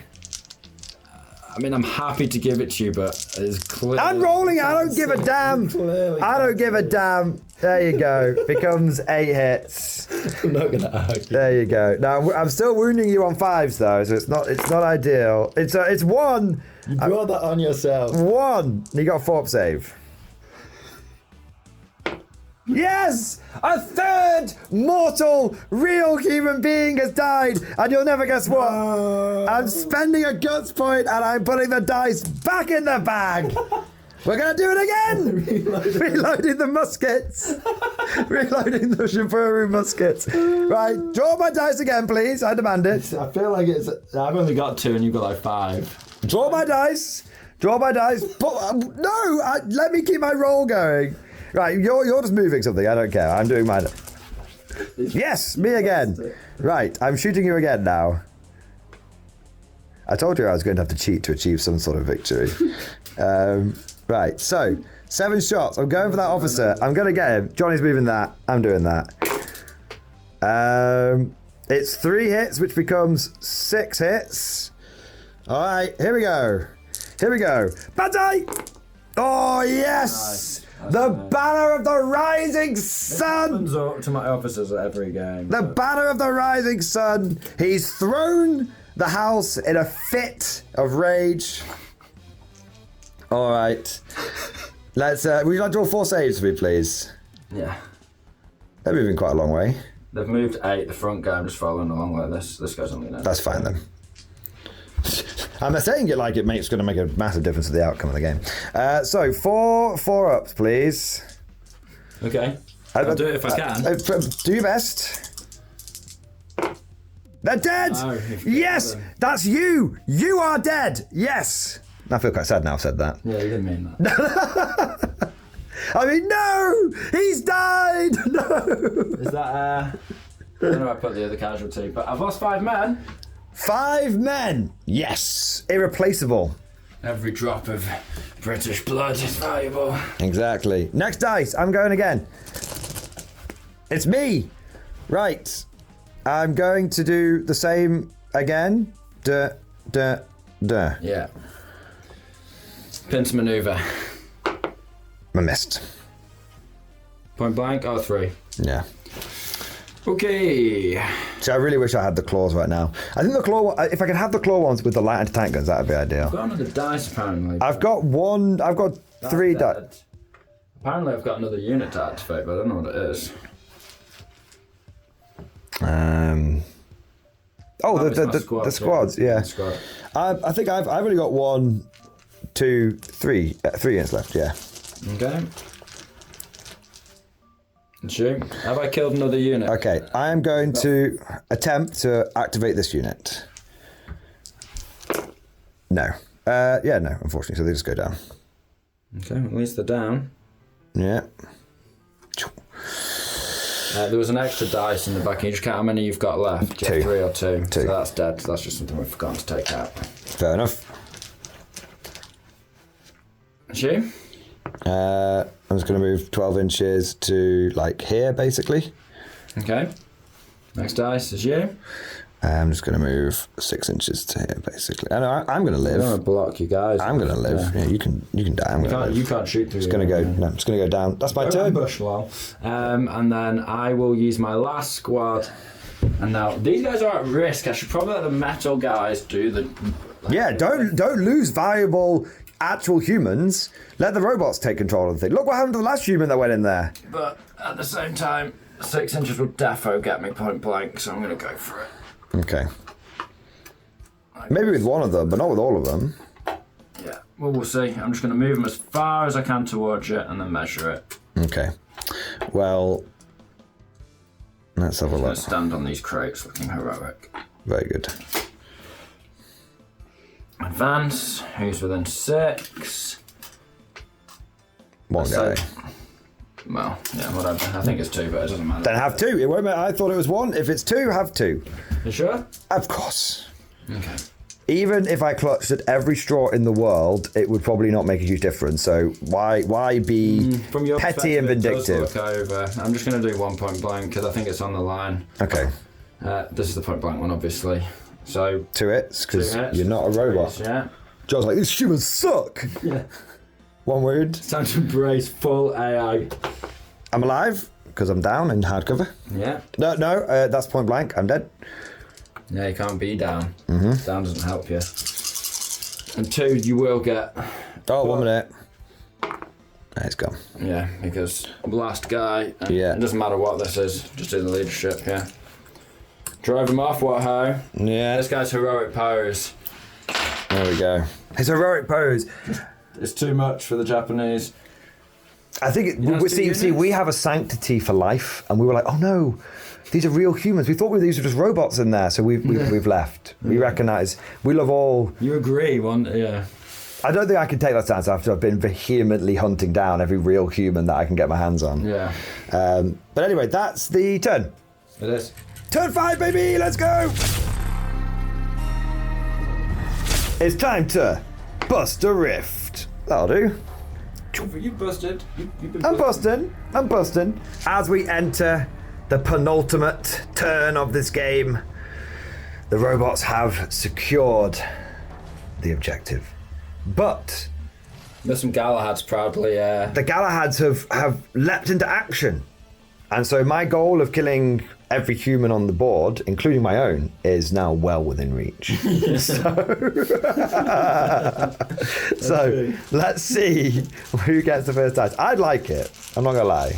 I mean, I'm happy to give it to you, but it's clear... I'm rolling it. I don't give a damn. I don't give a damn. There you go. Becomes 8 hits. I'm not going to argue. There you go. Now I'm still wounding you on 5s though, so it's not ideal. It's 1. You brought that on yourself. 1. You got a 4-up save. Yes! A 3rd mortal, real human being has died, and you'll never guess what. I'm spending a guts point, and I'm putting the dice back in the bag. We're gonna do it again. Reloading the muskets. Reloading the Shibaru muskets. Right, draw my dice again, please. I demand it. I feel like it's... I've only got 2 and you've got like 5. Draw my dice. Draw my dice. But, let me keep my roll going. Right, you're just moving something. I don't care. I'm doing mine. Yes, me again. Right, I'm shooting you again now. I told you I was going to have to cheat to achieve some sort of victory. Right, so 7 shots. I'm going for that officer. I'm going to get him. Johnny's moving that. I'm doing that. It's 3 hits, which becomes 6 hits. All right, here we go. Here we go. Banzai! Oh, yes! Nice. The banner of the rising sun! Comes up to my officers at every game. The banner of the rising sun. He's thrown the house in a fit of rage. All right. Let's, would you like to roll 4 saves for me, please? Yeah. They're moving quite a long way. They've moved 8. The front guy, I'm just following along like this. This guy's only 9. That's fine then. I'm saying it like it's going to make a massive difference to the outcome of the game. So 4 ups, please. Okay. I'll do it if I can. Do your best. They're dead! Oh, yes! That's you! You are dead! Yes! I feel quite sad now I've said that. Yeah, you didn't mean that. I mean, no! He's died! No! Is that, I don't know where I put the other casualty, but I've lost 5 men. 5 men! Yes! Irreplaceable. Every drop of British blood is valuable. Exactly. Next dice, I'm going again. It's me! Right. I'm going to do the same again. Duh. Yeah. Pincer maneuver. I missed. Point blank, 3. Yeah. Okay. So I really wish I had the claws right now. I think the claw, if I could have the claw ones with the light anti-tank guns, that would be ideal. I've got another dice apparently. I've got 3 dice. Apparently I've got another unit to activate, but I don't know what it is. Oh, Oh, the squads, yeah. Squad. I think I've only got 1, 2, 3 units left, yeah. Okay. Shoot. Have I killed another unit? Okay, I am going to attempt to activate this unit. No. Yeah, no, unfortunately, so they just go down. Okay, at least they're down. Yeah. There was an extra dice in the back. Can you just count how many you've got left? Do you have 2. 3 or 2? 2. So that's dead. That's just something we've forgotten to take out. Fair enough. You? I'm just going to move 12 inches to, like, here, basically. Okay. Next dice is you. I'm just going to move 6 inches to here, basically. I know, I'm going to live. I'm going to block you guys. I'm going to live. Yeah, you can die. I'm going to live. You can't shoot through. Just going to go. No, I'm just going to go down. That's my turn. Bush, lol. And then I will use my last squad. And now these guys are at risk. I should probably let the metal guys do the. Yeah, don't lose valuable actual humans. Let the robots take control of the thing. Look what happened to the last human that went in there. But at the same time, 6 inches will defo get me point blank, so I'm going to go for it. Okay. Maybe with one of them, but not with all of them. Yeah, well, we'll see. I'm just going to move them as far as I can towards it and then measure it. Okay. Well, let's have a I'm going look. to stand on these crates looking heroic. Very good. Advance. Who's within 6? One guy. Well, yeah, whatever. I think it's 2, but it doesn't matter. Then have 2. It won't matter. I thought it was 1. If it's 2, have 2. You sure? Of course. Okay. Even if I clutched at every straw in the world, it would probably not make a huge difference. So why be From your petty and perspective, it does vindictive? look over. I'm just going to do 1 point blank because I think it's on the line. Okay. This is the point blank one, obviously. So 2 hits, because 2 hits. you're not a robot. Yeah. John's like, these humans suck. Yeah. 1 wound. It's time to embrace full AI. I'm alive, because I'm down in hardcover. Yeah. No, that's point blank. I'm dead. Yeah, you can't be down. Down doesn't help you. And 2, you will get. Oh, 1 minute. He's gone. Yeah, because last guy. Yeah. It doesn't matter what this is. Just do the leadership. Yeah. Drive him off. What ho? Yeah. This guy's heroic pose. There we go. His heroic pose. It's too much for the Japanese. I think know, see, we have a sanctity for life, and we were like, oh no, these are real humans. We thought these were just robots in there, so we've left. We recognise we love all. You agree, yeah. I don't think I can take that stance after I've been vehemently hunting down every real human that I can get my hands on. Yeah. But anyway, that's the turn. It is. Turn 5, baby, let's go! It's time to bust a rift. That'll do. You busted. You've been I'm busting. As we enter the penultimate turn of this game, the robots have secured the objective. But There's some Galahads proudly. the Galahads have leapt into action. And so my goal of killing every human on the board, including my own, is now well within reach. So let's see who gets the first dice. I'd like it. I'm not gonna lie.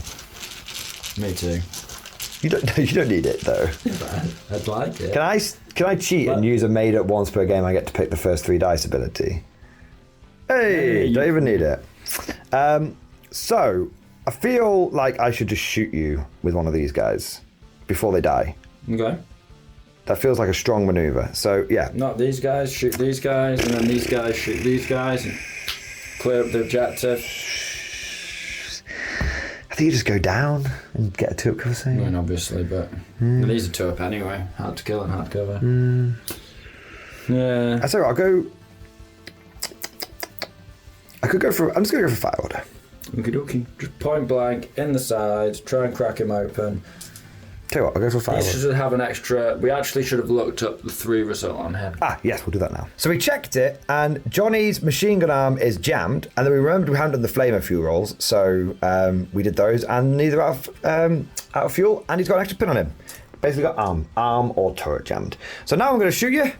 Me too. You don't need it though. I'd like it. Can I cheat and use a made up once per game? I get to pick the first 3 dice ability. Hey, don't even need it. So I feel like I should just shoot you with one of these guys before they die. Okay. That feels like a strong maneuver. So yeah. Not these guys, shoot these guys, and then these guys, shoot these guys, and clear up the objective. I think you just go down and get a 2-up cover save. I mean, obviously, but these are 2-up anyway. Hard to kill and hard cover. Yeah. I say I'll go. I could go for. I'm just gonna go for fire order. Okie dokie. Just point blank in the side. Try and crack him open. Tell you what, I'll go for fire We order. should have an extra. We actually should have looked up the 3 result on him. Ah, yes, we'll do that now. So we checked it, and Johnny's machine gun arm is jammed, and then we remembered we hadn't done the flamer fuel rolls, so we did those, and neither out of fuel, and he's got an extra pin on him. Basically got arm or turret jammed. So now I'm going to shoot you.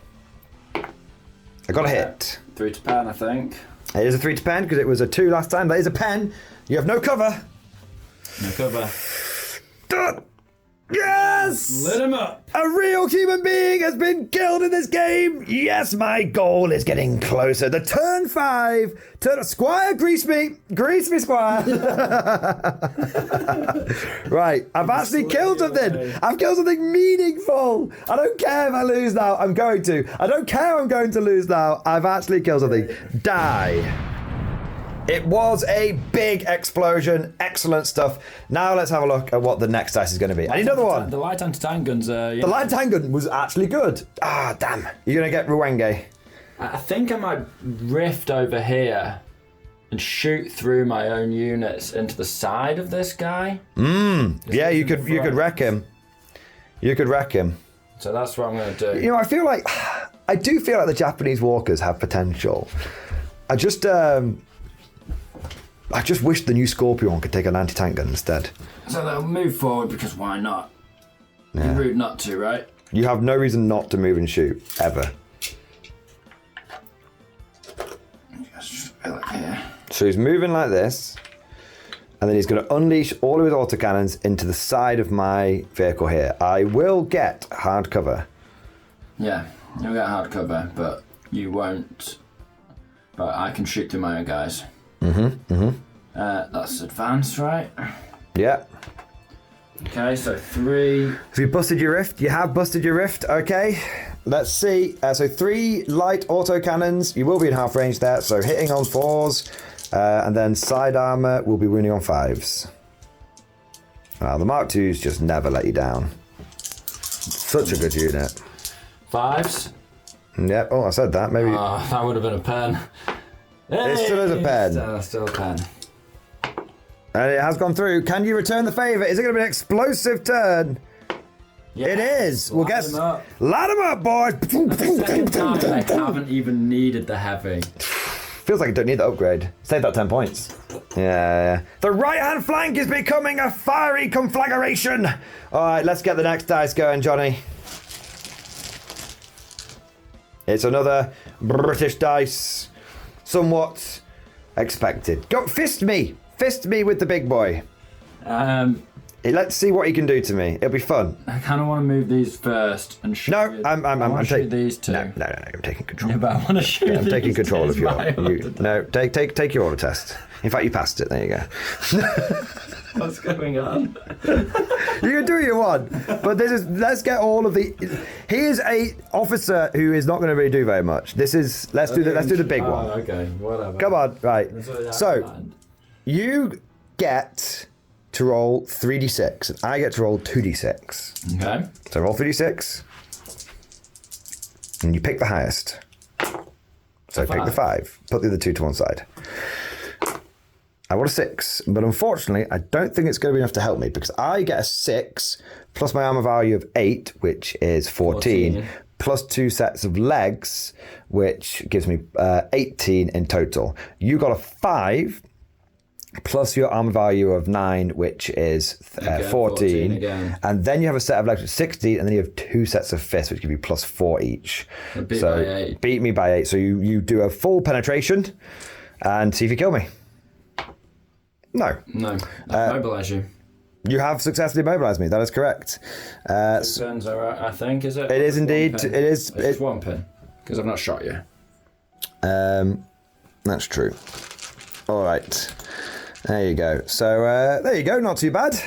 I got a hit. 3 to pen, I think. It is a 3 to pen because it was a 2 last time. That is a pen. You have no cover. No cover. Yes! Lit him up. A real human being has been killed in this game. Yes, my goal is getting closer. The turn 5. Squire, grease me, Squire. Right, I've actually killed something. I've killed something meaningful. I don't care if I lose now. I'm going to. I don't care. I'm going to lose now. I've actually killed something. Die. It was a big explosion. Excellent stuff. Now let's have a look at what the next dice is going to be. I need another one. The light anti-tank guns are... The light tank gun was actually good. Ah, damn. You're going to get Ruwenge. I think I might rift over here and shoot through my own units into the side of this guy. Yeah, you could wreck him. You could wreck him. So that's what I'm going to do. You know, I do feel like the Japanese walkers have potential. I just wish the new Scorpion could take an anti-tank gun instead. So they'll move forward because why not? Yeah. You're rude not to, right? You have no reason not to move and shoot, ever. Just be like here. So he's moving like this, and then he's going to unleash all of his autocannons into the side of my vehicle here. I will get hard cover. Yeah, you'll get hard cover, but you won't. But I can shoot through my own guys. That's advanced, right? Yeah. Okay, so 3. Have you busted your rift? You have busted your rift, okay. Let's see. So 3 light autocannons. You will be in half range there, so hitting on 4s. And then side armor will be wounding on 5s. The Mark IIs just never let you down. Such a good unit. 5s. Yep. Oh, I said that. Maybe. Oh, that would have been a pen. It still is a pen. Still a pen. And it has gone through. Can you return the favour? Is it going to be an explosive turn? Yeah. It is. We'll Light guess. them up. Light them up, boys. Second time they haven't even needed the heavy. Feels like I don't need the upgrade. Save that 10 points. Yeah. The right-hand flank is becoming a fiery conflagration. All right, let's get the next dice going, Johnny. It's another British dice. Somewhat expected. Go, fist me with the big boy. Let's see what he can do to me. It'll be fun. I kind of want to move these first and shoot. No, I'm shoot these 2. No, I'm taking control. Yeah, but I want to shoot. I'm taking these control two of your. as well. Take your order test. In fact, you passed it. There you go. What's going on? You can do what you want, but let's get all of the. He is a officer who is not going to really do very much. Let's do the big one. Okay, whatever. Come on, right. That's what I have in So mind. you get to roll 3d6, and I get to roll 2d6. Okay. So roll 3d6, and you pick the highest. So pick the 5. Put the other 2 to one side. I rolled a 6, but unfortunately, I don't think it's going to be enough to help me because I get a 6 plus my armor value of 8, which is 14. Plus 2 sets of legs, which gives me 18 in total. You got a 5 plus your armor value of 9, which is 14. Again. And then you have a set of legs with 16, and then you have 2 sets of fists, which give you plus 4 each. Beat by 8. Beat me by 8. So you do a full penetration and see if you kill me. No. No. Mobilise you. You have successfully mobilised me. That is correct. Turns out, I think, is it? It is indeed. It is. It's 1 pin because I've not shot you. That's true. All right. There you go. So there you go. Not too bad.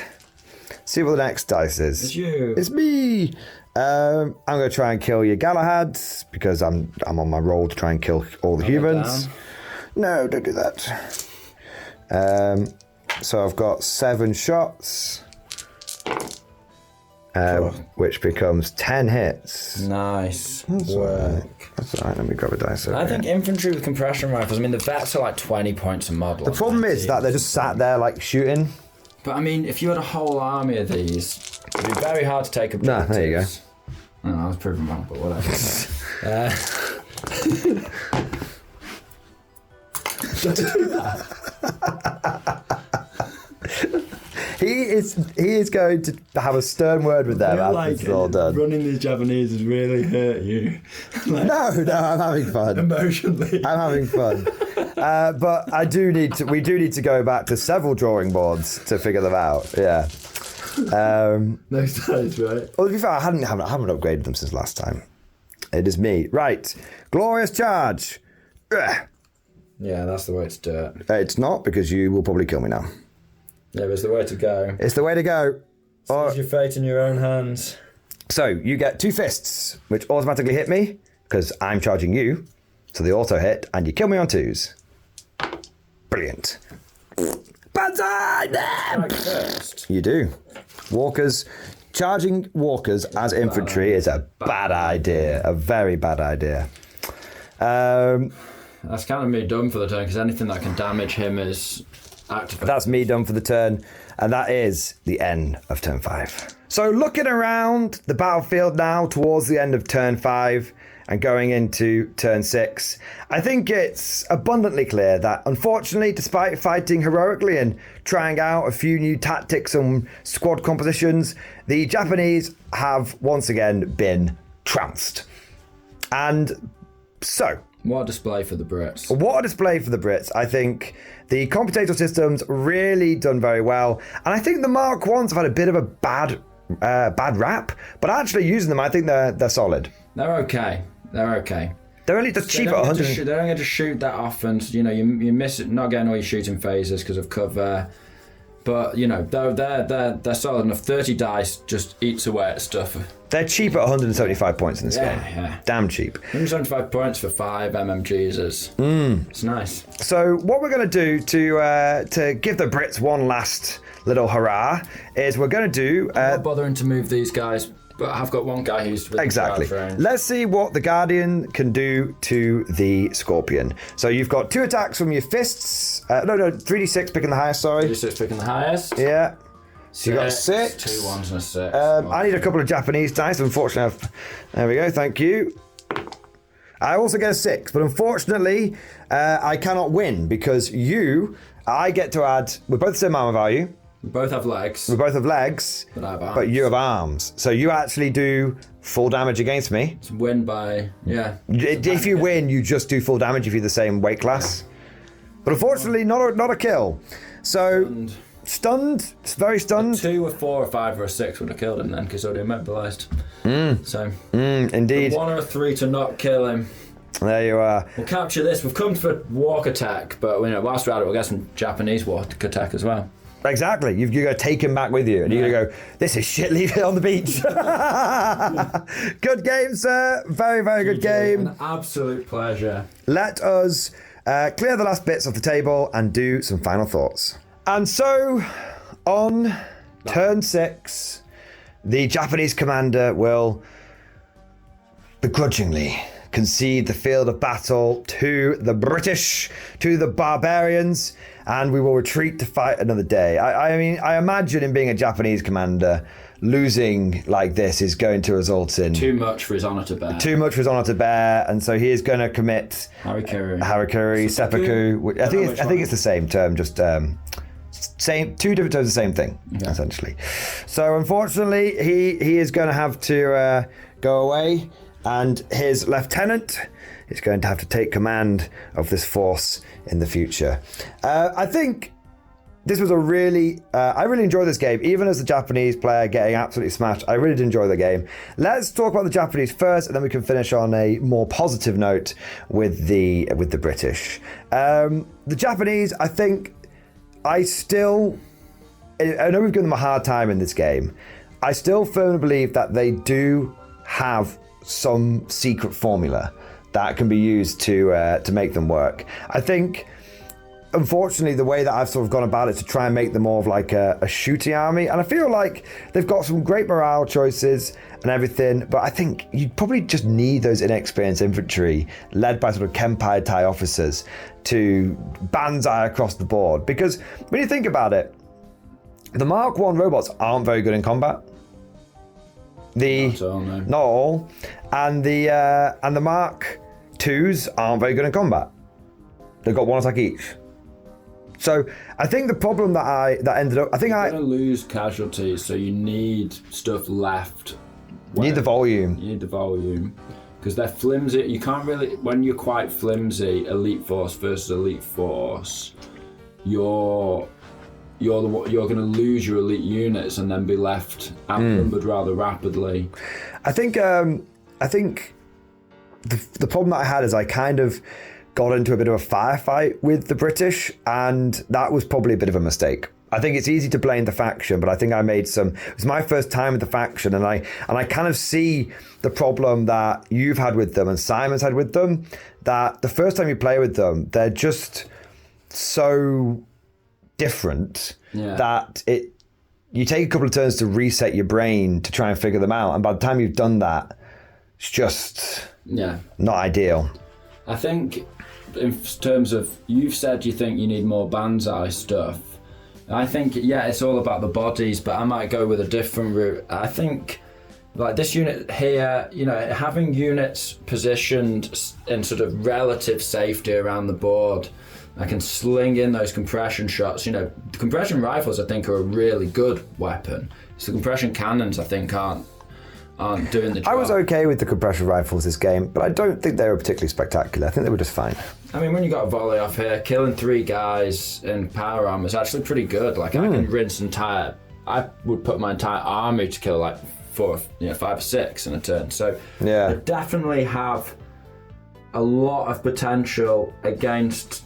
See what the next dice is. It's you. It's me. I'm going to try and kill your Galahad because I'm on my roll to try and kill all the humans. No, don't do that. So I've got 7 shots, which becomes 10 hits. Nice That's work. That's all right. Let me grab a dice. I think infantry with compression rifles, I mean, the vets are like 20 points a mob. The problem is that they're just sat there like shooting. But I mean, if you had a whole army of these, it'd be very hard to take objectives. Nah, there you go. Oh, I was proven wrong, but whatever. Don't do that. He is going to have a stern word with them after it's all done. Running these Japanese has really hurt you. No, I'm having fun. Emotionally. I'm having fun. But we do need to go back to several drawing boards to figure them out. Yeah. No size, right? Well, to be fair, I haven't upgraded them since last time. It is me. Right. Glorious charge. Ugh. Yeah, that's the way to do it. It's not, because you will probably kill me now. Yeah, but it's the way to go. It's the way to go. Use your fate in your own hands. So you get 2 fists, which automatically hit me, because I'm charging you. So they auto hit, and you kill me on 2s. Brilliant. Banzai! Strike first. You do. Charging walkers as infantry is a bad idea. A very bad idea. That's kind of me done for the turn, because anything that can damage him is activated. That's me done for the turn, and that is the end of turn 5. So looking around the battlefield now towards the end of turn 5 and going into turn 6, I think it's abundantly clear that, unfortunately, despite fighting heroically and trying out a few new tactics and squad compositions, the Japanese have once again been trounced. And so, what a display for the Brits. what a display for the Brits. I think the computator system's really done very well. And I think the Mark 1s have had a bit of a bad rap, but actually using them, I think they're solid. They're okay. They're okay. They're only just cheap at 100. They don't get to shoot that often. So, you know, you miss it, not getting all your shooting phases because of cover. But, you know, they're solid enough. 30 dice just eats away at stuff. They're cheap at 175 points in this game. Yeah. Damn cheap. 175 points for 5 MMGs is it's nice. So what we're going to do to give the Brits one last little hurrah is we're going to do... I'm not bothering to move these guys, but I've got one guy who's... Exactly. Let's see what the Guardian can do to the Scorpion. So you've got 2 attacks from your fists. No, 3d6 picking the highest, sorry. 3d6 picking the highest. Yeah. So you got 6. 2 1s and a 6. I need a couple of Japanese dice. Unfortunately, there we go. Thank you. I also get a 6, but unfortunately, I cannot win because I get to add... We're both the same armor value. We both have legs. We both have legs, But I have arms. but you have arms. So you actually do full damage against me. It's win by... Yeah. If you win, you just do full damage if you're the same weight class. But unfortunately, not a kill. So... Stunned, very stunned. 2 or 4 or 5 or a 6 would have killed him then, because already immobilised. So, indeed. 1 or a 3 to not kill him. There you are. We'll capture this. We've come for walk attack, but whilst we're at it, we'll get some Japanese walk attack as well. Exactly. You've got to take him back with you, and you're going to go, this is shit, leave it on the beach. Good game, sir. Very, very good game. An absolute pleasure. Let us clear the last bits off the table and do some final thoughts. And so, On turn 6, the Japanese commander will begrudgingly concede the field of battle to the British, to the barbarians, and we will retreat to fight another day. I mean, I imagine in being a Japanese commander, losing like this is going to result in too much for his honor to bear. Too much for his honor to bear, and so he is going to commit Harikiri, seppuku. I think it's the same term, just two different terms, the same thing, essentially. So unfortunately, he is going to have to go away, and his lieutenant is going to have to take command of this force in the future. I think this was a really, I really enjoyed this game, even as the Japanese player getting absolutely smashed. I really did enjoy the game. Let's talk about the Japanese first, and then we can finish on a more positive note with the British. The Japanese, I think, I know we've given them a hard time in this game. I still firmly believe that they do have some secret formula that can be used to make them work. I think, unfortunately, the way that I've sort of gone about it is to try and make them more of like a shooting army, and I feel like they've got some great morale choices and everything, but I think you probably just need those inexperienced infantry led by sort of Kenpai Thai officers to banzai across the board, because when you think about it, the Mark 1 robots aren't very good in combat. Not all. And the Mark 2s aren't very good in combat. They've got one attack each. So I think the problem that ended up, you're going to lose casualties, so you need stuff left. You need the volume. Because they're flimsy. You can't really, when you're quite flimsy, elite force versus elite force, you're going to lose your elite units and then be left outnumbered rather rapidly. I think the problem that I had is I kind of got into a bit of a firefight with the British, and that was probably a bit of a mistake. I think it's easy to blame the faction, but I think I made it was my first time with the faction, and I kind of see the problem that you've had with them and Simon's had with them, that the first time you play with them, they're just so different that you take a couple of turns to reset your brain to try and figure them out, and by the time you've done that, it's just not ideal. I think in terms of, you've said you think you need more Banzai stuff. I think, it's all about the bodies, but I might go with a different route. I think, like this unit here, having units positioned in sort of relative safety around the board, I can sling in those compression shots. Compression rifles, I think, are a really good weapon. So compression cannons, I think, aren't doing the job. I was okay with the compression rifles this game, but I don't think they were particularly spectacular. I think they were just fine. I mean, when you got a volley off here, killing 3 guys in power armor is actually pretty good. Like, I can rinse I would put my entire army to kill like 5 or 6 in a turn. So they definitely have a lot of potential against,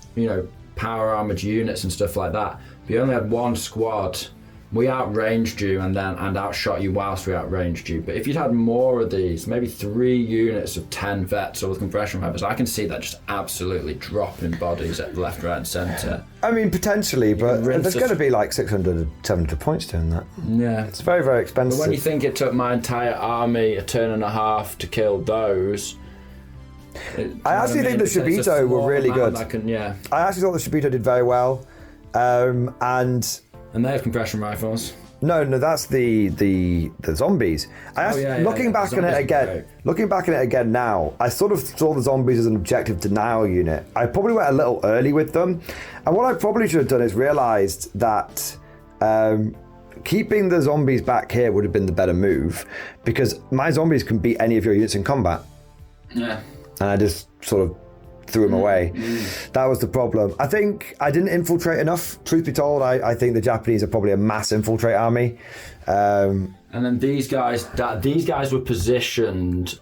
power armored units and stuff like that. If you only had 1 squad, we outranged you and outshot you whilst we outranged you. But if you'd had more of these, maybe 3 units of 10 vets or with compression weapons, I can see that just absolutely dropping bodies at left, right, and centre. I mean, potentially, but there's going to be like 600, 700 points doing that. Yeah. It's very, very expensive. But when you think it took my entire army a turn and a half to kill those... I actually think the Shibito were really good. I actually thought the Shibito did very well. And they have compression rifles. No, that's the zombies. Looking back at it again now, I sort of saw the zombies as an objective denial unit. I probably went a little early with them, and what I probably should have done is realised that keeping the zombies back here would have been the better move, because my zombies can beat any of your units in combat. Yeah. And I just sort of threw him away. That was the problem. I think I didn't infiltrate enough. Truth be told, I think the Japanese are probably a mass infiltrate army. And then these guys were positioned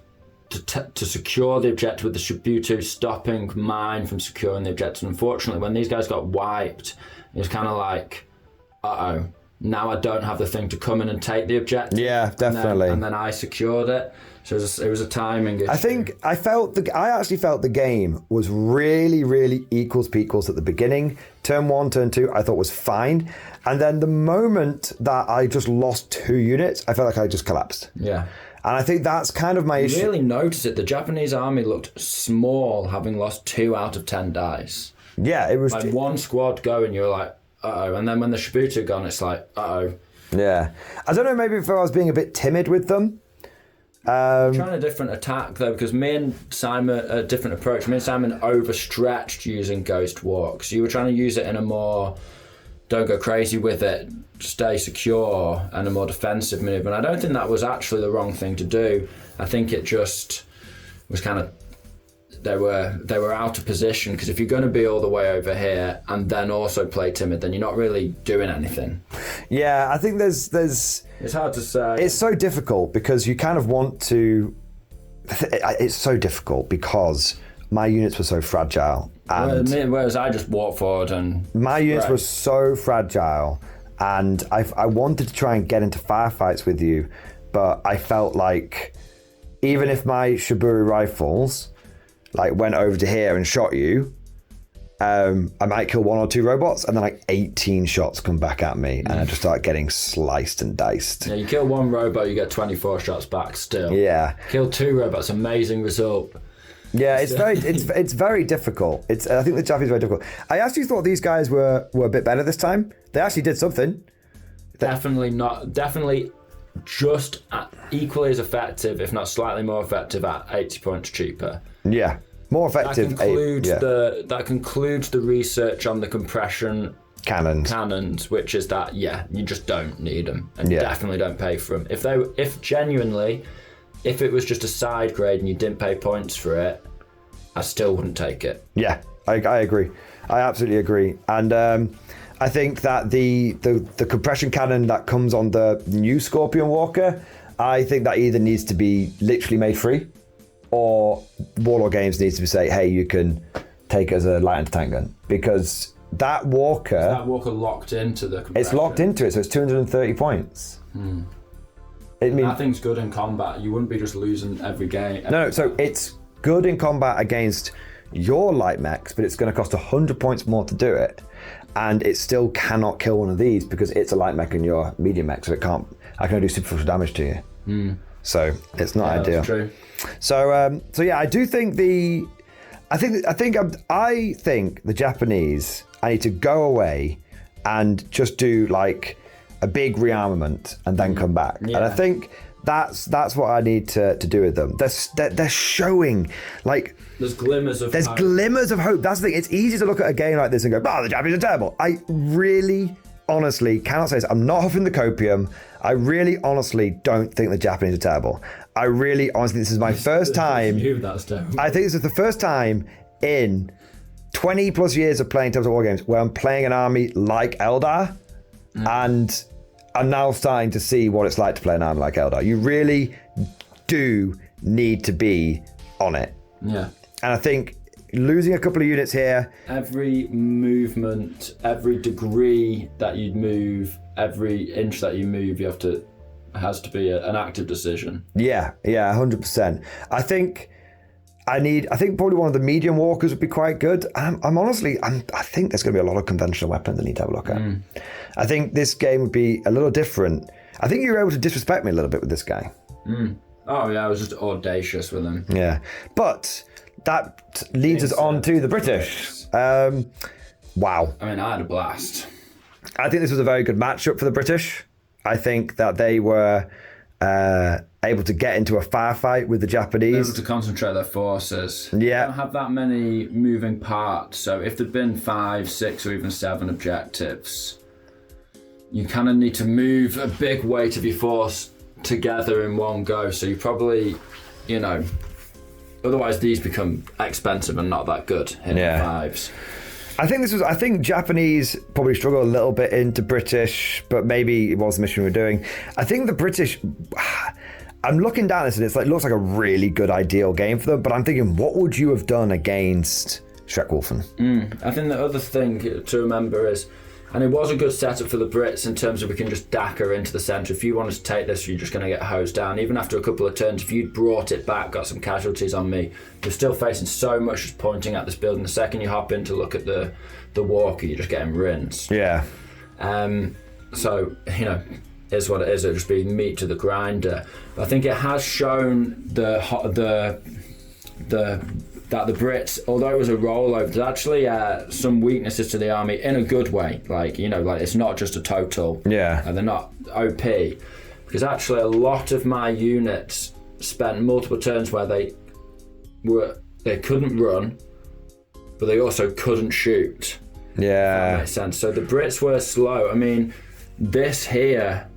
to secure the objective with the Shibuto stopping mine from securing the objective. Unfortunately, when these guys got wiped, it was kind of like, now I don't have the thing to come in and take the objective. Yeah, definitely. And then I secured it. So it was a timing issue. I think I actually felt the game was really, really equals at the beginning. Turn 1, turn 2, I thought was fine. And then the moment that I just lost 2 units, I felt like I just collapsed. Yeah. And I think that's kind of my issue. You really noticed it. The Japanese army looked small, having lost 2 out of 10 dice. Yeah, it was... Like one squad going, you're like, uh-oh. And then when the Shibuya gone, it's like, uh-oh. Yeah. I don't know, maybe if I was being a bit timid with them. Trying a different attack though, because me and Simon a different approach. Me and Simon overstretched using Ghost Walks. You were trying to use it in a more don't go crazy with it, stay secure, and a more defensive move. And I don't think that was actually the wrong thing to do. I think it just was kind of they were out of position, because if you're going to be all the way over here and then also play timid, then you're not really doing anything. Yeah, I think there's it's hard to say. It's so difficult because you kind of want to... It's so difficult because my units were so fragile. And whereas I just walked forward and... My units were so fragile, and I wanted to try and get into firefights with you, but I felt like even if my Shibuya rifles like went over to here and shot you, I might kill 1 or 2 robots, and then like 18 shots come back at me, and I just start getting sliced and diced. Yeah, you kill 1 robot, you get 24 shots back still. Yeah. Kill 2 robots, amazing result. Yeah, it's very difficult. I think the Japanese are very difficult. I actually thought these guys were a bit better this time. They actually did something. Definitely just equally as effective, if not slightly more effective, at 80 points cheaper. Yeah. More effective. That concludes the research on the compression cannons, which is that you just don't need them, and you definitely don't pay for them. If it was just a side grade and you didn't pay points for it, I still wouldn't take it. Yeah, I agree. I absolutely agree. And I think that the compression cannon that comes on the new Scorpion Walker, I think that either needs to be literally made free, or Warlord Games needs to say, hey, you can take it as a light anti-tank gun, because that Walker locked into the compression? It's locked into it, so it's 230 points. That thing's good in combat. You wouldn't be just losing every game. No, so it's good in combat against your light mechs, but it's going to cost 100 points more to do it, and it still cannot kill one of these because it's a light mech and your medium mech, so I can only do superficial damage to you. So it's not ideal. That's true. So yeah, I do think I think the Japanese, I need to go away and just do like a big rearmament and then come back. Yeah. And I think that's what I need to do with them. They're showing like there's glimmers of hope. Glimmers of hope. That's the thing. It's easy to look at a game like this and go, the Japanese are terrible. I really honestly cannot say this. I'm not huffing the copium. I really honestly don't think the Japanese are terrible. I really honestly, this is my first time. I think this is the first time in 20 plus years of playing Tabletop War games where I'm playing an army like Eldar, and I'm now starting to see what it's like to play an army like Eldar. You really do need to be on it. Yeah. And I think losing a couple of units here. Every movement, every degree that you move, every inch that you move, has to be an active decision. Yeah, 100%. I think probably one of the medium walkers would be quite good. I think there's going to be a lot of conventional weapons I need to have a look at. I think this game would be a little different. I think you were able to disrespect me a little bit with this guy. Oh yeah, I was just audacious with him. Yeah, but that leads us on to the British. Wow. I mean, I had a blast. I think this was a very good matchup for the British. I think that they were able to get into a firefight with the Japanese. Able to concentrate their forces. Yeah. They don't have that many moving parts, so if there'd been 5, 6 or even 7 objectives, you kind of need to move a big weight of your force together in one go, so you probably, otherwise these become expensive and not that good in the 5s. I think Japanese probably struggle a little bit into British, but maybe it was the mission we were doing. I think the British, I'm looking down at this and looks like a really good ideal game for them, but I'm thinking, what would you have done against Schreckwolfen? I think the other thing to remember is And it was a good setup for the Brits in terms of we can just dagger into the centre. If you wanted to take this, you're just going to get hosed down. Even after a couple of turns, if you'd brought it back, got some casualties on me, you're still facing so much just pointing at this building. The second you hop in to look at the walker, you're just getting rinsed. Yeah. So, you know, is what it is. It'll just be meat to the grinder. But I think it has shown that the Brits, although it was a rollover, there's actually some weaknesses to the army in a good way. Like, you know, like it's not just a total. Yeah. They're not OP. Because actually a lot of my units spent multiple turns where they couldn't run, but they also couldn't shoot. Yeah. If that makes sense. So the Brits were slow. I mean, this here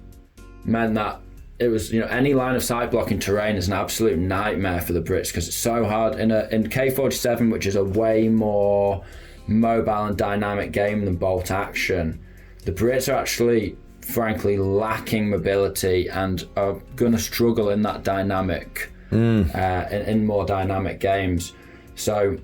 meant that it was, you know, any line of sight blocking terrain is an absolute nightmare for the Brits because it's so hard in K47, which is a way more mobile and dynamic game than bolt action. The Brits are actually, frankly, lacking mobility and are going to struggle in that dynamic, in more dynamic games. So,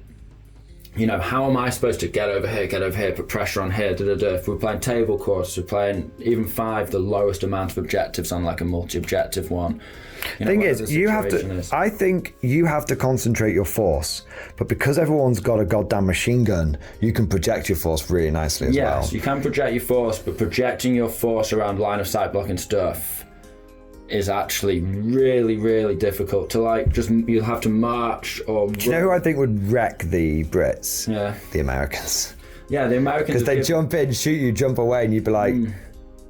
you know, how am I supposed to get over here, put pressure on here, If we're playing table course, we're playing even 5, the lowest amount of objectives on like a multi-objective one. Thing is, I think you have to concentrate your force, but because everyone's got a goddamn machine gun, you can project your force really nicely as well. Yes, you can project your force, but projecting your force around line of sight blocking stuff is actually really, really difficult to like. Just you'll have to march or. Do you know who I think would wreck the Brits? Yeah, the Americans. Yeah, the Americans. Because they jump in, shoot you, jump away, and you'd be like,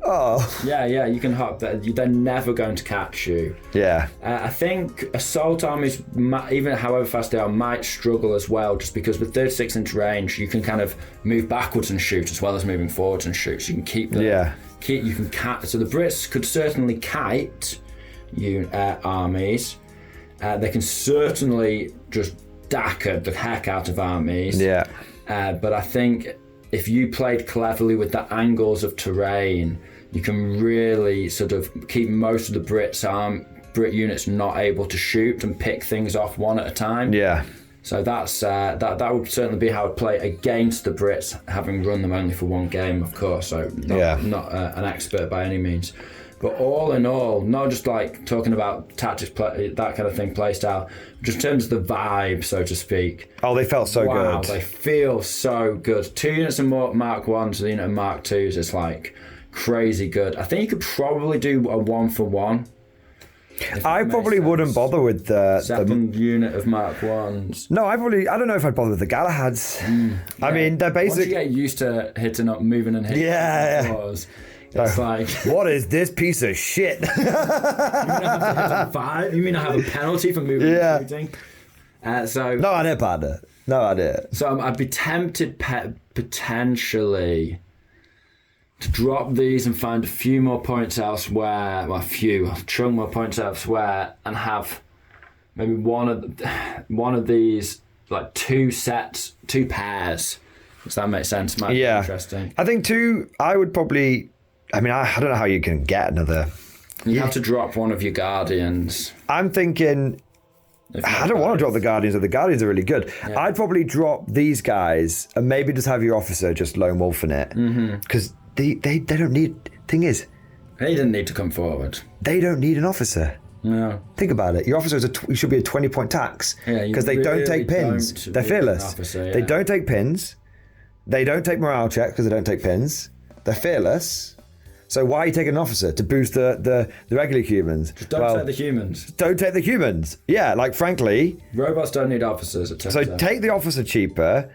oh. Yeah, you can hop. They're never going to catch you. Yeah. I think assault armies, even however fast they are, might struggle as well, just because with 36-inch range, you can kind of move backwards and shoot as well as moving forwards and shoot. So you can keep the. Yeah. You can kite. So the Brits could certainly kite armies. They can certainly just dagger the heck out of armies. Yeah. But I think if you played cleverly with the angles of terrain, you can really sort of keep most of the Brit units not able to shoot and pick things off one at a time. Yeah. So that's that would certainly be how I'd play against the Brits, having run them only for one game, of course. So not an expert by any means. But all in all, not just like talking about tactics, that kind of thing, play style, just in terms of the vibe, so to speak. Oh, they felt so good. Wow, they feel so good. 2 units of Mark 1s, you know, Mark 2s, it's like crazy good. I think you could probably do a 1-for-1. I probably wouldn't bother with the second unit of Mark 1s. No, I don't know if I'd bother with the Galahads. I mean, they're basically. Once you get used to hitting up, moving and hitting. Yeah. It's like, what is this piece of shit? You mean I have a penalty for moving and shooting? No idea, partner. No idea. So I'd be tempted potentially to drop these and find a few more points elsewhere. Well, a chunk more points elsewhere, and have maybe one of these, like 2 pairs. Does that make sense? Might be interesting. I think 2. I would probably. I mean, I don't know how you can get another. You have to drop one of your Guardians. I'm thinking. I don't want to drop the Guardians. The Guardians are really good. Yeah. I'd probably drop these guys and maybe just have your officer just lone wolf in it, because they don't need. Thing is, they didn't need to come forward. They don't need an officer. No. Think about it. Your officer should be a 20-point tax because they don't take pins. They're fearless. They don't take pins. They don't take morale checks because they don't take pins. They're fearless. So why are you taking an officer? To boost the regular humans? Just don't take the humans. Don't take the humans. Yeah, like frankly. Robots don't need officers, it turns out. Take the officer cheaper.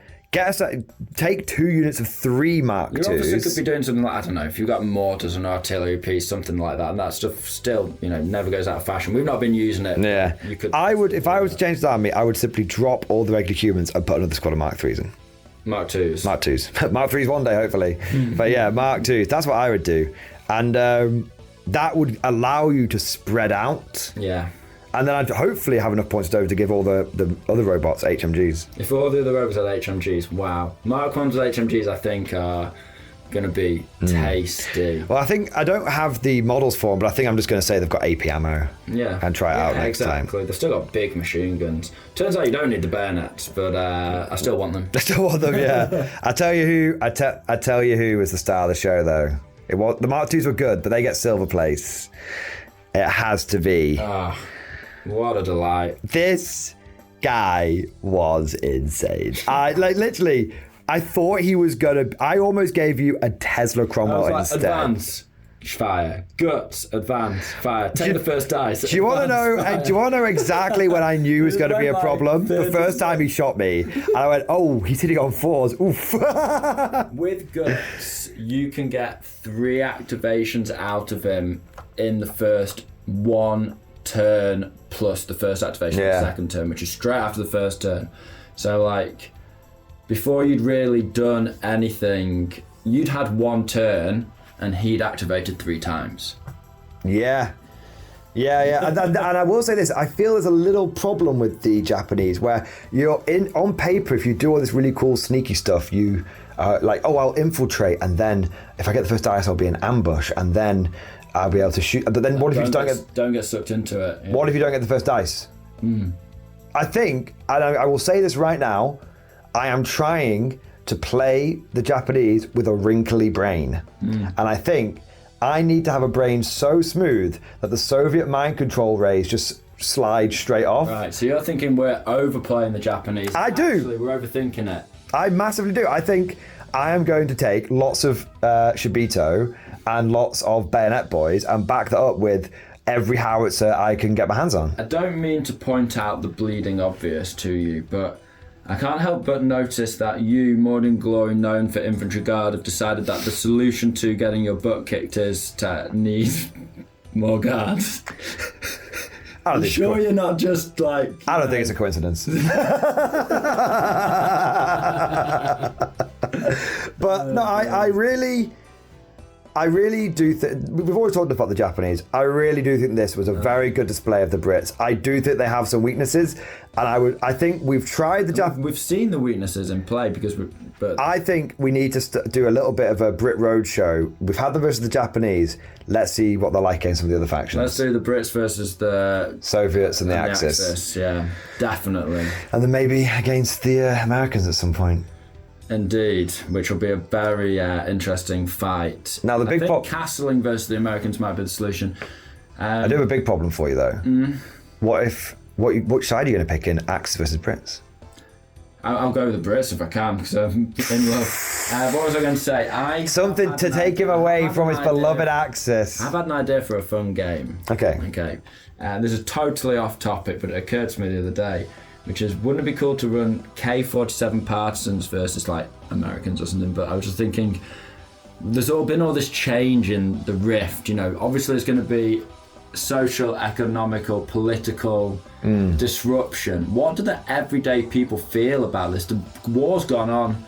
Take 2 units of 3 Mark IIs. Your officer could be doing something like, I don't know, if you've got mortars and artillery piece, something like that, and that stuff still, you know, never goes out of fashion. We've not been using it. Yeah. If I was to change the army, I would simply drop all the regular humans and put another squad of Mark IIIs in. Mark 2s. Mark 2s. Mark 3s one day, hopefully. But yeah, Mark 2s. That's what I would do. And that would allow you to spread out. Yeah. And then I'd hopefully have enough points over to give all the other robots HMGs. If all the other robots had HMGs, wow. Mark 1s with HMGs, I think, are gonna be tasty. Well, I think I don't have the models for them, but I think I'm just going to say they've got AP ammo. Yeah. And try it out next time. Exactly. They've still got big machine guns. Turns out you don't need the bayonets, but I still want them. I still want them, yeah. I tell you who was the star of the show, though. It was the Mark IIs were good, but they get silver place. It has to be. Ah, what a delight. This guy was insane. Literally, I thought he was gonna. I almost gave you a Tesla Cromwell instead. Advance, fire, guts, advance, fire. Take the first dice. Do you want to know? Do you want to know exactly when I knew it was going to be a problem? The first time he shot me, and I went, "Oh, he's hitting on 4s." Oof. With guts, you can get 3 activations out of him in the first 1 turn plus the first activation of the second turn, which is straight after the first turn. So like, before you'd really done anything, you'd had 1 turn and he'd activated 3 times. Yeah. And I will say this, I feel there's a little problem with the Japanese where you're on paper, if you do all this really cool sneaky stuff, you like, oh, I'll infiltrate, and then if I get the first dice, I'll be in ambush, and then I'll be able to shoot. But then what if you don't get sucked into it? Yeah. What if you don't get the first dice? I think, and I will say this right now, I am trying to play the Japanese with a wrinkly brain. And I think I need to have a brain so smooth that the Soviet mind control rays just slide straight off. Right, so you're thinking we're overplaying the Japanese. I do. Actually, we're overthinking it. I massively do. I think I am going to take lots of Shibito and lots of bayonet boys and back that up with every howitzer I can get my hands on. I don't mean to point out the bleeding obvious to you, but I can't help but notice that you, Mordian Glory, known for infantry guard, have decided that the solution to getting your butt kicked is to need more guards. I don't You sure you're not just like... I don't think it's a coincidence. But no, I really do think, we've always talked about the Japanese, I really do think this was a very good display of the Brits. I do think they have some weaknesses, and I think we've tried the Japanese. We've seen the weaknesses in play but I think we need to do a little bit of a Brit Road show. We've had them versus the Japanese. Let's see what they're like against some of the other factions. Let's do the Brits versus the Soviets and the Axis. Yeah, definitely. And then maybe against the Americans at some point. Indeed, which will be a very interesting fight. Now the big castling versus the Americans might be the solution. I do have a big problem for you though. Which side are you going to pick in Axis versus Brits? I'll go with the Brits if I can, because I'm in love. What was I going to say? Something to take him away from his beloved Axis. I've had an idea for a fun game. Okay. This is totally off topic, but it occurred to me the other day, which is, wouldn't it be cool to run K-47 partisans versus like Americans or something? But I was just thinking, there's been all this change in the rift, you know. Obviously there's going to be social, economical, political disruption. What do the everyday people feel about this? The war's gone on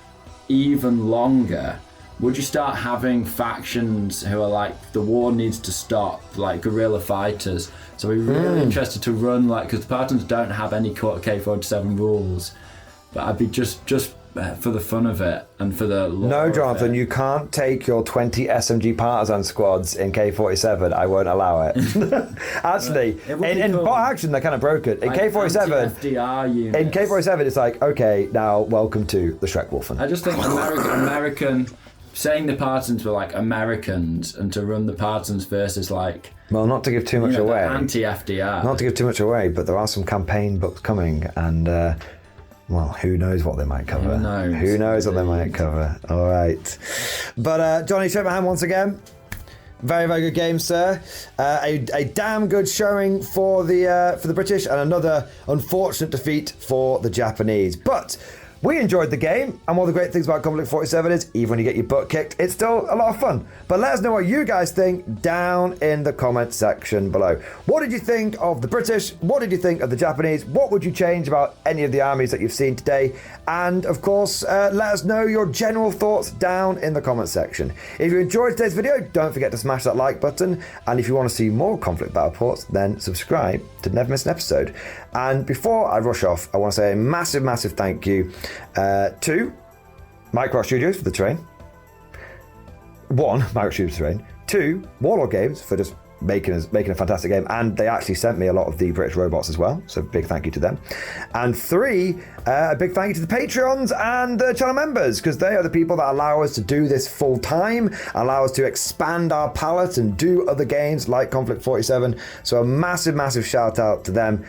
even longer. Would you start having factions who are like, the war needs to stop, like guerrilla fighters? So we're really interested to run, like, because the Partisans don't have any K-47 rules, but I'd be just for the fun of it and for the lore. No, Jonathan, you can't take your 20 SMG partisan squads in K-47. I won't allow it. Actually, in bot action, they're kind of broken. In K-47, in K-47, it's like, okay, now welcome to the Schreckwolfen. I just think American, saying the Partisans were like Americans, and to run the Partisans versus like... Well, not to give too much away. Anti-FDR. Not to give too much away, but there are some campaign books coming, and well, who knows what they might cover? Who knows what they might cover? All right, but Johnny, shake my hand once again. Very, very good game, sir. A damn good showing for the British, and another unfortunate defeat for the Japanese. But we enjoyed the game, and one of the great things about Konflikt 47 is, even when you get your butt kicked, it's still a lot of fun. But let us know what you guys think down in the comment section below. What did you think of the British? What did you think of the Japanese? What would you change about any of the armies that you've seen today? And of course, let us know your general thoughts down in the comment section. If you enjoyed today's video, don't forget to smash that like button. And if you want to see more Konflikt battle reports, then subscribe to never miss an episode. And before I rush off, I want to say a massive, massive thank you to Micro Studios for the train, one, Microtube's Terrain, two, Warlord Games for just making a fantastic game, and they actually sent me a lot of the British robots as well, so big thank you to them. And three, a big thank you to the Patreons and the channel members, because they are the people that allow us to do this full time, allow us to expand our palette and do other games like Konflikt 47. So a massive shout out to them.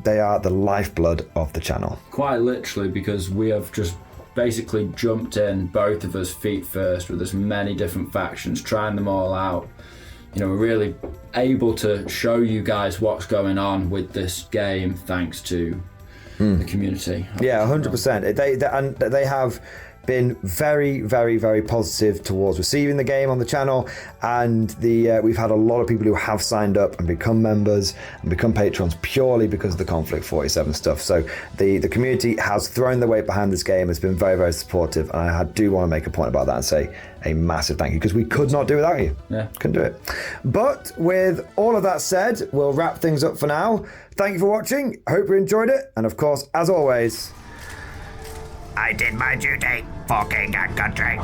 They are the lifeblood of the channel. Quite literally, because we have just basically jumped in, both of us feet first, with as many different factions, trying them all out. You know, we're really able to show you guys what's going on with this game thanks to the community. Yeah, 100%. They have been very positive towards receiving the game on the channel, and we've had a lot of people who have signed up and become members and become patrons purely because of the Konflikt 47 stuff. So the community has thrown their weight behind this game. It's been very supportive, and I do want to make a point about that and say a massive thank you, because we could not do without you. Yeah, couldn't do it. But with all of that said, we'll wrap things up for now. Thank you for watching. Hope you enjoyed it, and of course, as always, I did my duty for king and country.